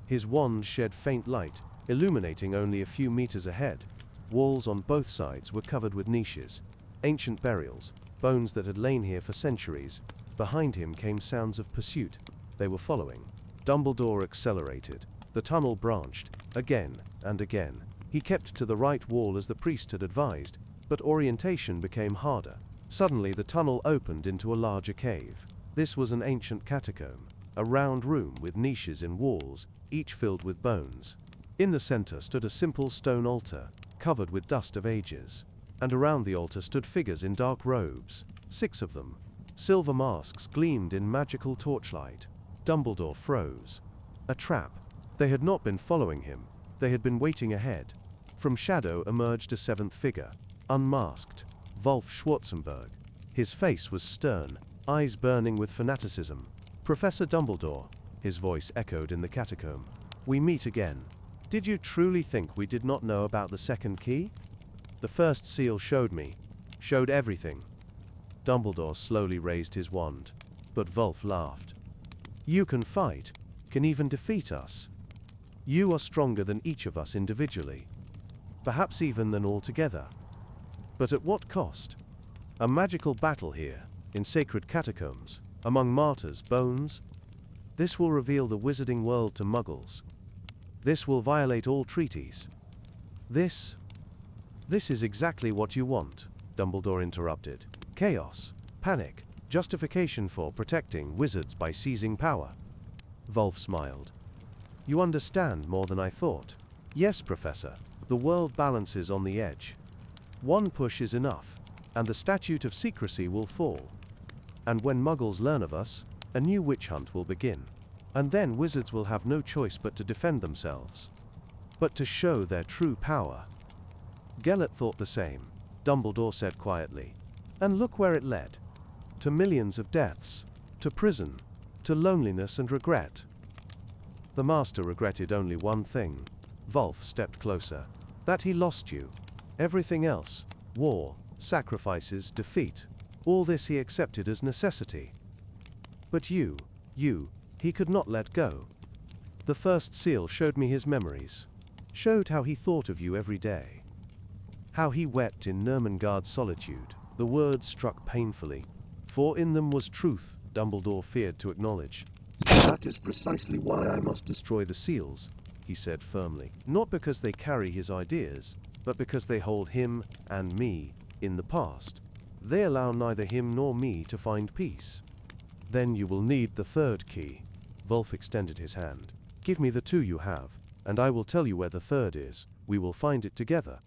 His wand shed faint light, illuminating only a few meters ahead. Walls on both sides were covered with niches. Ancient burials. Bones that had lain here for centuries. Behind him came sounds of pursuit. They were following. Dumbledore accelerated. The tunnel branched, again and again. He kept to the right wall as the priest had advised, but orientation became harder. Suddenly the tunnel opened into a larger cave. This was an ancient catacomb, a round room with niches in walls, each filled with bones. In the center stood a simple stone altar, covered with dust of ages. And around the altar stood figures in dark robes, 6 of them. Silver masks gleamed in magical torchlight. Dumbledore froze. A trap. They had not been following him. They had been waiting ahead. From shadow emerged a 7th figure, unmasked. Wolf Schwarzenberg. His face was stern, eyes burning with fanaticism. Professor Dumbledore, his voice echoed in the catacomb. We meet again. Did you truly think we did not know about the second key? The first seal showed me. Showed everything. Dumbledore slowly raised his wand. But Wolf laughed. You can fight, can even defeat us. You are stronger than each of us individually. Perhaps even than all together. But at what cost? A magical battle here, in sacred catacombs, among martyrs' bones? This will reveal the wizarding world to muggles. This will violate all treaties. This is exactly what you want, Dumbledore interrupted. Chaos, panic, justification for protecting wizards by seizing power. Wolf smiled. You understand more than I thought. Yes, Professor, the world balances on the edge. One push is enough, and the statute of secrecy will fall. And when muggles learn of us, a new witch hunt will begin. And then wizards will have no choice but to defend themselves. But to show their true power. Gellert thought the same. Dumbledore said quietly. And look where it led. To millions of deaths. To prison. To loneliness and regret. The master regretted only one thing. Volf stepped closer. That he lost you. Everything else, war, sacrifices, defeat, all this he accepted as necessity. But you, he could not let go. The first seal showed me his memories, showed how he thought of you every day. How he wept in Nurmengard's solitude. The words struck painfully, for in them was truth Dumbledore feared to acknowledge. That is precisely why I must Destroy the seals, he said firmly, not because they carry his ideas, but because they hold him and me in the past. They allow neither him nor me to find peace. Then you will need the third key. Volf extended his hand. Give me the two you have, and I will tell you where the third is. We will find it together.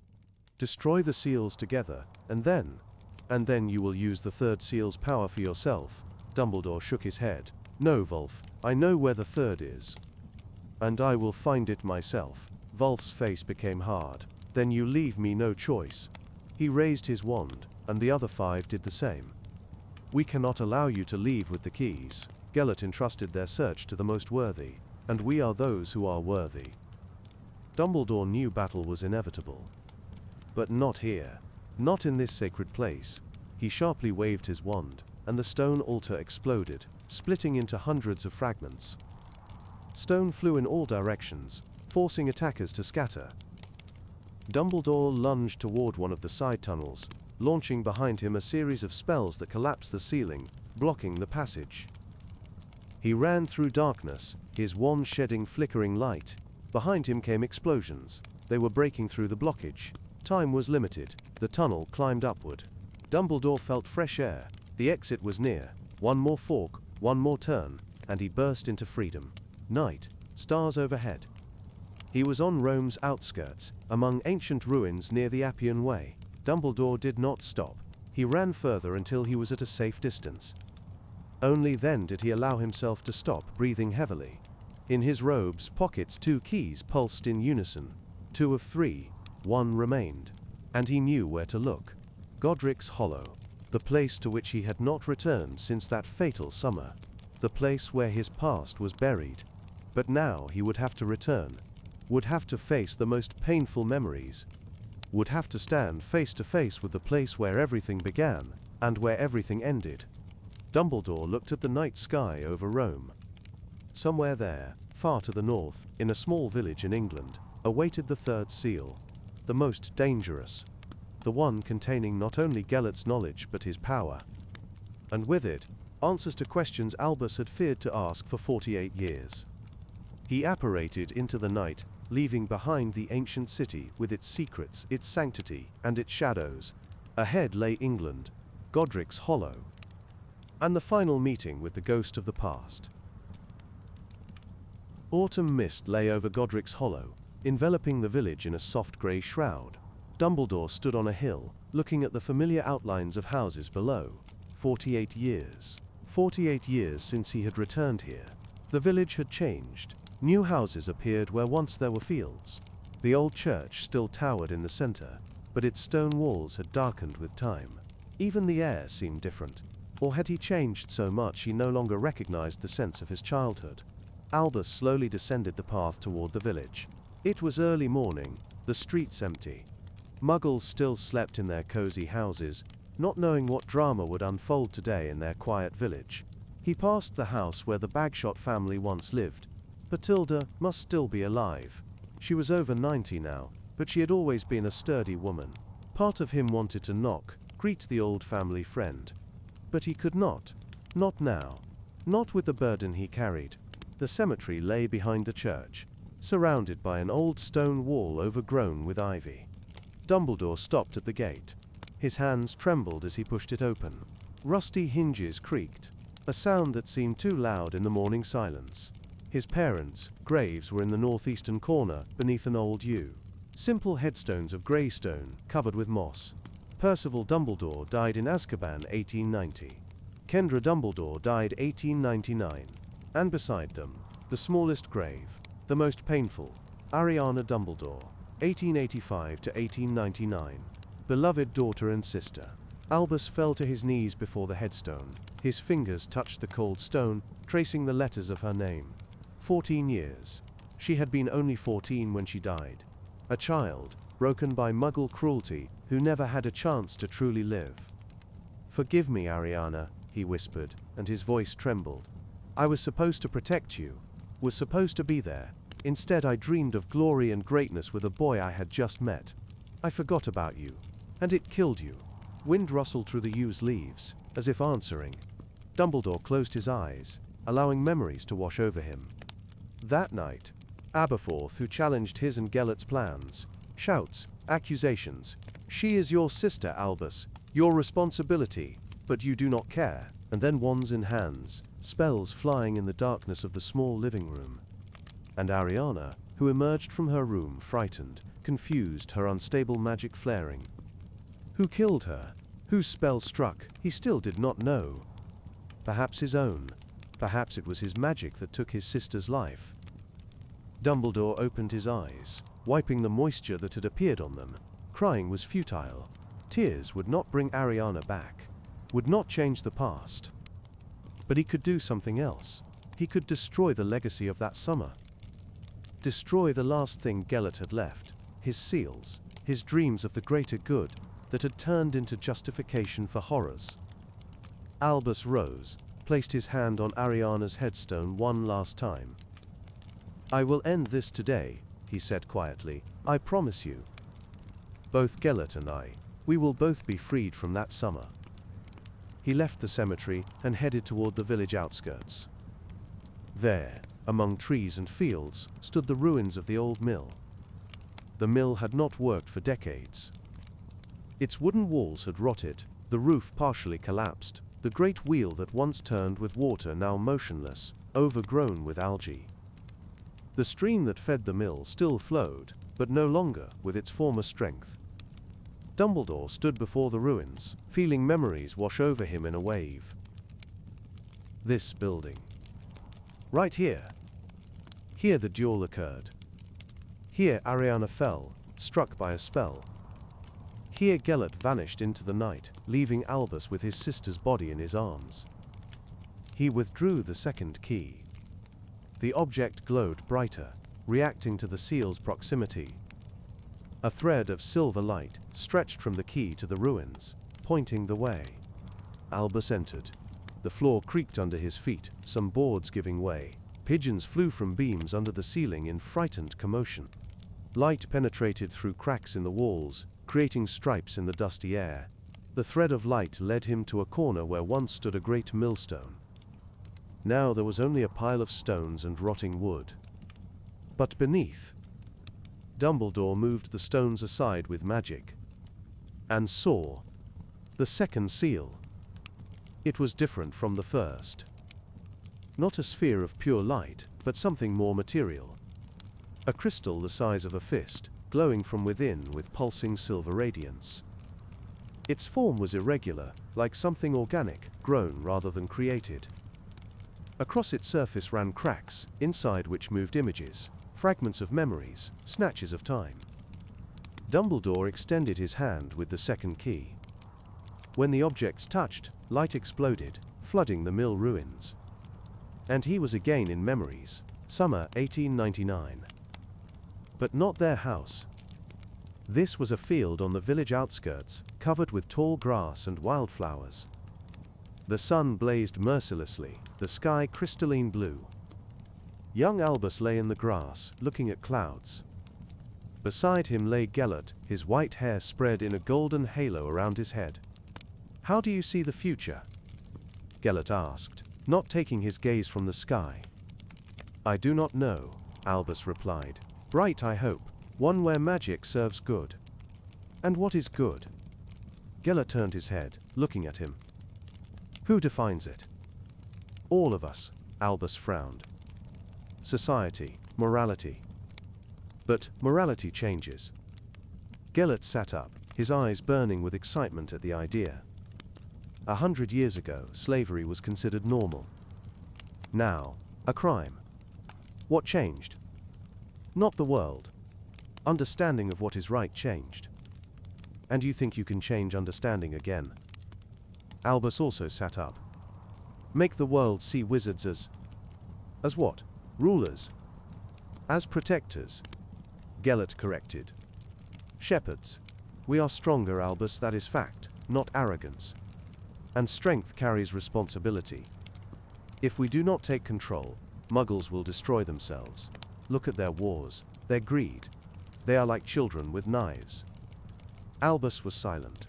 Destroy the seals together, and then you will use the third seal's power for yourself. Dumbledore shook his head. No, Volf, I know where the third is. And I will find it myself. Volf's face became hard. Then you leave me no choice. He raised his wand, and the other 5 did the same. We cannot allow you to leave with the keys. Gellert entrusted their search to the most worthy, and we are those who are worthy. Dumbledore knew battle was inevitable. But not here. Not in this sacred place. He sharply waved his wand, and the stone altar exploded, splitting into hundreds of fragments. Stone flew in all directions, forcing attackers to scatter. Dumbledore lunged toward one of the side tunnels, launching behind him a series of spells that collapsed the ceiling, blocking the passage. He ran through darkness, his wand shedding flickering light. Behind him came explosions. They were breaking through the blockage. Time was limited. The tunnel climbed upward. Dumbledore felt fresh air. The exit was near. One more fork, one more turn, and he burst into freedom. Night, stars overhead. He was on Rome's outskirts, among ancient ruins near the Appian Way. Dumbledore did not stop. He ran further until he was at a safe distance. Only then did he allow himself to stop, breathing heavily. In his robe's pockets 2 keys pulsed in unison. 2 of 3. 1 remained. And he knew where to look. Godric's Hollow. The place to which he had not returned since that fatal summer. The place where his past was buried. But now he would have to return. Would have to face the most painful memories. Would have to stand face to face with the place where everything began, and where everything ended. Dumbledore looked at the night sky over Rome. Somewhere there, far to the north, in a small village in England, awaited the third seal. The most dangerous. The one containing not only Gellert's knowledge but his power. And with it, answers to questions Albus had feared to ask for 48 years. He apparated into the night, leaving behind the ancient city with its secrets, its sanctity, and its shadows. Ahead lay England, Godric's Hollow, and the final meeting with the ghost of the past. Autumn mist lay over Godric's Hollow, enveloping the village in a soft grey shroud. Dumbledore stood on a hill, looking at the familiar outlines of houses below. 48 years. 48 years since he had returned here. The village had changed. New houses appeared where once there were fields. The old church still towered in the center, but its stone walls had darkened with time. Even the air seemed different. Or had he changed so much he no longer recognized the sense of his childhood? Albus slowly descended the path toward the village. It was early morning, the streets empty. Muggles still slept in their cozy houses, not knowing what drama would unfold today in their quiet village. He passed the house where the Bagshot family once lived. Bathilda must still be alive. She was over 90 now, but she had always been a sturdy woman. Part of him wanted to knock, greet the old family friend. But he could not. Not now. Not with the burden he carried. The cemetery lay behind the church, surrounded by an old stone wall overgrown with ivy. Dumbledore stopped at the gate. His hands trembled as he pushed it open. Rusty hinges creaked, a sound that seemed too loud in the morning silence. His parents' graves were in the northeastern corner, beneath an old yew. Simple headstones of grey stone, covered with moss. Percival Dumbledore died in Azkaban 1890. Kendra Dumbledore died 1899. And beside them, the smallest grave, the most painful, Ariana Dumbledore, 1885 to 1899. beloved daughter and sister. Albus fell to his knees before the headstone. His fingers touched the cold stone, tracing the letters of her name. 14 years. She had been only 14 when she died. A child, broken by Muggle cruelty, who never had a chance to truly live. "Forgive me, Ariana," he whispered, and his voice trembled. "I was supposed to protect you, was supposed to be there. Instead, I dreamed of glory and greatness with a boy I had just met. I forgot about you, and it killed you." Wind rustled through the yews leaves, as if answering. Dumbledore closed his eyes, allowing memories to wash over him. That night, Aberforth, who challenged his and Gellert's plans, shouts, accusations. "She is your sister, Albus, your responsibility, but you do not care," and then wands in hands, spells flying in the darkness of the small living room. And Ariana, who emerged from her room frightened, confused, her unstable magic flaring. Who killed her? Whose spell struck? He still did not know. Perhaps his own. Perhaps it was his magic that took his sister's life. Dumbledore opened his eyes, wiping the moisture that had appeared on them. Crying was futile. Tears would not bring Ariana back, would not change the past. But he could do something else. He could destroy the legacy of that summer. Destroy the last thing Gellert had left, his seals, his dreams of the greater good that had turned into justification for horrors. Albus rose, placed his hand on Ariana's headstone one last time. "I will end this today," he said quietly. "I promise you. Both Gellert and I, we will both be freed from that summer." He left the cemetery and headed toward the village outskirts. There, among trees and fields, stood the ruins of the old mill. The mill had not worked for decades. Its wooden walls had rotted, the roof partially collapsed, the great wheel that once turned with water now motionless, overgrown with algae. The stream that fed the mill still flowed, but no longer with its former strength. Dumbledore stood before the ruins, feeling memories wash over him in a wave. This building. Right here. Here the duel occurred. Here Ariana fell, struck by a spell. Here Gellert vanished into the night, leaving Albus with his sister's body in his arms. He withdrew the second key. The object glowed brighter, reacting to the seal's proximity. A thread of silver light stretched from the key to the ruins, pointing the way. Albus entered. The floor creaked under his feet, some boards giving way. Pigeons flew from beams under the ceiling in frightened commotion. Light penetrated through cracks in the walls, creating stripes in the dusty air. The thread of light led him to a corner where once stood a great millstone. Now there was only a pile of stones and rotting wood. But beneath, Dumbledore moved the stones aside with magic, and saw the second seal. It was different from the first. Not a sphere of pure light, but something more material. A crystal the size of a fist, glowing from within with pulsing silver radiance. Its form was irregular, like something organic, grown rather than created. Across its surface ran cracks, inside which moved images, fragments of memories, snatches of time. Dumbledore extended his hand with the second key. When the objects touched, light exploded, flooding the mill ruins. And he was again in memories, summer 1899. But not their house. This was a field on the village outskirts, covered with tall grass and wildflowers. The sun blazed mercilessly, the sky crystalline blue. Young Albus lay in the grass, looking at clouds. Beside him lay Gellert, his white hair spread in a golden halo around his head. "How do you see the future?" Gellert asked, not taking his gaze from the sky. "I do not know," Albus replied. "Bright, I hope, one where magic serves good." "And what is good?" Gellert turned his head, looking at him. "Who defines it?" "All of us," Albus frowned. "Society, morality." "But morality changes." Gellert sat up, his eyes burning with excitement at the idea. 100 years ago, slavery was considered normal. Now, a crime. What changed? Not the world. Understanding of what is right changed. And you think you can change understanding again? Albus also sat up. Make the world see wizards as what? Rulers? As protectors? Gellert corrected. Shepherds. We are stronger, Albus, that is fact, not arrogance. And strength carries responsibility. If we do not take control, Muggles will destroy themselves. Look at their wars, their greed. They are like children with knives. Albus was silent.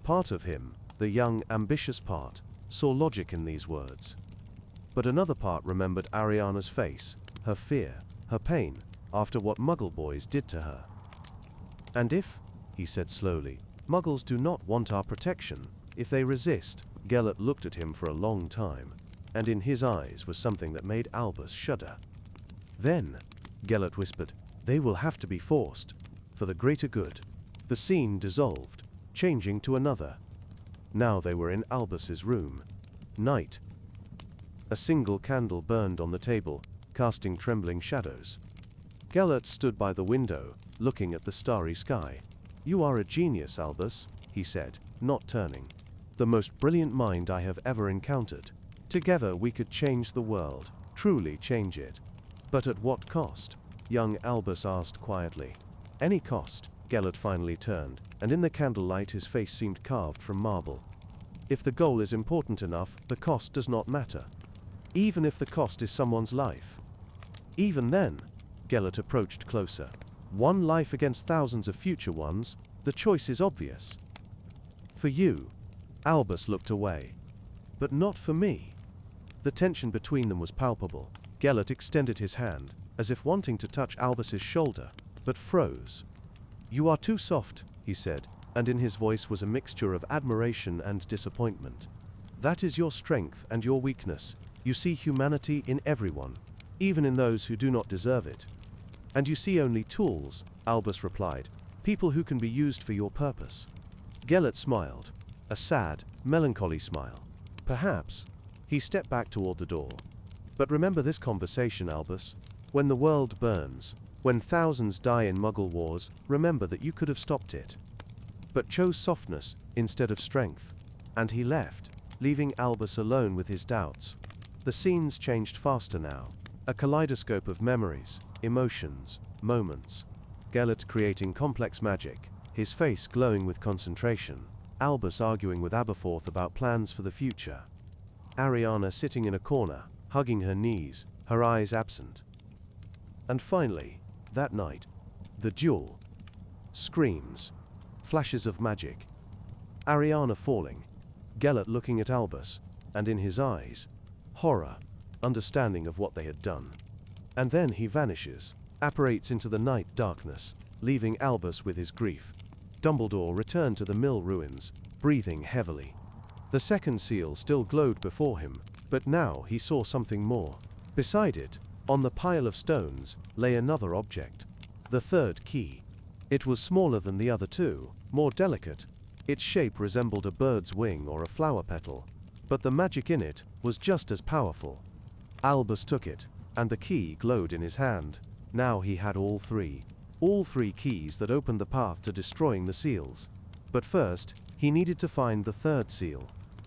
Part of him, the young, ambitious part, saw logic in these words. But another part remembered Ariana's face, her fear, her pain, after what Muggle boys did to her. And if, he said slowly, Muggles do not want our protection, if they resist, Gellert looked at him for a long time, and in his eyes was something that made Albus shudder. Then, Gellert whispered, they will have to be forced, for the greater good. The scene dissolved, changing to another. Now they were in Albus's room. Night. A single candle burned on the table, casting trembling shadows. Gellert stood by the window, looking at the starry sky. You are a genius, Albus, he said, not turning. The most brilliant mind I have ever encountered. Together we could change the world, truly change it. But at what cost? Young Albus asked quietly. Any cost. Gellert finally turned, and in the candlelight his face seemed carved from marble. If the goal is important enough, the cost does not matter. Even if the cost is someone's life. Even then, Gellert approached closer. One life against thousands of future ones, the choice is obvious. For you. Albus looked away. But not for me. The tension between them was palpable. Gellert extended his hand, as if wanting to touch Albus's shoulder, but froze. You are too soft, he said, and in his voice was a mixture of admiration and disappointment. That is your strength and your weakness. You see humanity in everyone, even in those who do not deserve it. And you see only tools, Albus replied, people who can be used for your purpose. Gellert smiled, a sad, melancholy smile. Perhaps. He stepped back toward the door. But remember this conversation, Albus. When the world burns, when thousands die in Muggle wars, remember that you could have stopped it. But chose softness instead of strength. And he left, leaving Albus alone with his doubts. The scenes changed faster now. A kaleidoscope of memories, emotions, moments. Gellert creating complex magic, his face glowing with concentration. Albus arguing with Aberforth about plans for the future. Ariana sitting in a corner, hugging her knees, her eyes absent. And finally, that night, the duel. Screams. Flashes of magic. Ariana falling. Gellert looking at Albus, and in his eyes, horror, understanding of what they had done. And then he vanishes, apparates into the night darkness, leaving Albus with his grief. Dumbledore returned to the mill ruins, breathing heavily. The second seal still glowed before him, but now he saw something more. Beside it, on the pile of stones, lay another object. The third key. It was smaller than the other two, more delicate. Its shape resembled a bird's wing or a flower petal, but the magic in it was just as powerful. Albus took it, and the key glowed in his hand. Now he had all three keys that opened the path to destroying the seals. But first, he needed to find the third seal.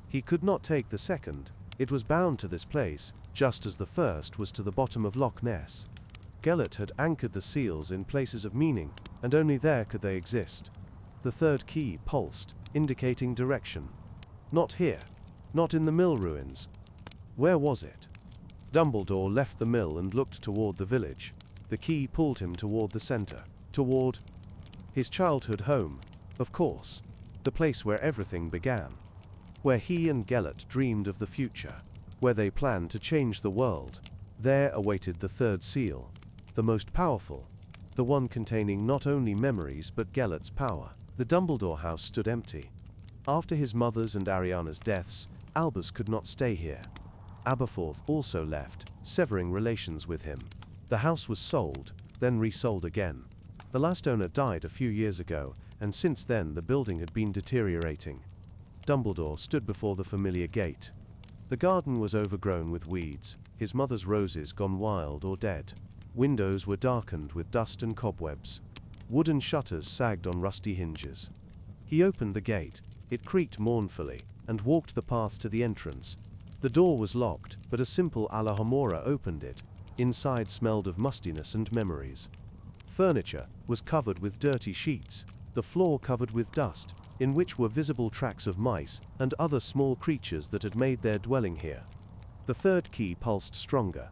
He could not take the second. It was bound to this place, just as the first was to the bottom of Loch Ness. Gellert had anchored the seals in places of meaning, and only there could they exist. The third key pulsed, indicating direction. Not here. Not in the mill ruins. Where was it? Dumbledore left the mill and looked toward the village. The key pulled him toward the center, toward his childhood home, of course, the place where everything began, where he and Gellert dreamed of the future, where they planned to change the world. There awaited the third seal, the most powerful, the one containing not only memories but Gellert's power. The Dumbledore house stood empty. After his mother's and Ariana's deaths, Albus could not stay here. Aberforth also left, severing relations with him. The house was sold, then resold again. The last owner died a few years ago, and since then the building had been deteriorating. Dumbledore stood before the familiar gate. The garden was overgrown with weeds, his mother's roses gone wild or dead. Windows were darkened with dust and cobwebs. Wooden shutters sagged on rusty hinges. He opened the gate, it creaked mournfully, and walked the path to the entrance. The door was locked, but a simple Alahomora opened it. Inside smelled of mustiness and memories. Furniture was covered with dirty sheets, the floor covered with dust, in which were visible tracks of mice and other small creatures that had made their dwelling here. The third key pulsed stronger.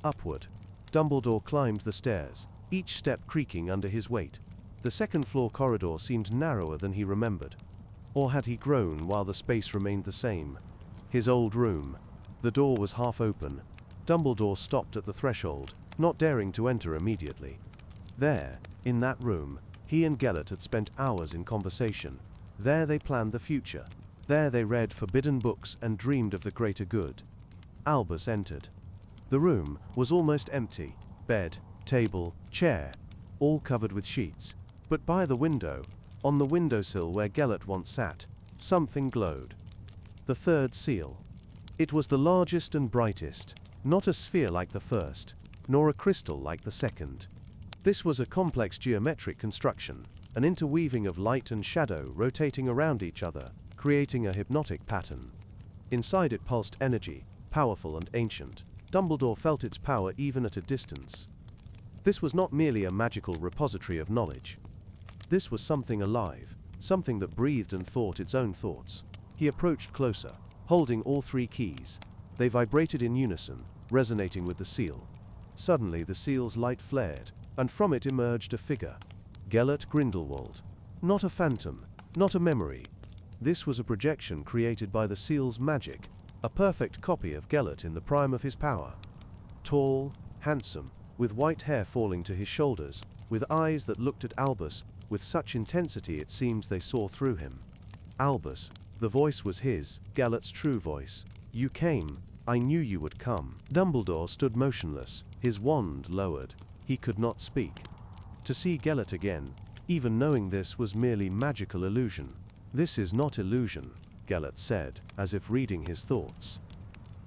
Upward. Dumbledore climbed the stairs, each step creaking under his weight. The second-floor corridor seemed narrower than he remembered. Or had he grown while the space remained the same? His old room. The door was half open. Dumbledore stopped at the threshold, not daring to enter immediately. There, in that room, he and Gellert had spent hours in conversation. There they planned the future. There they read forbidden books and dreamed of the greater good. Albus entered. The room was almost empty. Bed, table, chair, all covered with sheets. But by the window, on the windowsill where Gellert once sat, something glowed. The third seal. It was the largest and brightest, not a sphere like the first, nor a crystal like the second. This was a complex geometric construction, an interweaving of light and shadow rotating around each other, creating a hypnotic pattern. Inside it pulsed energy, powerful and ancient. Dumbledore felt its power even at a distance. This was not merely a magical repository of knowledge. This was something alive, something that breathed and thought its own thoughts. He approached closer, holding all three keys. They vibrated in unison, resonating with the seal. Suddenly the seal's light flared, and from it emerged a figure. Gellert Grindelwald. Not a phantom, not a memory. This was a projection created by the seal's magic, a perfect copy of Gellert in the prime of his power. Tall, handsome, with white hair falling to his shoulders, with eyes that looked at Albus with such intensity it seemed they saw through him. Albus, the voice was his, Gellert's true voice. You came, I knew you would come. Dumbledore stood motionless, his wand lowered. He could not speak. To see Gellert again, even knowing this, was merely magical illusion. This is not illusion, Gellert said, as if reading his thoughts.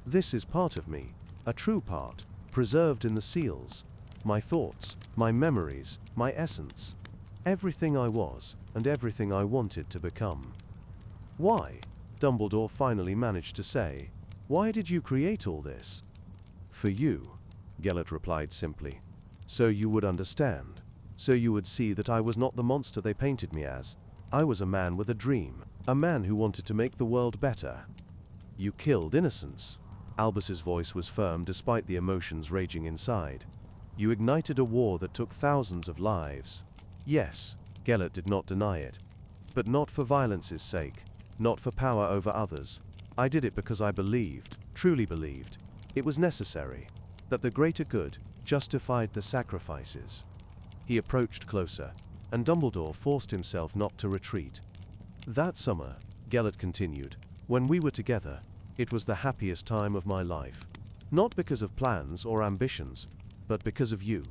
This is part of me, a true part, preserved in the seals. My thoughts, my memories, my essence. Everything I was, and everything I wanted to become. Why? Dumbledore finally managed to say. Why did you create all this? For you, Gellert replied simply. So you would understand. So you would see that I was not the monster they painted me as. I was a man with a dream, a man who wanted to make the world better. You killed innocence. Albus's voice was firm despite the emotions raging inside. You ignited a war that took thousands of lives. Yes, Gellert did not deny it. But not for violence's sake, not for power over others. I did it because I believed, truly believed, it was necessary, that the greater good justified the sacrifices. He approached closer, and Dumbledore forced himself not to retreat. That summer, Gellert continued, when we were together, it was the happiest time of my life. Not because of plans or ambitions, but because of you.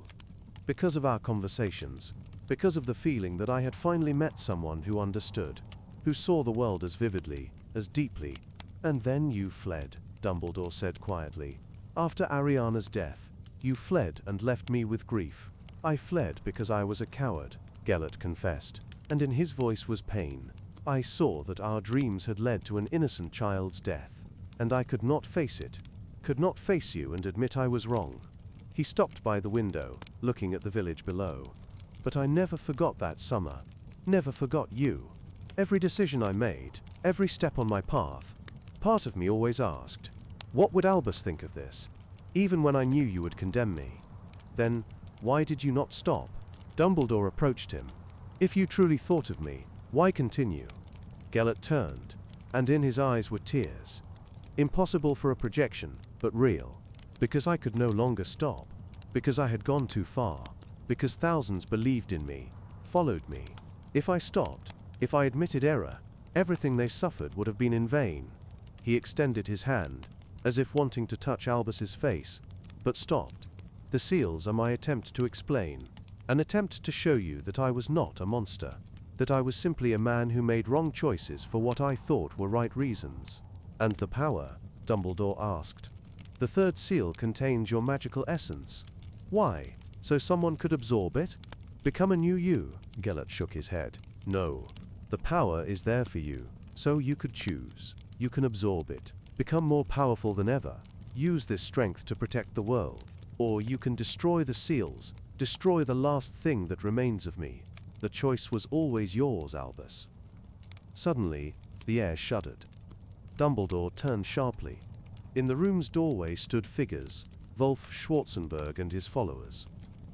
Because of our conversations. Because of the feeling that I had finally met someone who understood, who saw the world as vividly, as deeply. And then you fled, Dumbledore said quietly. After Ariana's death, you fled and left me with grief. I fled because I was a coward, Gellert confessed, and in his voice was pain. I saw that our dreams had led to an innocent child's death, and I could not face it, could not face you and admit I was wrong. He stopped by the window, looking at the village below. But I never forgot that summer, never forgot you. Every decision I made, every step on my path, part of me always asked, what would Albus think of this? Even when I knew you would condemn me. Then, why did you not stop? Dumbledore approached him. If you truly thought of me, why continue? Gellert turned, and in his eyes were tears. Impossible for a projection, but real. Because I could no longer stop. Because I had gone too far. Because thousands believed in me, followed me. If I stopped, if I admitted error, everything they suffered would have been in vain. He extended his hand, as if wanting to touch Albus's face, but stopped. The seals are my attempt to explain, an attempt to show you that I was not a monster, that I was simply a man who made wrong choices for what I thought were right reasons. And the power? Dumbledore asked. The third seal contains your magical essence. Why? So someone could absorb it? Become a new you? Gellert shook his head. No. The power is there for you, so you could choose. You can absorb it, become more powerful than ever, use this strength to protect the world, or you can destroy the seals, destroy the last thing that remains of me. The choice was always yours, Albus. Suddenly, the air shuddered. Dumbledore turned sharply. In the room's doorway stood figures, Wolf Schwarzenberg and his followers.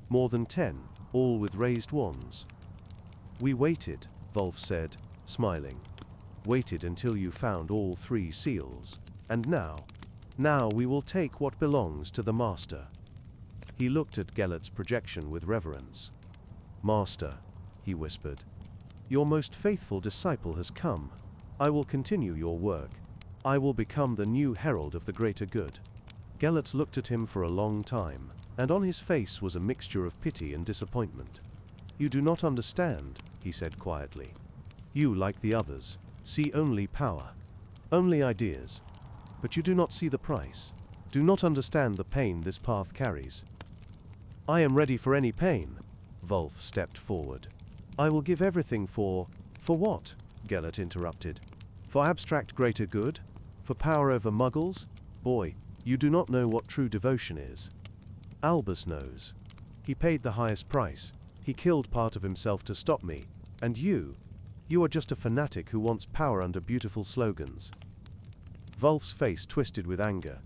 More than 10, all with raised wands. We waited, Wolf said, smiling. Waited until you found all 3 seals. And now we will take what belongs to the Master. He looked at Gellert's projection with reverence. Master, he whispered, your most faithful disciple has come. I will continue your work. I will become the new herald of the greater good. Gellert looked at him for a long time, and on his face was a mixture of pity and disappointment. You do not understand, he said quietly. You, like the others, see only power, only ideas. But you do not see the price, do not understand the pain this path carries. I am ready for any pain. Wolf stepped forward. I will give everything for what? Gellert interrupted. For abstract greater good? For power over muggles? Boy, you do not know what true devotion is. Albus knows. He paid the highest price. He killed part of himself to stop me. And you are just a fanatic who wants power under beautiful slogans. Wolf's face twisted with anger.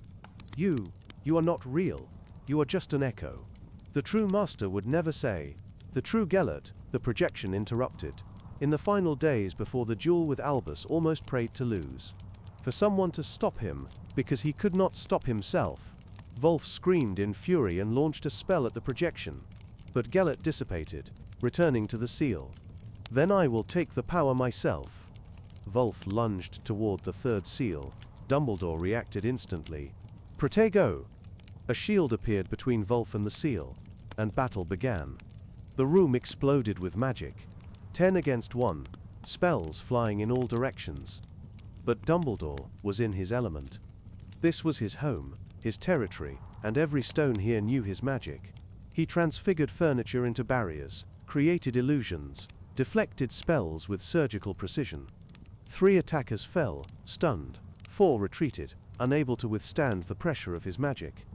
You are not real. You are just an echo. The true master would never say. The true Gellert, the projection interrupted. In the final days before the duel with Albus almost prayed to lose. For someone to stop him, because he could not stop himself. Wolf screamed in fury and launched a spell at the projection. But Gellert dissipated, returning to the seal. Then I will take the power myself. Wolf lunged toward the 3rd seal. Dumbledore reacted instantly. Protego! A shield appeared between Wolf and the seal, and battle began. The room exploded with magic. 10 against 1, spells flying in all directions. But Dumbledore was in his element. This was his home, his territory, and every stone here knew his magic. He transfigured furniture into barriers, created illusions, deflected spells with surgical precision. 3 attackers fell, stunned. 4 retreated, unable to withstand the pressure of his magic.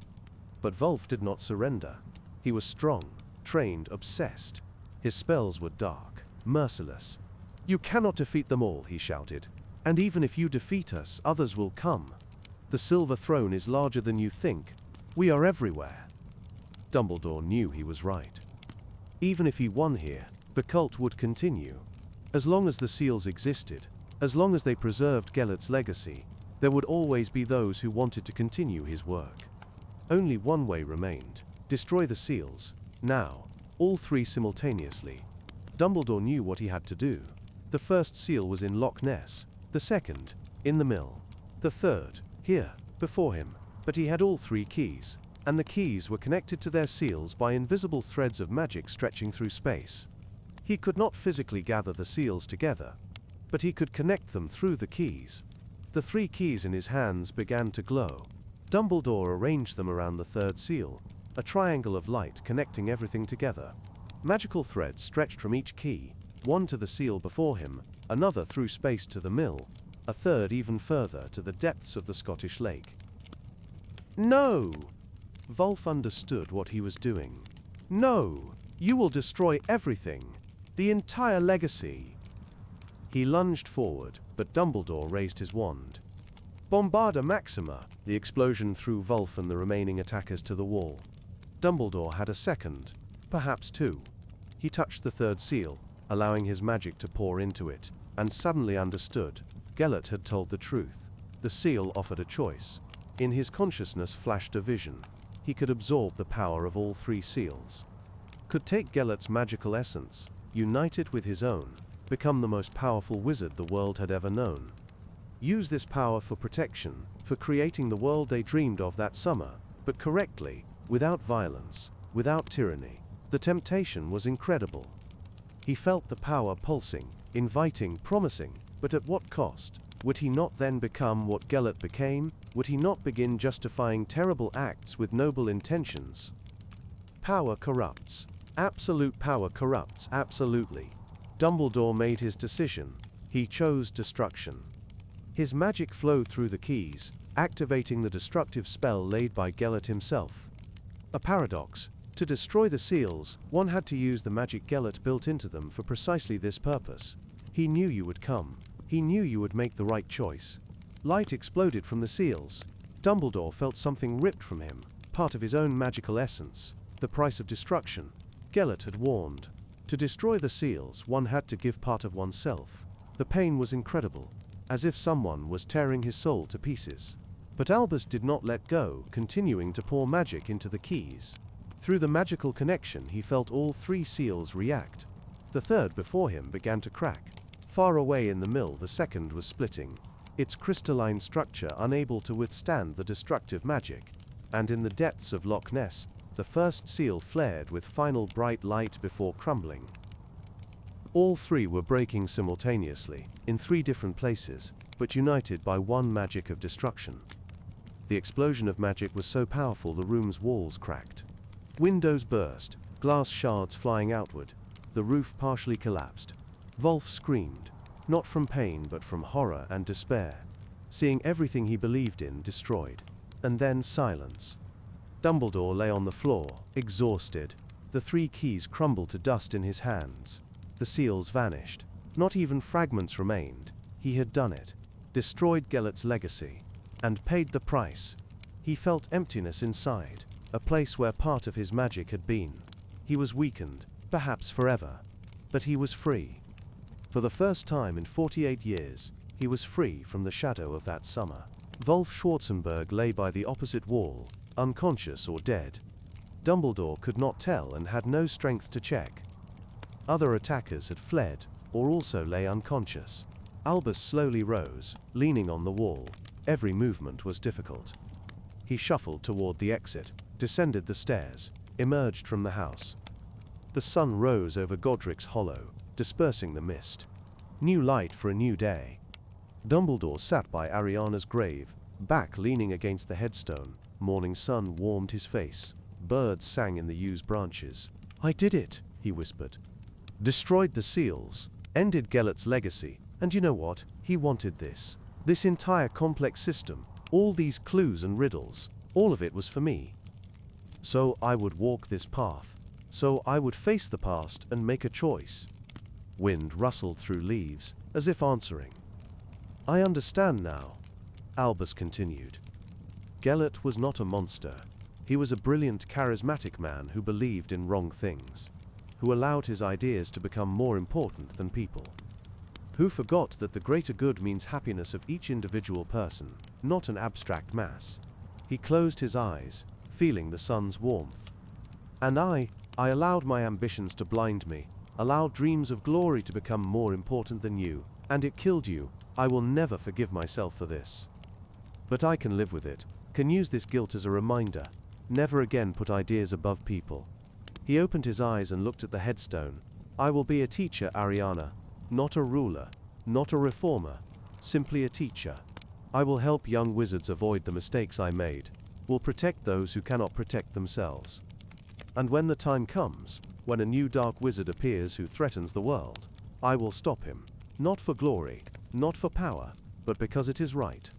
But Wolf did not surrender. He was strong, trained, obsessed. His spells were dark, merciless. You cannot defeat them all, he shouted. And even if you defeat us, others will come. The silver throne is larger than you think. We are everywhere. Dumbledore knew he was right. Even if he won here, the cult would continue. As long as the seals existed, as long as they preserved Gellert's legacy, there would always be those who wanted to continue his work. Only one way remained. Destroy the seals. Now. All 3 simultaneously. Dumbledore knew what he had to do. The 1st seal was in Loch Ness. The 2nd, in the mill. The 3rd, here, before him. But he had all 3 keys. And the keys were connected to their seals by invisible threads of magic stretching through space. He could not physically gather the seals together, but he could connect them through the keys. The 3 keys in his hands began to glow. Dumbledore arranged them around the 3rd seal, a triangle of light connecting everything together. Magical threads stretched from each key, one to the seal before him, another through space to the mill, a 3rd even further to the depths of the Scottish lake. No! Wolf understood what he was doing. No! You will destroy everything. The entire legacy. He lunged forward, but Dumbledore raised his wand. Bombarda Maxima! The explosion threw Wolf and the remaining attackers to the wall. Dumbledore had a second, perhaps 2. He touched the 3rd seal, allowing his magic to pour into it, and suddenly understood. Gellert had told the truth. The seal offered a choice. In his consciousness flashed a vision. He could absorb the power of all 3 seals. Could take Gellert's magical essence, unite it with his own, become the most powerful wizard the world had ever known. Use this power for protection, for creating the world they dreamed of that summer, but correctly, without violence, without tyranny. The temptation was incredible. He felt the power pulsing, inviting, promising, but at what cost? Would he not then become what Gellert became? Would he not begin justifying terrible acts with noble intentions? Power corrupts. Absolute power corrupts, absolutely. Dumbledore made his decision. He chose destruction. His magic flowed through the keys, activating the destructive spell laid by Gellert himself. A paradox. To destroy the seals, one had to use the magic Gellert built into them for precisely this purpose. He knew you would come. He knew you would make the right choice. Light exploded from the seals. Dumbledore felt something ripped from him, part of his own magical essence, the price of destruction. Gellert had warned. To destroy the seals, one had to give part of oneself. The pain was incredible, as if someone was tearing his soul to pieces. But Albus did not let go, continuing to pour magic into the keys. Through the magical connection, he felt all 3 seals react. The third before him began to crack. Far away in the mill, the second was splitting, its crystalline structure unable to withstand the destructive magic. And in the depths of Loch Ness, the first seal flared with final bright light before crumbling. All 3 were breaking simultaneously, in 3 different places, but united by one magic of destruction. The explosion of magic was so powerful the room's walls cracked. Windows burst, glass shards flying outward. The roof partially collapsed. Wolf screamed, not from pain but from horror and despair, seeing everything he believed in destroyed. And then silence. Dumbledore lay on the floor, exhausted. The 3 keys crumbled to dust in his hands. The seals vanished. Not even fragments remained. He had done it. Destroyed Gellert's legacy. And paid the price. He felt emptiness inside, a place where part of his magic had been. He was weakened, perhaps forever. But he was free. For the first time in 48 years, he was free from the shadow of that summer. Wolf Schwarzenberg lay by the opposite wall, unconscious or dead. Dumbledore could not tell and had no strength to check. Other attackers had fled, or also lay unconscious. Albus slowly rose, leaning on the wall. Every movement was difficult. He shuffled toward the exit, descended the stairs, emerged from the house. The sun rose over Godric's hollow, dispersing the mist. New light for a new day. Dumbledore sat by Ariana's grave, back leaning against the headstone. Morning sun warmed his face. Birds sang in the yews branches. "I did it," he whispered. Destroyed the seals, ended Gellert's legacy, and you know what? He wanted this. This entire complex system, all these clues and riddles, all of it was for me. So I would walk this path. So I would face the past and make a choice. Wind rustled through leaves, as if answering. "I understand now," Albus continued. Gellert was not a monster. He was a brilliant, charismatic man who believed in wrong things, who allowed his ideas to become more important than people, who forgot that the greater good means happiness of each individual person, not an abstract mass. He closed his eyes, feeling the sun's warmth. "And I allowed my ambitions to blind me, allowed dreams of glory to become more important than you, and it killed you. I will never forgive myself for this. But I can live with it, can use this guilt as a reminder, never again put ideas above people." He opened his eyes and looked at the headstone. "I will be a teacher, Ariana. Not a ruler, not a reformer, simply a teacher. I will help young wizards avoid the mistakes I made, will protect those who cannot protect themselves. And when the time comes, when a new dark wizard appears who threatens the world, I will stop him, not for glory, not for power, but because it is right."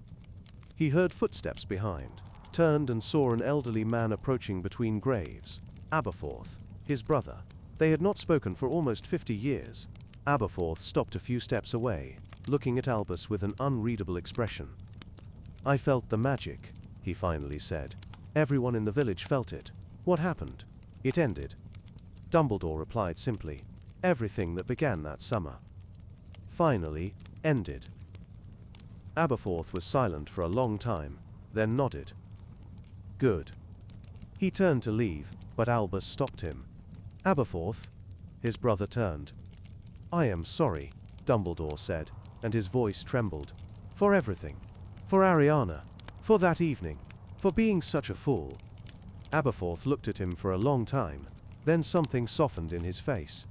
He heard footsteps behind, turned and saw an elderly man approaching between graves. Aberforth, his brother. They had not spoken for almost 50 years. Aberforth stopped a few steps away, looking at Albus with an unreadable expression. "I felt the magic," he finally said. "Everyone in the village felt it. What happened? It ended." Dumbledore replied simply, "Everything that began that summer. Finally, ended." Aberforth was silent for a long time, then nodded. "Good." He turned to leave, but Albus stopped him. "Aberforth?" His brother turned. "I am sorry," Dumbledore said, and his voice trembled. "For everything. For Ariana. For that evening. For being such a fool." Aberforth looked at him for a long time, then something softened in his face.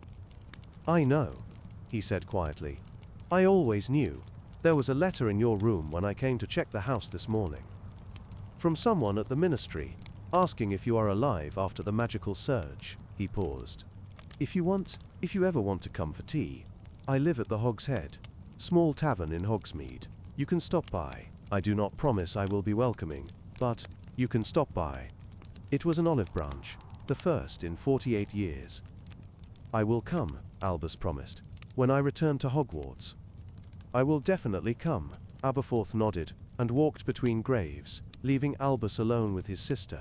"I know," he said quietly. "I always knew. There was a letter in your room when I came to check the house this morning. From someone at the ministry, asking if you are alive after the magical surge." He paused. If you ever want to come for tea, I live at the Hog's Head, small tavern in Hogsmeade. You can stop by. I do not promise I will be welcoming, but you can stop by. It was an olive branch, the first in 48 years. I will come, Albus promised, when I return to Hogwarts. I will definitely come, Aberforth nodded, and walked between graves, leaving Albus alone with his sister.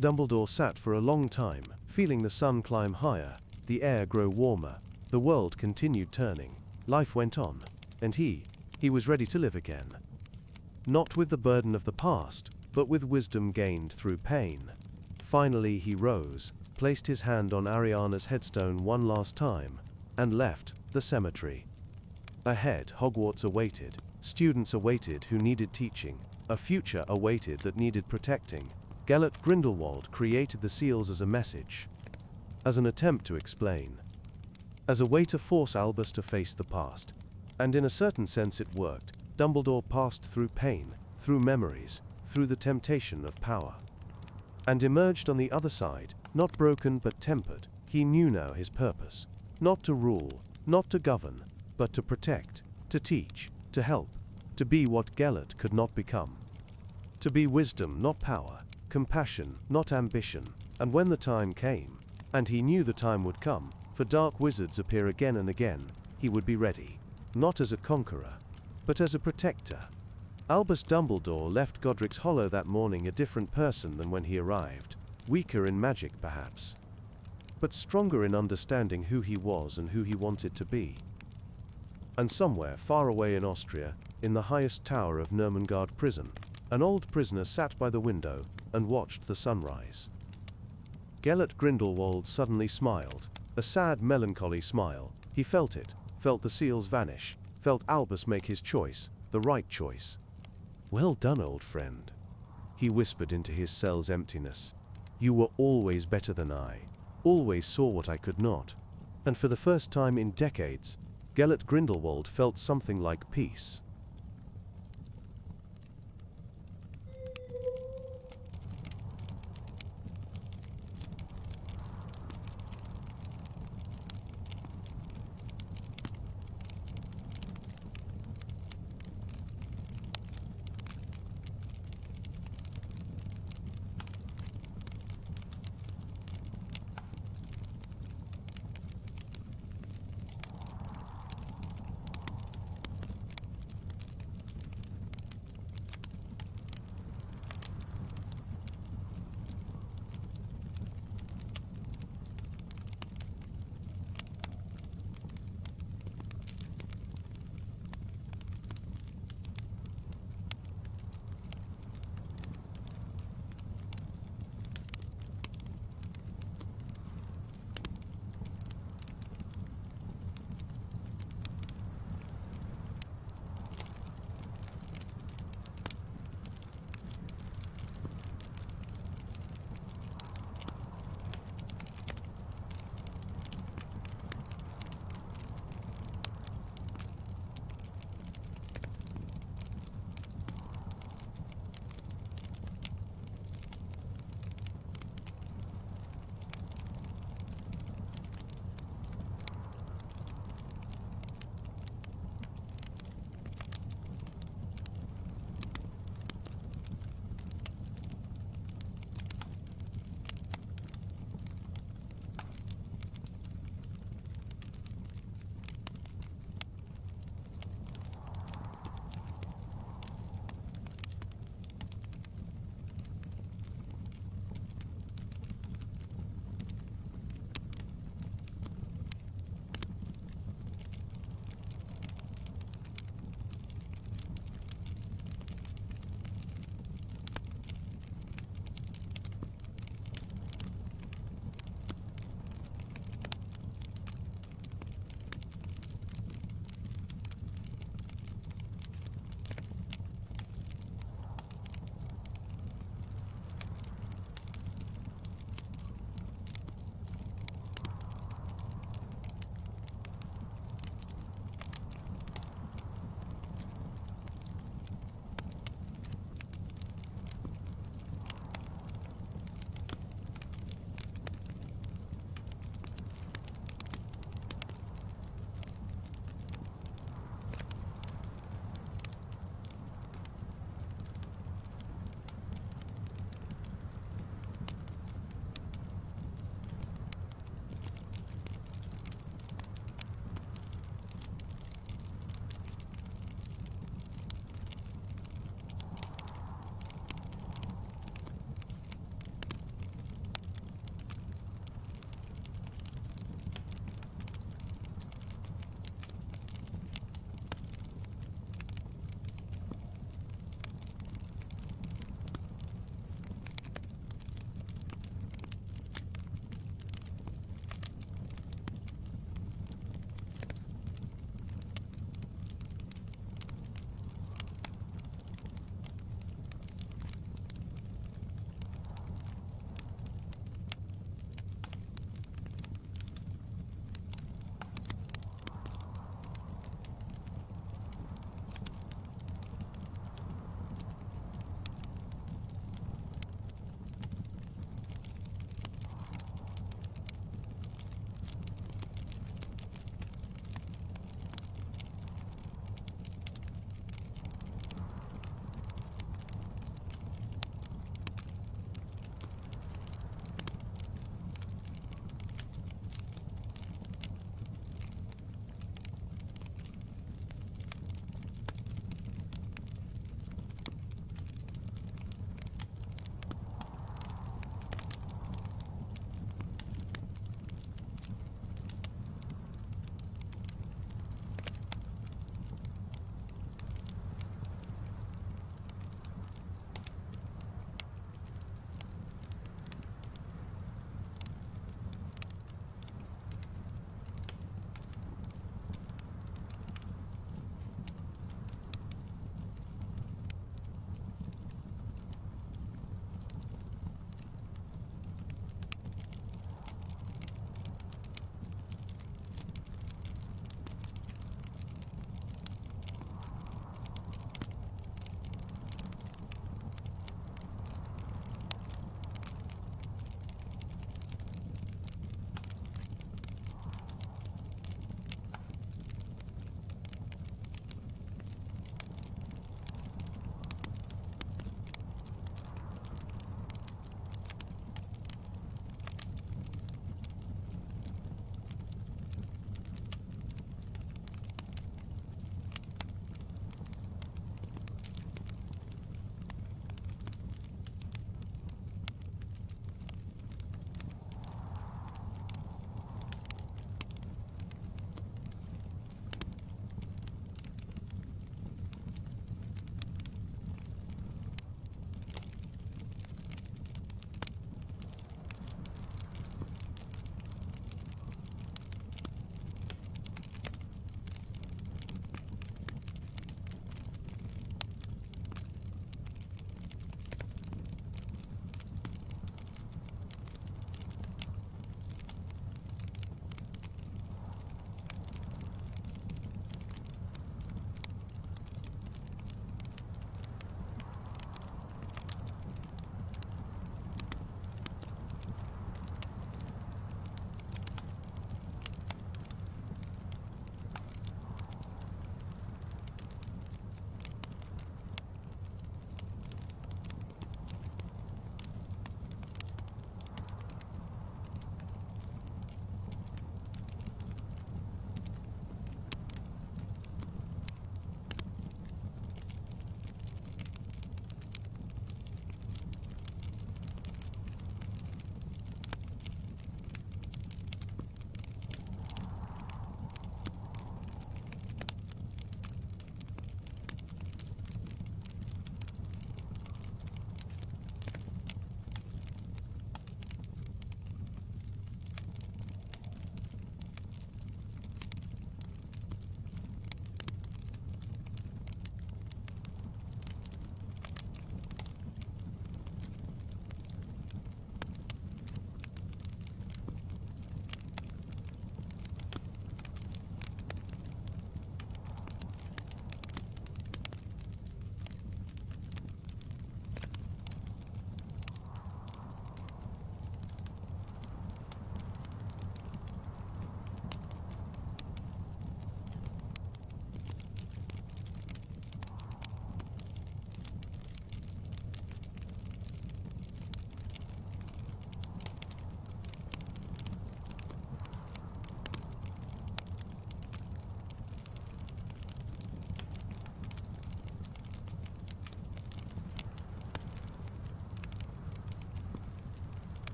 Dumbledore sat for a long time, feeling the sun climb higher, the air grow warmer, the world continued turning, life went on, and he was ready to live again. Not with the burden of the past, but with wisdom gained through pain. Finally he rose, placed his hand on Ariana's headstone one last time, and left the cemetery. Ahead, Hogwarts awaited, students awaited who needed teaching, a future awaited that needed protecting. Gellert Grindelwald created the seals as a message, as an attempt to explain, as a way to force Albus to face the past. And in a certain sense it worked. Dumbledore passed through pain, through memories, through the temptation of power, and emerged on the other side, not broken but tempered. He knew now his purpose, not to rule, not to govern, but to protect, to teach, to help, to be what Gellert could not become. To be wisdom, not power, compassion, not ambition. And when the time came, and he knew the time would come, for dark wizards appear again and again, he would be ready, not as a conqueror, but as a protector. Albus Dumbledore left Godric's Hollow that morning a different person than when he arrived, weaker in magic perhaps, but stronger in understanding who he was and who he wanted to be. And somewhere far away in Austria, in the highest tower of Nurmengard prison, an old prisoner sat by the window and watched the sunrise. Gellert Grindelwald suddenly smiled, a sad melancholy smile. He felt it, felt the seals vanish, felt Albus make his choice, the right choice. "Well done, old friend," he whispered into his cell's emptiness. "You were always better than I, always saw what I could not." And for the first time in decades, Gellert Grindelwald felt something like peace.